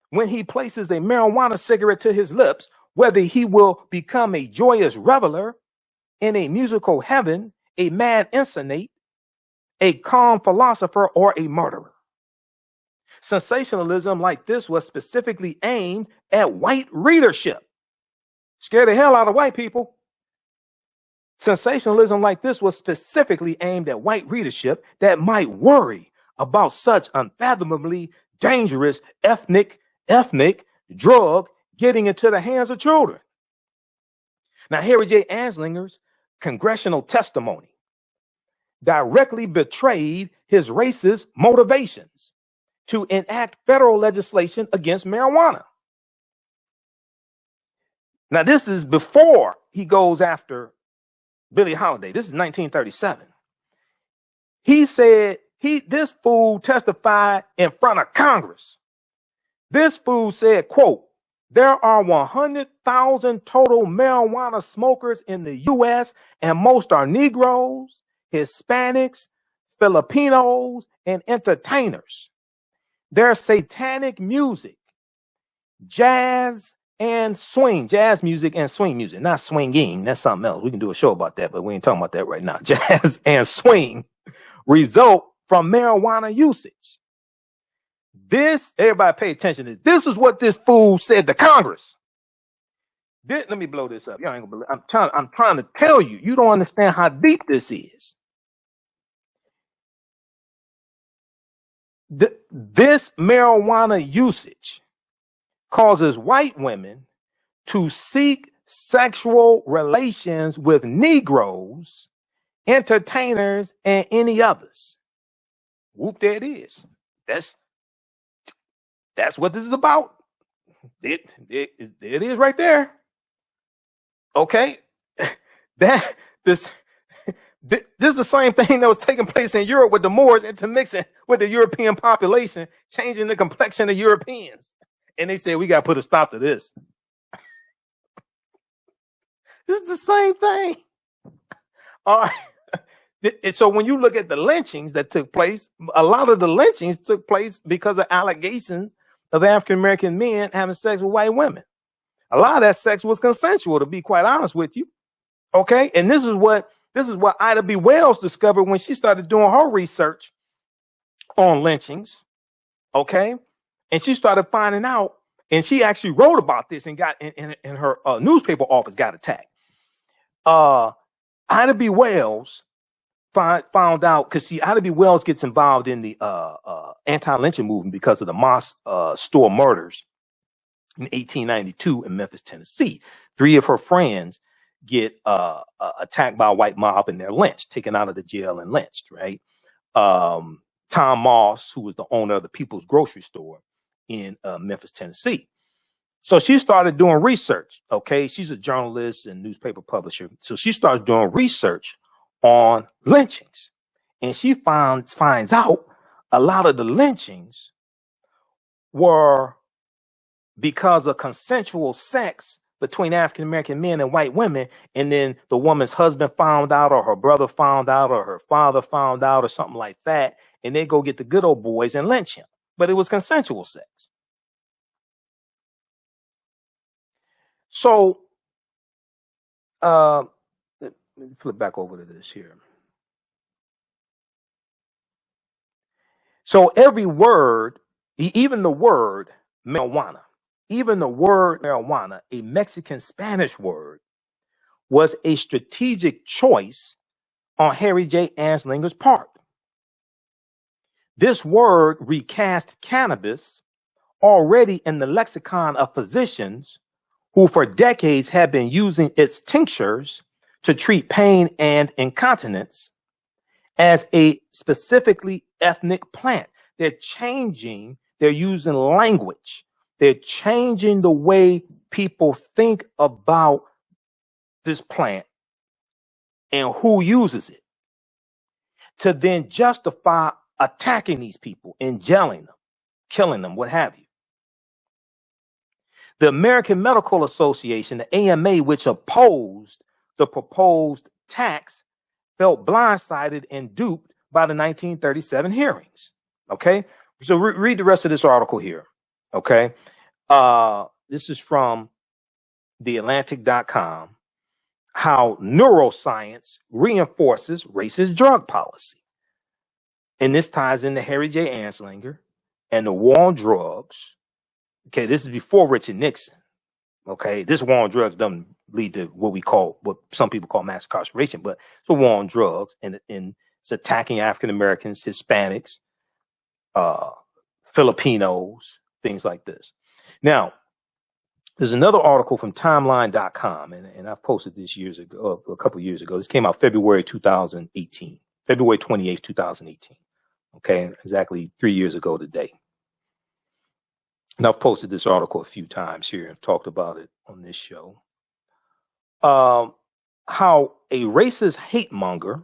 when he places a marijuana cigarette to his lips whether he will become a joyous reveler in a musical heaven, a mad insensate, a calm philosopher, or a murderer. Sensationalism like this was specifically aimed at white readership. Scare the hell out of white people. Sensationalism like this was specifically aimed at white readership that might worry about such unfathomably dangerous ethnic, drug getting into the hands of children. Now, Harry J. Anslinger's congressional testimony directly betrayed his racist motivations to enact federal legislation against marijuana. Now, this is before he goes after Billie Holiday. This is 1937. He said this fool testified in front of Congress. This fool said, quote, there are 100,000 total marijuana smokers in the U.S., and most are Negroes, Hispanics, Filipinos, and entertainers. Their satanic music, jazz music and swing music, not swinging, that's something else. We can do a show about that, but we ain't talking about that right now. Jazz and swing result from marijuana usage. This, everybody pay attention to this. This is what this fool said to Congress. Let me blow this up. Y'all ain't gonna believe. I'm trying to tell you, you don't understand how deep this is. This marijuana usage causes white women to seek sexual relations with Negroes, entertainers, and any others. Whoop, there it is. That's what this is about. It is right there. Okay, this is the same thing that was taking place in Europe with the Moors intermixing with the European population, changing the complexion of Europeans. And they said, we got to put a stop to this. This is the same thing. All right. So when you look at the lynchings that took place, a lot of the lynchings took place because of allegations of African-American men having sex with white women. A lot of that sex was consensual, to be quite honest with you. Okay. And this is what Ida B. Wells discovered when she started doing her research on lynchings. Okay. And she started finding out, and she actually wrote about this and got in her newspaper office got attacked. Ida B. Wells found out, because Ida B. Wells gets involved in the anti-lynching movement because of the Moss store murders in 1892 in Memphis, Tennessee. 3 of her friends get attacked by a white mob and they're lynched, taken out of the jail and lynched, right? Tom Moss, who was the owner of the People's Grocery Store in Memphis, Tennessee. So she started doing research, okay? She's a journalist and newspaper publisher. So she starts doing research on lynchings. And she finds out a lot of the lynchings were because of consensual sex between African-American men and white women. And then the woman's husband found out, or her brother found out, or her father found out, or something like that. And they go get the good old boys and lynch him. But it was consensual sex. So, let me flip back over to this here. So every word, even the word marijuana, a Mexican Spanish word, was a strategic choice on Harry J. Anslinger's part. This word recast cannabis already in the lexicon of physicians who for decades have been using its tinctures to treat pain and incontinence as a specifically ethnic plant. They're using language. They're changing the way people think about this plant and who uses it to then justify attacking these people and jailing them, killing them, what have you. The American Medical Association, the AMA, which opposed the proposed tax, felt blindsided and duped by the 1937 hearings. Okay, so read the rest of this article here. Okay, this is from TheAtlantic.com. How neuroscience reinforces racist drug policy, and this ties into Harry J. Anslinger and the war on drugs. Okay, this is before Richard Nixon. Okay, this war on drugs doesn't lead to what some people call mass incarceration, but it's a war on drugs, and it's attacking African Americans, Hispanics, Filipinos, things like this. Now, There's another article from timeline.com, and I posted this years ago, a couple of years ago. This came out February 2018, February 28th, 2018. Okay, exactly 3 years ago today. And I've posted this article a few times here and talked about it on this show. How a racist hate monger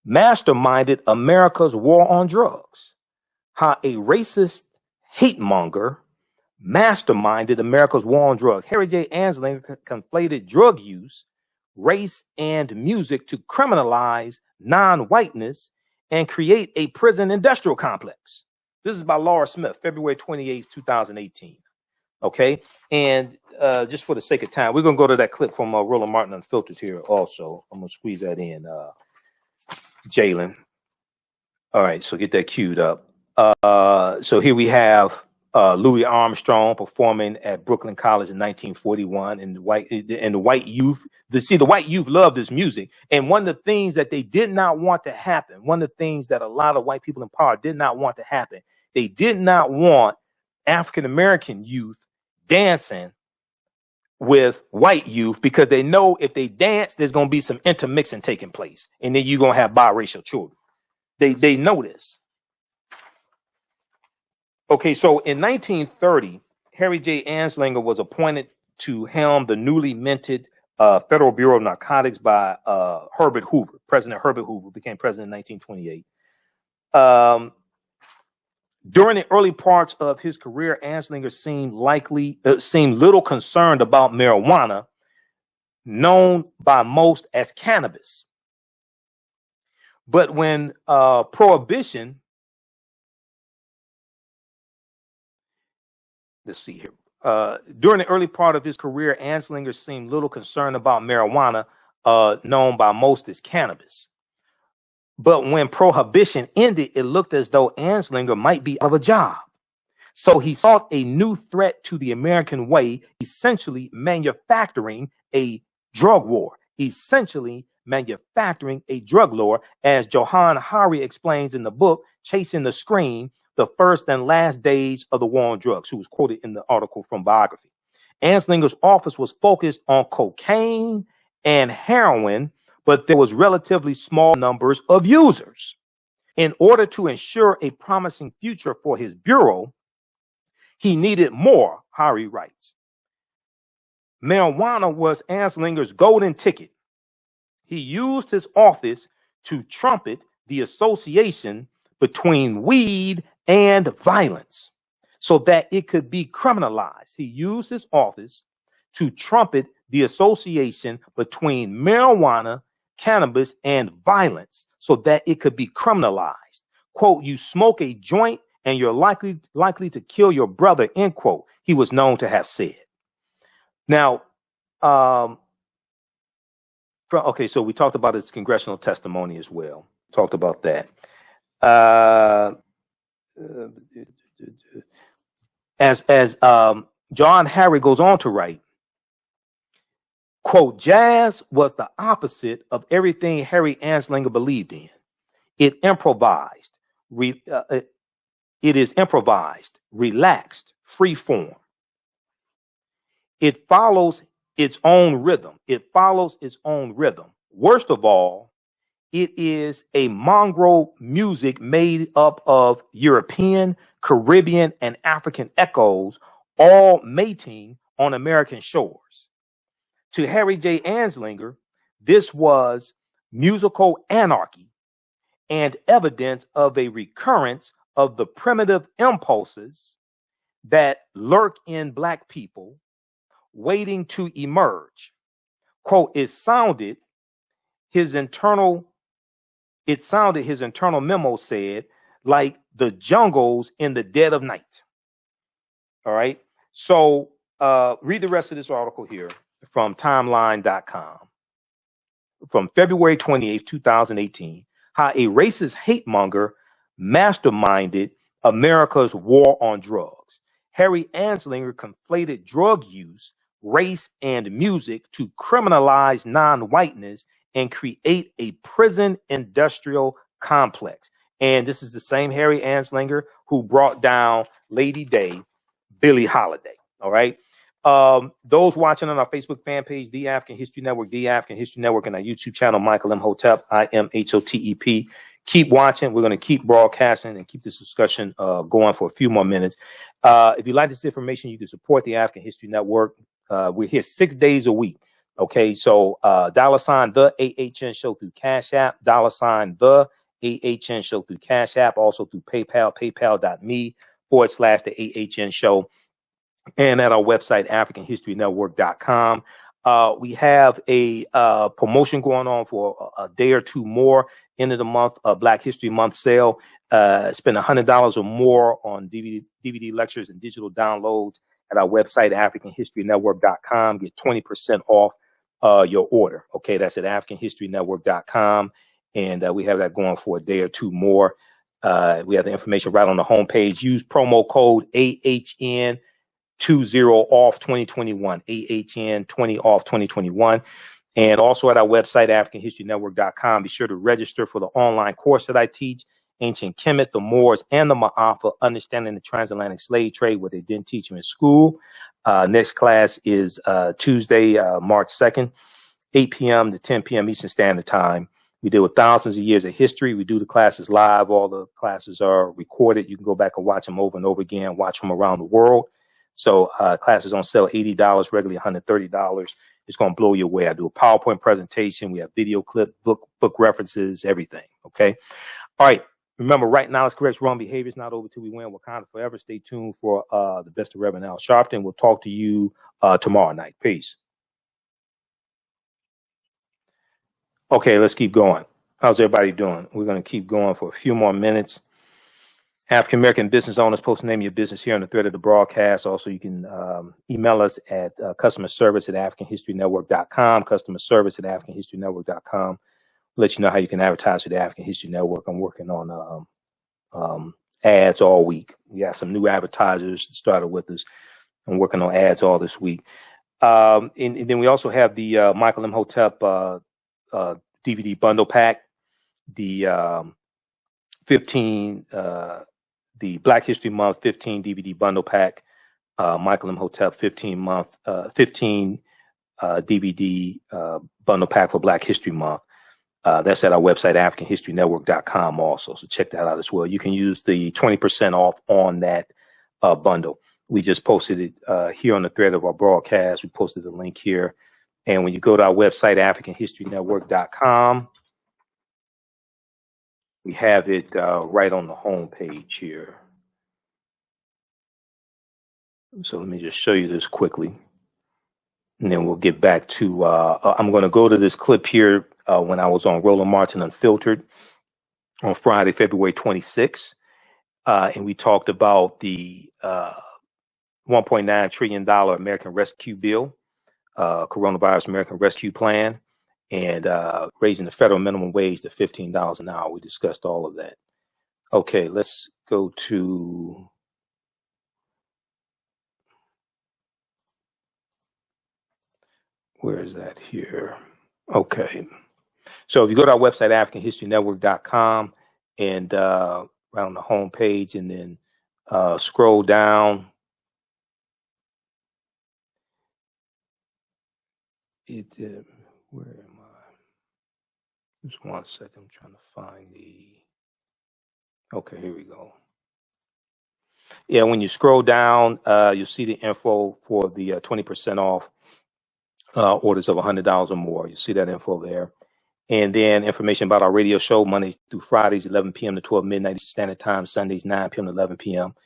masterminded America's war on drugs. How a racist hate monger masterminded America's war on drugs. Harry J. Anslinger conflated drug use, race, and music to criminalize non-whiteness and create a prison industrial complex. This is by Laura Smith, February 28th, 2018. Okay, and just for the sake of time, we're going to go to that clip from Roland Martin Unfiltered here also. I'm going to squeeze that in, Jalen. All right, so get that queued up. So here we have Louis Armstrong performing at Brooklyn College in 1941, and the white youth. The white youth loved this music, and one of the things that they did not want to happen, one of the things that a lot of white people in power did not want to happen, they did not want African American youth dancing with white youth, because they know if they dance, there's going to be some intermixing taking place, and then you're going to have biracial children. They know this. Okay, so in 1930, Harry J. Anslinger was appointed to helm the newly minted Federal Bureau of Narcotics by Herbert Hoover. President Herbert Hoover became president in 1928. During the early parts of his career, Anslinger seemed little concerned about marijuana, known by most as cannabis. But when prohibition, let's see here. During the early part of his career, Anslinger seemed little concerned about marijuana, known by most as cannabis. But when prohibition ended, it looked as though Anslinger might be out of a job. So he sought a new threat to the American way, essentially manufacturing a drug war. As Johann Hari explains in the book, Chasing the Scream, The First and Last Days of the War on Drugs, who was quoted in the article from Biography. Anslinger's office was focused on cocaine and heroin, but there was relatively small numbers of users. In order to ensure a promising future for his bureau, he needed more, Hari writes. Marijuana was Anslinger's golden ticket. He used his office to trumpet the association between weed and violence so that it could be criminalized. He used his office to trumpet the association between marijuana, cannabis, and violence so that it could be criminalized. Quote, you smoke a joint and you're likely to kill your brother, end quote, he was known to have said. Now, okay, so we talked about his congressional testimony as well. Talked about that. As John Harry goes on to write, quote, jazz was the opposite of everything Harry Anslinger believed in. It is improvised, relaxed, free form. It follows its own rhythm. Worst of all, it is a mongrel music made up of European, Caribbean, and African echoes, all mating on American shores. To Harry J. Anslinger, this was musical anarchy and evidence of a recurrence of the primitive impulses that lurk in Black people waiting to emerge. Quote, it sounded his internal memo said, like the jungles in the dead of night. All right. So read the rest of this article here from timeline.com from February 28th, 2018, how a racist hate monger masterminded America's war on drugs. Harry Anslinger conflated drug use, race, and music to criminalize non-whiteness and create a prison industrial complex. And this is the same Harry Anslinger who brought down Lady Day, Billie Holiday. All right. Those watching on our Facebook fan page, The African History Network, The African History Network, and our YouTube channel, Michael Imhotep, IMHOTEP. Keep watching. We're going to keep broadcasting and keep this discussion going for a few more minutes. If you like this information, you can support the African History Network. We're here 6 days a week. Okay, so $, the AHN Show through Cash App, $, the AHN Show through Cash App, also through PayPal, paypal.me/the AHN Show, and at our website, AfricanHistoryNetwork.com. We have a promotion going on for a day or two more. End of the month, Black History Month sale. Spend $100 or more on DVD lectures and digital downloads at our website, AfricanHistoryNetwork.com. Get 20% off your order. Okay, that's at AfricanHistoryNetwork.com. And we have that going for a day or two more. We have the information right on the homepage. Use promo code AHN20 off 2021, AHN 20 off 2021. And also at our website, AfricanHistoryNetwork.com. Be sure to register for the online course that I teach, Ancient Kemet, the Moors, and the Maafa, Understanding the Transatlantic Slave Trade, what they didn't teach you in school. Next class is Tuesday, March 2nd, 8 p.m. to 10 p.m. Eastern Standard Time. We deal with thousands of years of history. We do the classes live. All the classes are recorded. You can go back and watch them over and over again, watch them around the world. So classes on sale, $80, regularly $130. It's going to blow you away. I do a PowerPoint presentation. We have video clip, book references, everything. Okay. All right. Remember, right now, it's correct. Wrong behavior is not over till we win. Wakanda forever. Stay tuned for the best of Reverend Al Sharpton. We'll talk to you tomorrow night. Peace. Okay, let's keep going. How's everybody doing? We're going to keep going for a few more minutes. African American business owners, post the name of your business here on the thread of the broadcast. Also, you can email us at customer service at AfricanHistoryNetwork.com, customer service at AfricanHistoryNetwork.com. Let you know how you can advertise with the African History Network. I'm working on ads all week. We got some new advertisers that started with us. I'm working on ads all this week. And then we also have the Michael Imhotep DVD bundle pack, the 15 the Black History Month 15 DVD bundle pack, Michael Imhotep 15 DVD bundle pack for Black History Month. That's at our website, AfricanHistoryNetwork.com also. So check that out as well. You can use the 20% off on that bundle. We just posted it here on the thread of our broadcast. We posted the link here. And when you go to our website, AfricanHistoryNetwork.com, we have it right on the home page here. So let me just show you this quickly. And then we'll get back to, I'm going to go to this clip here when I was on Roland Martin Unfiltered on Friday, February 26th. And we talked about the $1.9 trillion American Rescue Bill, Coronavirus American Rescue Plan, and raising the federal minimum wage to $15 an hour. We discussed all of that. Okay, let's go to where is that here? Okay. So if you go to our website, AfricanHistoryNetwork.com, and right on the home page, and then scroll down. Where am I? Just 1 second. I'm trying to find the. Okay, here we go. Yeah, when you scroll down, you'll see the info for the 20% off orders of $100 or more. You see that info there. And then information about our radio show, Mondays through Fridays, 11 p.m. to 12 midnight Standard Time, Sundays, 9 p.m. to 11 p.m.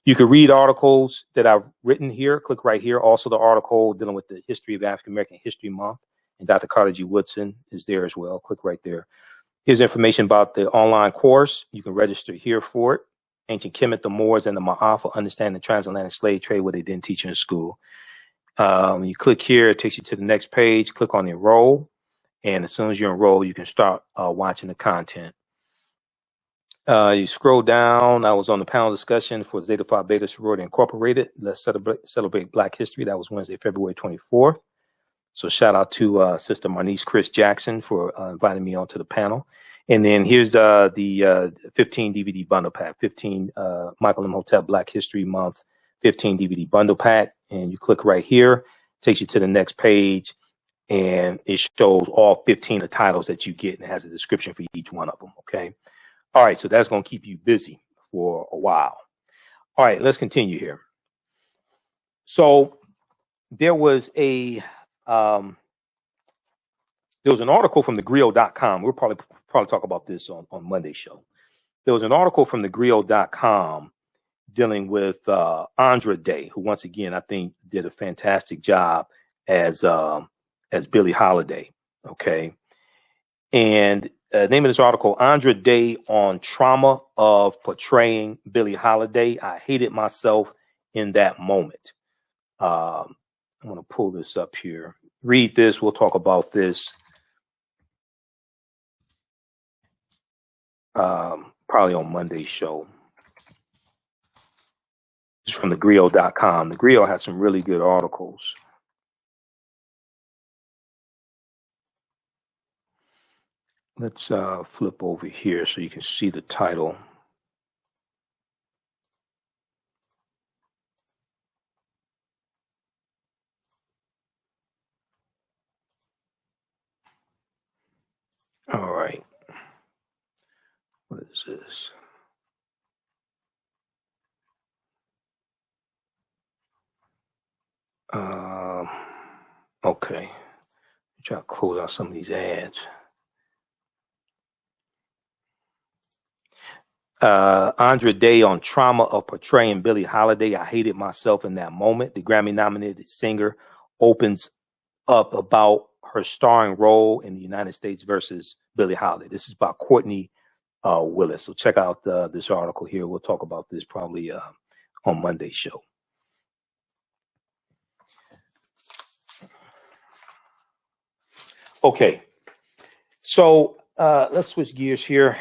You can read articles that I've written here. Click right here. Also, the article dealing with the history of African American History Month. And Dr. Carter G. Woodson is there as well. Click right there. Here's information about the online course. You can register here for it. Ancient Kemet, the Moors, and the Maafa, Understanding the Transatlantic Slave Trade, what they didn't teach you in school. You click here, it takes you to the next page. Click on Enroll. And as soon as you enroll, you can start watching the content. You scroll down. I was on the panel discussion for Zeta Phi Beta Sorority Incorporated. Let's celebrate Black History. That was Wednesday, February 24th. So shout out to Sister Marnice Chris Jackson for inviting me onto the panel. And then here's the 15 DVD bundle pack, 15 Michael Imhotep Black History Month, 15 DVD bundle pack. and you click right here, takes you to the next page, and it shows all 15 of the titles that you get and has a description for each one of them. Okay. All right. So that's going to keep you busy for a while. All right. Let's continue here. So there was an article from thegrio.com. We'll probably talk about this on Monday's show. There was an article from thegrio.com dealing with Andra Day, who once again I think did a fantastic job as Billie Holiday. Okay. And name of this article, Andra Day on trauma of portraying Billie Holiday. I hated myself in that moment. I'm going to pull this up here. Read this. We'll talk about this. Probably on Monday's show. It's from thegrio.com. The Grio has some really good articles. Let's flip over here so you can see the title. All right. What is this? Okay. Try to close out some of these ads. Andra Day on trauma of portraying Billie Holiday. I hated myself in that moment. The Grammy-nominated singer opens up about her starring role in the United States versus Billie Holiday. This is by Courtney Willis. So check out this article here. We'll talk about this probably on Monday's show. Okay, so let's switch gears here.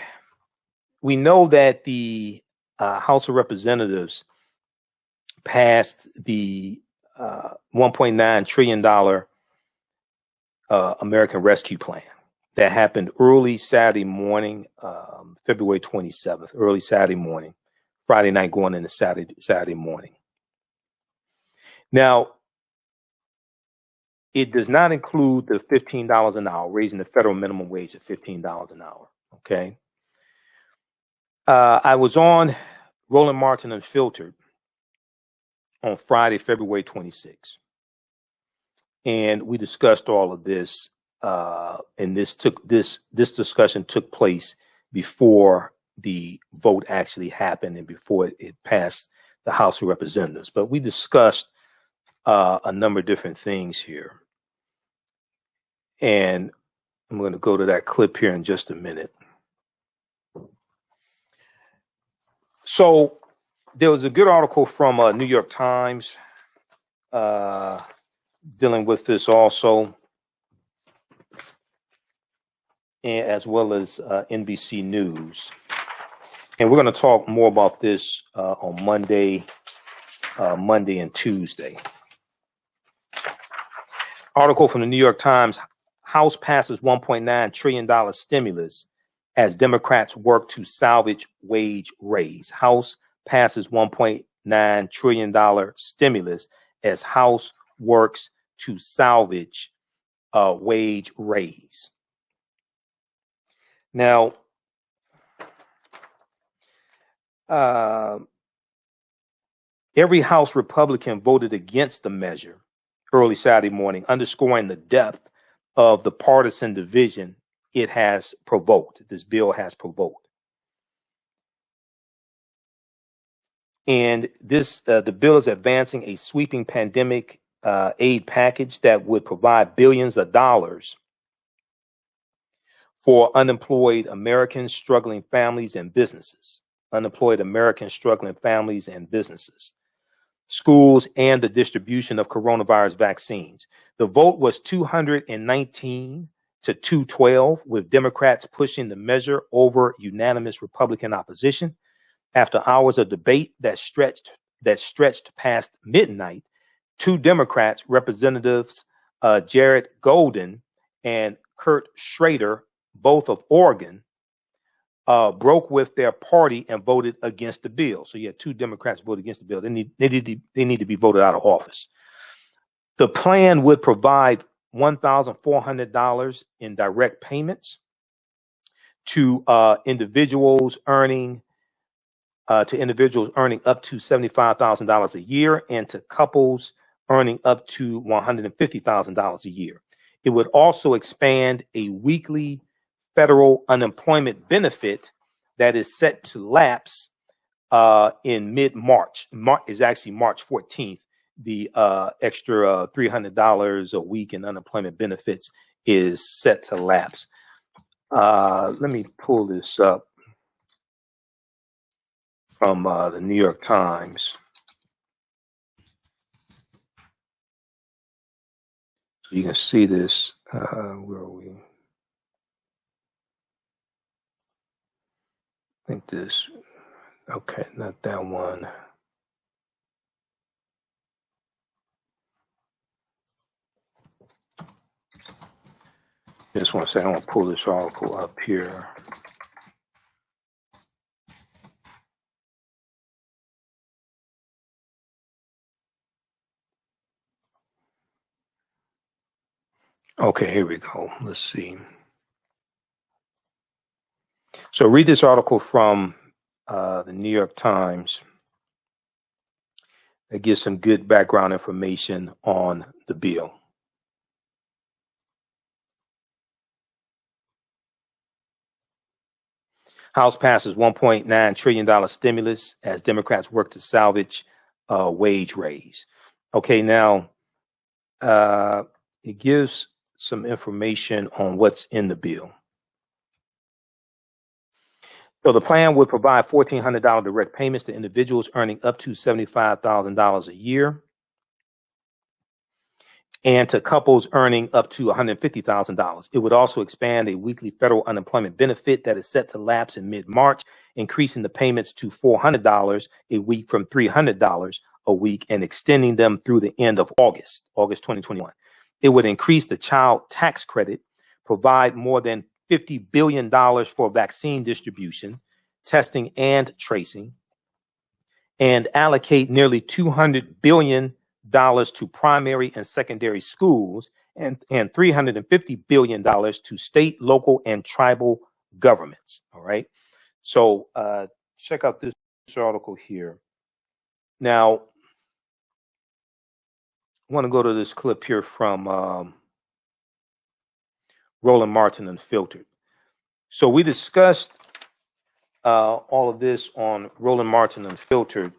We know that the House of Representatives passed the $1.9 trillion American Rescue Plan. That happened early Saturday morning, February 27th, early Saturday morning, Friday night going into Saturday morning. Now, it does not include the $15 an hour, raising the federal minimum wage to $15 an hour. Okay. I was on Roland Martin Unfiltered on Friday, February 26th. And we discussed all of this. And this discussion took place before the vote actually happened and before it passed the House of Representatives. But we discussed a number of different things here. And I'm going to go to that clip here in just a minute. So there was a good article from New York Times dealing with this also, and as well as NBC News. And we're going to talk more about this on Monday and Tuesday. Article from the New York Times: House passes $1.9 trillion stimulus as Democrats work to salvage wage raise. House passes $1.9 trillion stimulus as House works to salvage wage raise. Now, every House Republican voted against the measure early Saturday morning, underscoring the depth of the partisan division it has provoked. This bill has provoked. And this, the bill is advancing a sweeping pandemic aid package that would provide billions of dollars for unemployed Americans, struggling families, and businesses. Unemployed Americans, struggling families, and businesses. Schools, and the distribution of coronavirus vaccines. The vote was 219 to 212, with Democrats pushing the measure over unanimous Republican opposition. After hours of debate that stretched past midnight, two Democrats, Representatives Jared Golden and Kurt Schrader, both of Oregon, broke with their party and voted against the bill. So you had 2 Democrats vote against the bill. They need to be voted out of office. The plan would provide $1,400 in direct payments to individuals earning up to $75,000 a year, and to couples earning up to $150,000 a year. It would also expand a weekly federal unemployment benefit that is set to lapse in mid-March. Is actually March 14th. The extra $300 a week in unemployment benefits is set to lapse. Let me pull this up from the New York Times. So you can see this. Where are we? I think this. Okay, not that one. Just one second. I want to pull this article up here. Okay, here we go. Let's see. So read this article from the New York Times. It gives some good background information on the bill. House passes $1.9 trillion stimulus as Democrats work to salvage wage raise. Okay, now it gives some information on what's in the bill. So the plan would provide $1,400 direct payments to individuals earning up to $75,000 a year, and to couples earning up to $150,000. It would also expand a weekly federal unemployment benefit that is set to lapse in mid-March, increasing the payments to $400 a week from $300 a week, and extending them through the end of August 2021. It would increase the child tax credit, provide more than $50 billion for vaccine distribution, testing, and tracing, and allocate nearly $200 billion to primary and secondary schools, and $350 billion to state, local, and tribal governments. All right. So check out this article here. Now, I want to go to this clip here from Roland Martin Unfiltered. So we discussed all of this on Roland Martin Unfiltered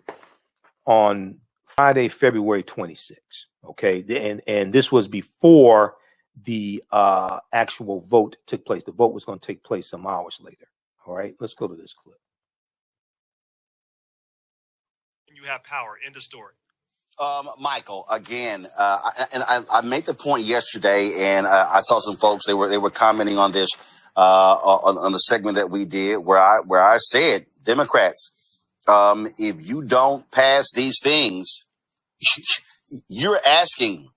on Friday, February 26th. Okay, and this was before the actual vote took place. The vote was going to take place some hours later. All right, let's go to this clip. You have power. End of story. Michael, again, I made the point yesterday, and I saw some folks, they were commenting on this on the segment that we did, where I said, Democrats, if you don't pass these things, you're asking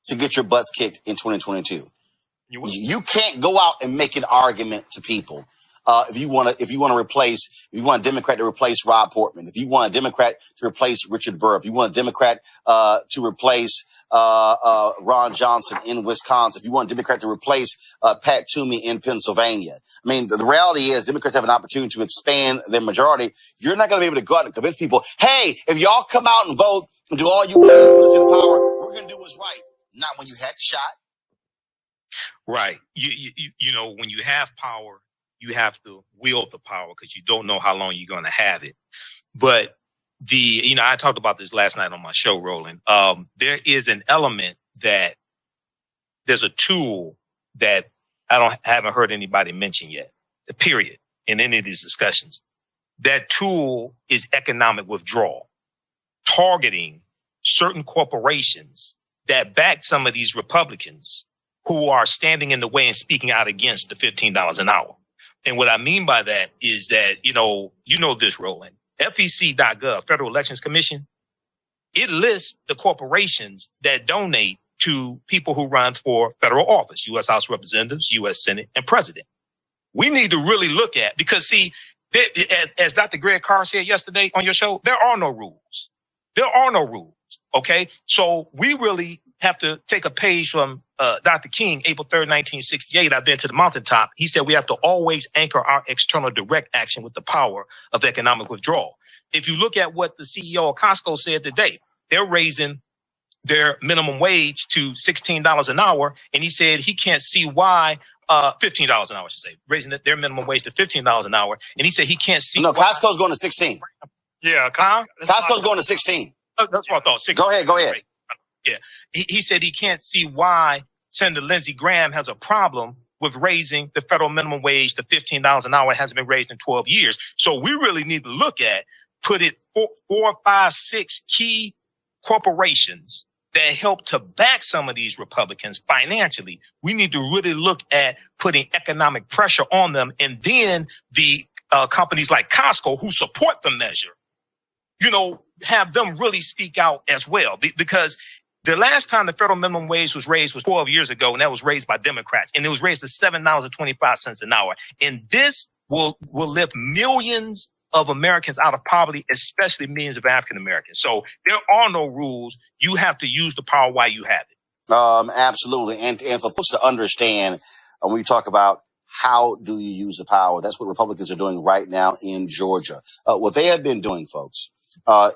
to get your butts kicked in 2022. You can't go out and make an argument to people. If you want a Democrat to replace Rob Portman, if you want a Democrat to replace Richard Burr, if you want a Democrat to replace Ron Johnson in Wisconsin, if you want a Democrat to replace Pat Toomey in Pennsylvania. I mean, the reality is Democrats have an opportunity to expand their majority. You're not going to be able to go out and convince people, hey, if y'all come out and vote and do all you can to put us in power, we're going to do what's right. Not when you had the shot. Right. You know, when you have power, you have to wield the power because you don't know how long you're going to have it. But I talked about this last night on my show, Roland. There is an element that there's a tool that haven't heard anybody mention yet, period, in any of these discussions. That tool is economic withdrawal, targeting certain corporations that back some of these Republicans who are standing in the way and speaking out against the $15 an hour. And what I mean by that is that, you know this, Roland, FEC.gov, Federal Elections Commission, it lists the corporations that donate to people who run for federal office, U.S. House of Representatives, U.S. Senate, and President. we need to really look at, because see, as Dr. Greg Carr said yesterday on your show, there are no rules. There are no rules. Okay. So we really have to take a page from Dr. King, April 3rd, 1968. I've been to the mountaintop. He said we have to always anchor our external direct action with the power of economic withdrawal. If you look at what the CEO of Costco said today, they're raising their minimum wage to $16 an hour. And he said he can't see why, $15 an hour, I should say, raising their minimum wage to $15 an hour. And he said he can't see. No, Costco's going to 16. Yeah. Costco's going to 16. That's what I thought. 16. Go ahead. Yeah. He said he can't see why Senator Lindsey Graham has a problem with raising the federal minimum wage to $15 an hour. It hasn't been raised in 12 years. So we really need to look at, put it 4, 5, 6 key corporations that help to back some of these Republicans financially. We need to really look at putting economic pressure on them. And then the companies like Costco who support the measure, have them really speak out as well. Because the last time the federal minimum wage was raised was 12 years ago, and that was raised by Democrats. And it was raised to $7.25 an hour. And this will lift millions of Americans out of poverty, especially millions of African Americans. So there are no rules. You have to use the power while you have it. Absolutely. And for folks to understand, when you talk about how do you use the power, that's what Republicans are doing right now in Georgia. What they have been doing, folks,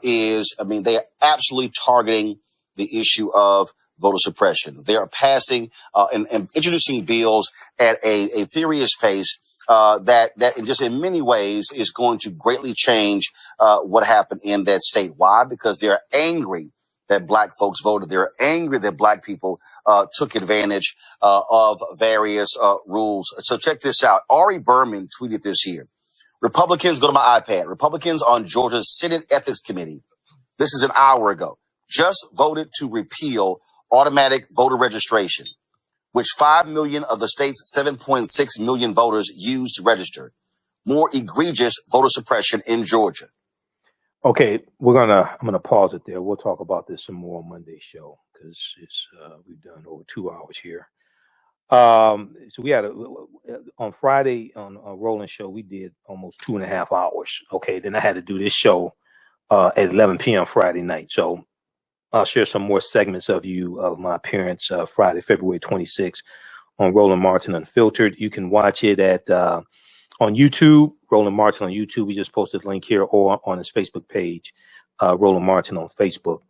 is they are absolutely targeting the issue of voter suppression. They are passing and introducing bills at a furious pace that in many ways is going to greatly change what happened in that state. Why? Because they're angry that black folks voted. They're angry that black people took advantage of various rules. So check this out. Ari Berman tweeted this here. Republicans, go to my iPad. Republicans on Georgia's Senate Ethics Committee, this is an hour ago, just voted to repeal automatic voter registration, which 5 million of the state's 7.6 million voters used to register. More egregious voter suppression in Georgia. Okay, I'm gonna pause it there. We'll talk about this some more on Monday's show, because we've done over 2 hours here. So we had on Friday on a Rolling Show, we did almost 2.5 hours. Okay, then I had to do this show at 11 p.m. Friday night. So I'll share some more segments of my appearance Friday, February 26th on Roland Martin Unfiltered. You can watch it at on YouTube, Roland Martin on YouTube. We just posted a link here, or on his Facebook page, Roland Martin on Facebook.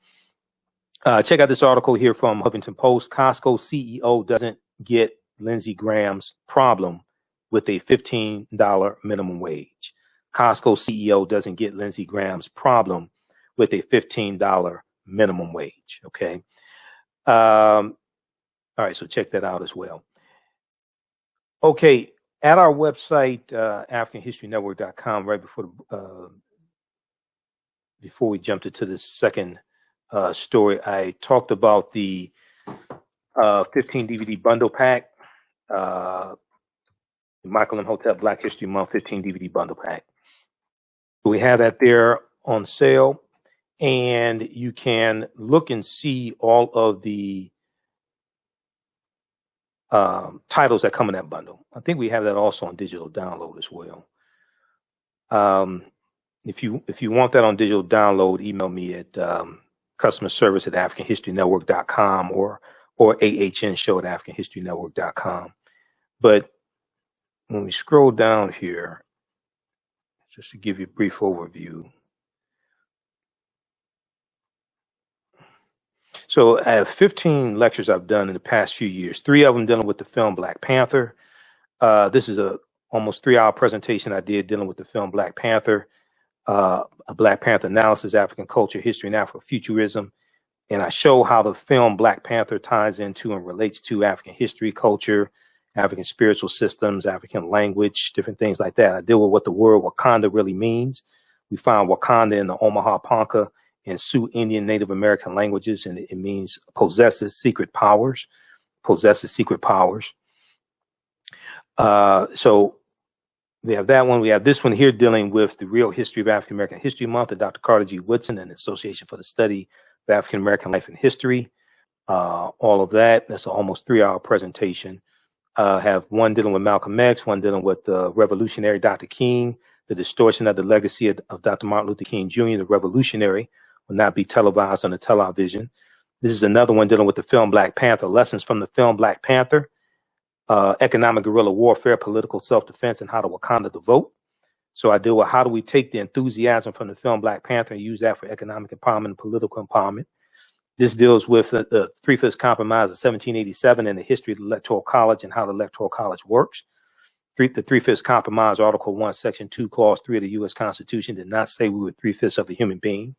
Check out this article here from Huffington Post. Costco CEO doesn't get Lindsey Graham's problem with a $15 minimum wage. Costco CEO doesn't get Lindsey Graham's problem with a $15 minimum wage. Okay. All right. So check that out as well. Okay. At our website, AfricanHistoryNetwork.com, right before we jumped into this second story, I talked about the 15 DVD bundle pack, Michael Imhotep Black History Month 15 DVD bundle pack. So we have that there on sale, and you can look and see all of the titles that come in that bundle. I think we have that also on digital download as well. If you want that on digital download, email me at customer service at AfricanHistoryNetwork.com or TheAHNShow at AfricanHistoryNetwork.com. But when we scroll down here, just to give you a brief overview. So I have 15 lectures I've done in the past few years, 3 of them dealing with the film Black Panther. This is a almost 3-hour presentation I did dealing with the film Black Panther, a Black Panther analysis, African culture, history, and Afrofuturism. And I show how the film Black Panther ties into and relates to African history, culture, African spiritual systems, African language, different things like that. I deal with what the word Wakanda really means. We find Wakanda in the Omaha Ponca and Sioux Indian Native American languages, and it means possesses secret powers. So we have that one. We have this one here dealing with the real history of African American History Month of Dr. Carter G. Woodson and the Association for the Study of African American Life and History. All of that. That's an almost 3-hour presentation. Have one dealing with Malcolm X, one dealing with the revolutionary Dr. King, the distortion of the legacy of Dr. Martin Luther King Jr., the revolutionary, will not be televised on the television. This is another one dealing with the film Black Panther, lessons from the film Black Panther, economic guerrilla warfare, political self-defense, and how to Wakanda to vote. So I deal with how do we take the enthusiasm from the film Black Panther and use that for economic empowerment and political empowerment. This deals with the Three-Fifths Compromise of 1787 and the history of the Electoral College and how the Electoral College works. The Three-Fifths Compromise, Article 1, Section 2, Clause 3 of the U.S. Constitution did not say we were three-fifths of a human being.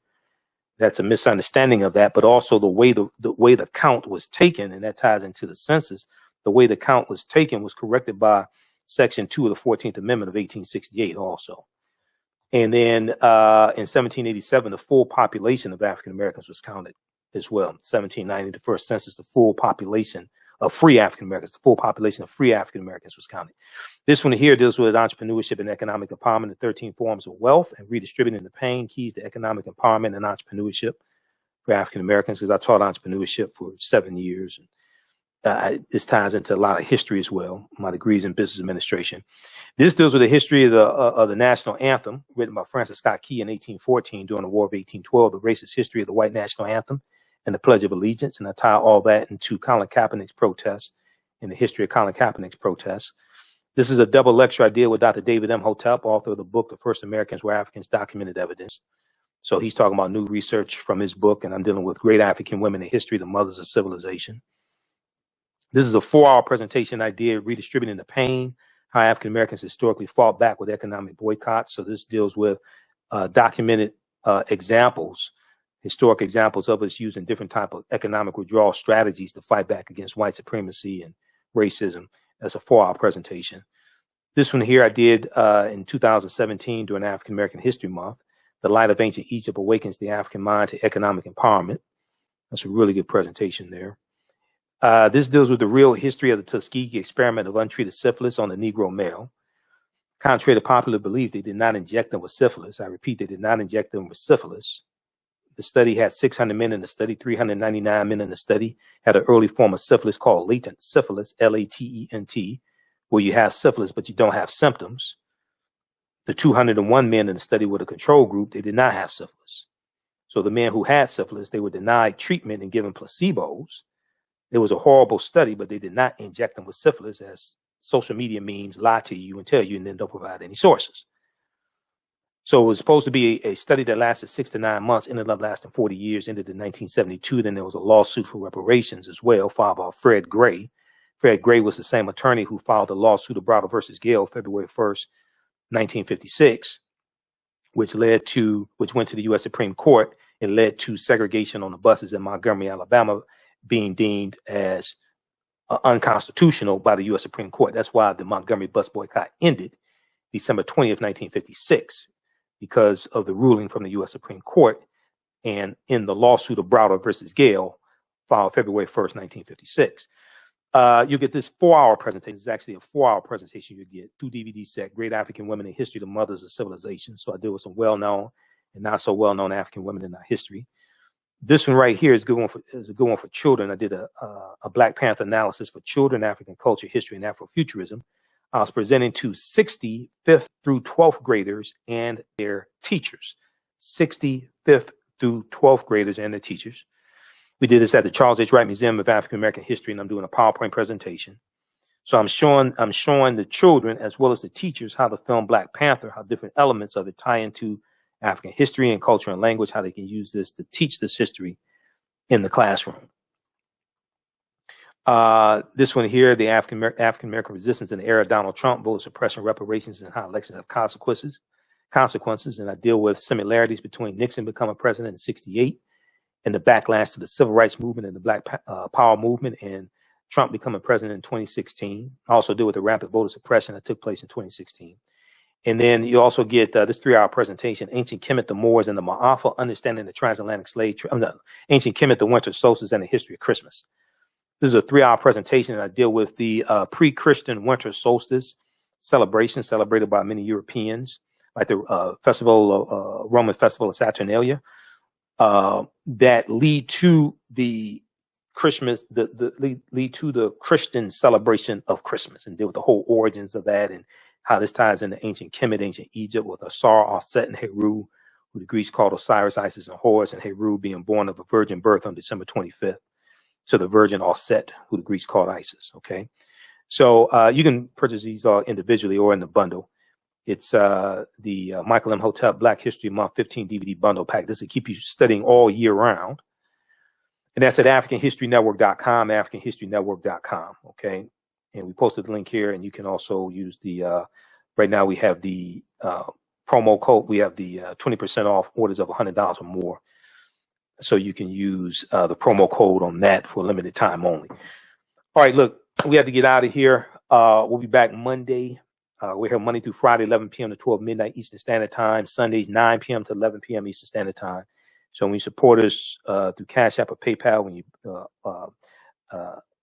That's a misunderstanding of that, but also the way the count was taken, and that ties into the census. The way the count was taken was corrected by Section 2 of the 14th Amendment of 1868 also. And then in 1787, the full population of African Americans was counted as well. 1790, the first census, the full population of free African Americans, the full population of free African Americans was counted. This one here deals with entrepreneurship and economic empowerment, the 13 forms of wealth, and redistributing the pain, keys to economic empowerment and entrepreneurship for African Americans, because I taught entrepreneurship for 7 years. This ties into a lot of history as well. My degrees in business administration. This deals with the history of the national anthem, written by Francis Scott Key in 1814 during the War of 1812, the racist history of the white national anthem and the Pledge of Allegiance. And I tie all that into Colin Kaepernick's protests and the history of Colin Kaepernick's protests. This is a double lecture I did with Dr. David Imhotep, author of the book, The First Americans Were Africans, Documented Evidence. So he's talking about new research from his book, and I'm dealing with great African women in history, the mothers of civilization. This is a 4-hour presentation I did, redistributing the pain, how African Americans historically fought back with economic boycotts. So this deals with documented examples, historic examples of us using different type of economic withdrawal strategies to fight back against white supremacy and racism. That's a 4-hour presentation. This one here I did in 2017 during African American History Month. The Light of Ancient Egypt Awakens the African Mind to Economic Empowerment. That's a really good presentation there. This deals with the real history of the Tuskegee experiment of untreated syphilis on the Negro male. Contrary to popular belief, they did not inject them with syphilis. I repeat, they did not inject them with syphilis. The study had 600 men in the study, 399 men in the study, had an early form of syphilis called latent syphilis, L-A-T-E-N-T, where you have syphilis, but you don't have symptoms. The 201 men in the study were the control group. They did not have syphilis. So the men who had syphilis, they were denied treatment and given placebos. It was a horrible study, but they did not inject them with syphilis, as social media memes lie to you and tell you and then don't provide any sources. So it was supposed to be a study that lasted 6 to 9 months, ended up lasting 40 years, ended in 1972. Then there was a lawsuit for reparations as well, filed by Fred Gray. Fred Gray was the same attorney who filed the lawsuit of Browder versus Gale, February 1st, 1956, which went to the U.S. Supreme Court and led to segregation on the buses in Montgomery, Alabama, being deemed as unconstitutional by the U.S. Supreme Court. That's why the Montgomery bus boycott ended December 20th, 1956, because of the ruling from the U.S. Supreme Court. And in the lawsuit of Browder versus Gale, filed February 1st, 1956. You get this 4-hour presentation. It's actually a 4-hour presentation you get. 2 DVD set, Great African Women in History, the Mothers of Civilization. So I deal with some well-known and not so well-known African women in our history. This one right here is a good one for children. I did a Black Panther analysis for children, African culture, history, and Afrofuturism. I was presenting to 65th through 12th graders and their teachers. 65th through 12th graders and their teachers. We did this at the Charles H. Wright Museum of African American History, and I'm doing a PowerPoint presentation. So I'm showing the children as well as the teachers how the film Black Panther, how different elements of it tie into African history and culture and language, how they can use this to teach this history in the classroom. This one here, the African American resistance in the era of Donald Trump, voter suppression, reparations, and how elections have consequences. And I deal with similarities between Nixon becoming president in '68 and the backlash to the civil rights movement and the Black Power movement, and Trump becoming president in 2016. I also deal with the rapid voter suppression that took place in 2016. And then you also get this 3-hour presentation, Ancient Kemet, the Moors, and the Maafa, Understanding the Transatlantic Slave Trade, Ancient Kemet, the Winter Solstice, and the History of Christmas. This is a 3-hour presentation, and I deal with the pre-Christian winter solstice celebration celebrated by many Europeans, like the Roman festival of Saturnalia, that lead to the Christmas, lead to the Christian celebration of Christmas, and deal with the whole origins of that and how this ties into ancient Kemet, ancient Egypt, with Asar, Aset, and Heru, who the Greeks called Osiris, Isis, and Horus, and Heru being born of a virgin birth on December 25th. So the virgin Aset, who the Greeks called Isis. Okay. So you can purchase these individually or in the bundle. It's the Michael Imhotep Black History Month 15 DVD bundle pack. This will keep you studying all year round. And that's at AfricanHistoryNetwork.com, AfricanHistoryNetwork.com. Okay. And we posted the link here, and you can also use the, right now we have the promo code. We have the 20% off orders of $100 or more. So you can use the promo code on that for a limited time only. All right, look, we have to get out of here. We'll be back Monday. We're here Monday through Friday, 11 p.m. to 12 midnight Eastern Standard Time. Sundays, 9 p.m. to 11 p.m. Eastern Standard Time. So when you support us through Cash App or PayPal, when you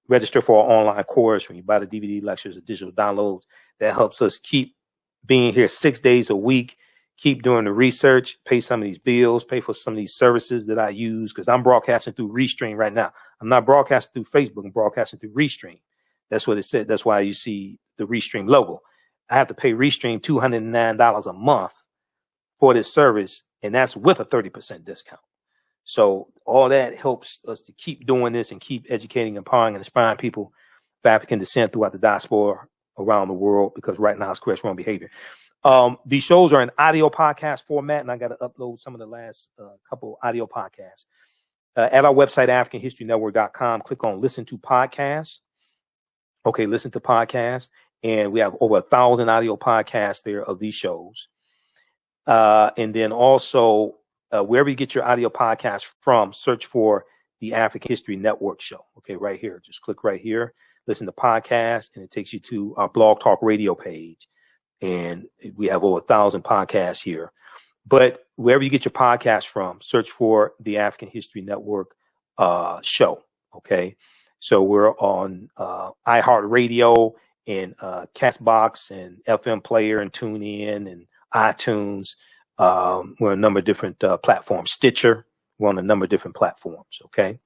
register for our online course, when you buy the DVD lectures or digital downloads, that helps us keep being here 6 days a week, keep doing the research, pay some of these bills, pay for some of these services that I use, because I'm broadcasting through Restream right now. I'm not broadcasting through Facebook. I'm broadcasting through Restream. That's what it said. That's why you see the Restream logo. I have to pay Restream $209 a month for this service, and that's with a 30% discount. So all that helps us to keep doing this and keep educating, empowering, and inspiring people of African descent throughout the diaspora around the world, because right now it's correct wrong behavior. These shows are in audio podcast format, and I got to upload some of the last couple audio podcasts. At our website, AfricanHistoryNetwork.com, click on Listen to Podcasts. Okay, Listen to Podcasts. And we have over 1,000 audio podcasts there of these shows. And then also, wherever you get your audio podcast from, search for the African History Network show. Okay, right here. Just click right here, listen to podcasts, and it takes you to our Blog Talk Radio page. And we have over 1,000 podcasts here. But wherever you get your podcast from, search for the African History Network show. Okay, so we're on iHeartRadio and Castbox and FM Player and TuneIn and iTunes. We're on a number of different platforms. Stitcher, we're on a number of different platforms. Okay,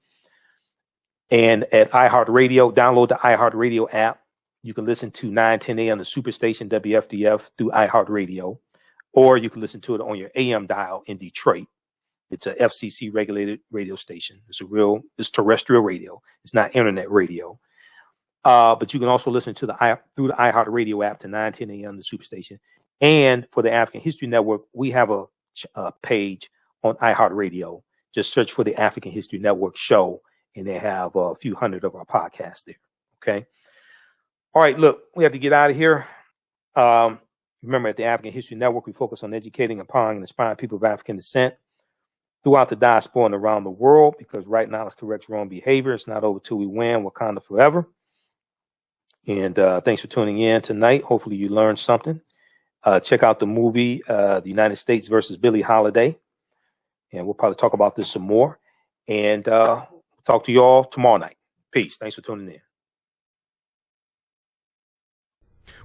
and at iHeartRadio, download the iHeartRadio app. You can listen to 910 a.m. the Superstation WFDF through iHeartRadio, or you can listen to it on your AM dial in Detroit. It's a FCC regulated radio station. It's terrestrial radio. It's not internet radio. But you can also listen to through the iHeartRadio app to 910 a.m. the Superstation. And for the African History Network, we have a page on iHeartRadio. Just search for the African History Network show, and they have a few hundred of our podcasts there. Okay. All right, look, we have to get out of here. Remember, at the African History Network, we focus on educating, empowering, and inspiring people of African descent throughout the diaspora and around the world, because right now it's correct wrong behavior. It's not over till we win. Wakanda forever. And thanks for tuning in tonight. Hopefully you learned something. Check out the movie, The United States versus Billie Holiday. And we'll probably talk about this some more. And talk to you all tomorrow night. Peace. Thanks for tuning in.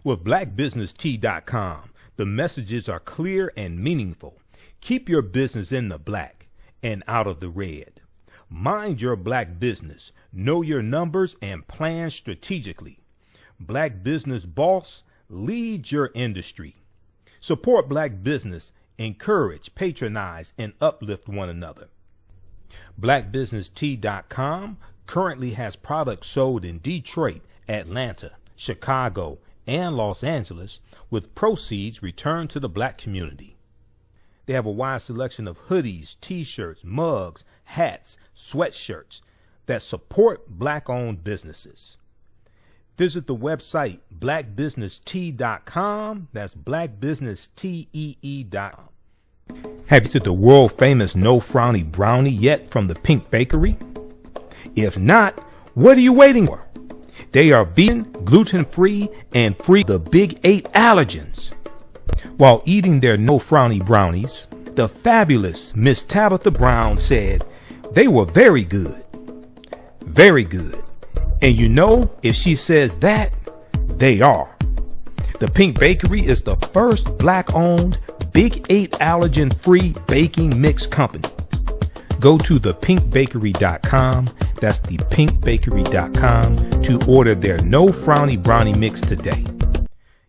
With blackbusinesstee.com, the messages are clear and meaningful. Keep your business in the black and out of the red. Mind your black business. Know your numbers and plan strategically. Black Business Boss, lead your industry. Support black business, encourage, patronize, and uplift one another. BlackBusinessTea.com currently has products sold in Detroit, Atlanta, Chicago, and Los Angeles, with proceeds returned to the black community. They have a wide selection of hoodies, t-shirts, mugs, hats, sweatshirts that support black-owned businesses. Visit the website blackbusinesstee.com. That's blackbusinesstee.com. Have you seen the world-famous No Frowny Brownie yet from the Pink Bakery? If not, what are you waiting for? They are vegan, gluten-free, and free of the big 8 allergens. While eating their No Frowny brownies, the fabulous Miss Tabitha Brown said they were very good. Very good. And you know, if she says that, they are. The Pink Bakery is the first black-owned, big 8 allergen-free baking mix company. Go to thepinkbakery.com, that's thepinkbakery.com, to order their No Frowny Brownie Mix today.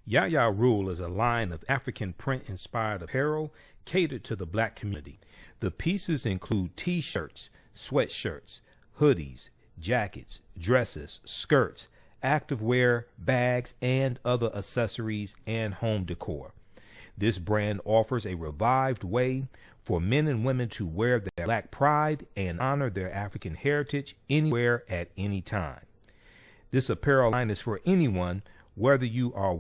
Yaya Rule is a line of African print-inspired apparel catered to the black community. The pieces include t-shirts, sweatshirts, hoodies, jackets, dresses, skirts, activewear, bags, and other accessories and home decor. This brand offers a revived way for men and women to wear their black pride and honor their African heritage anywhere at any time. This apparel line is for anyone, whether you are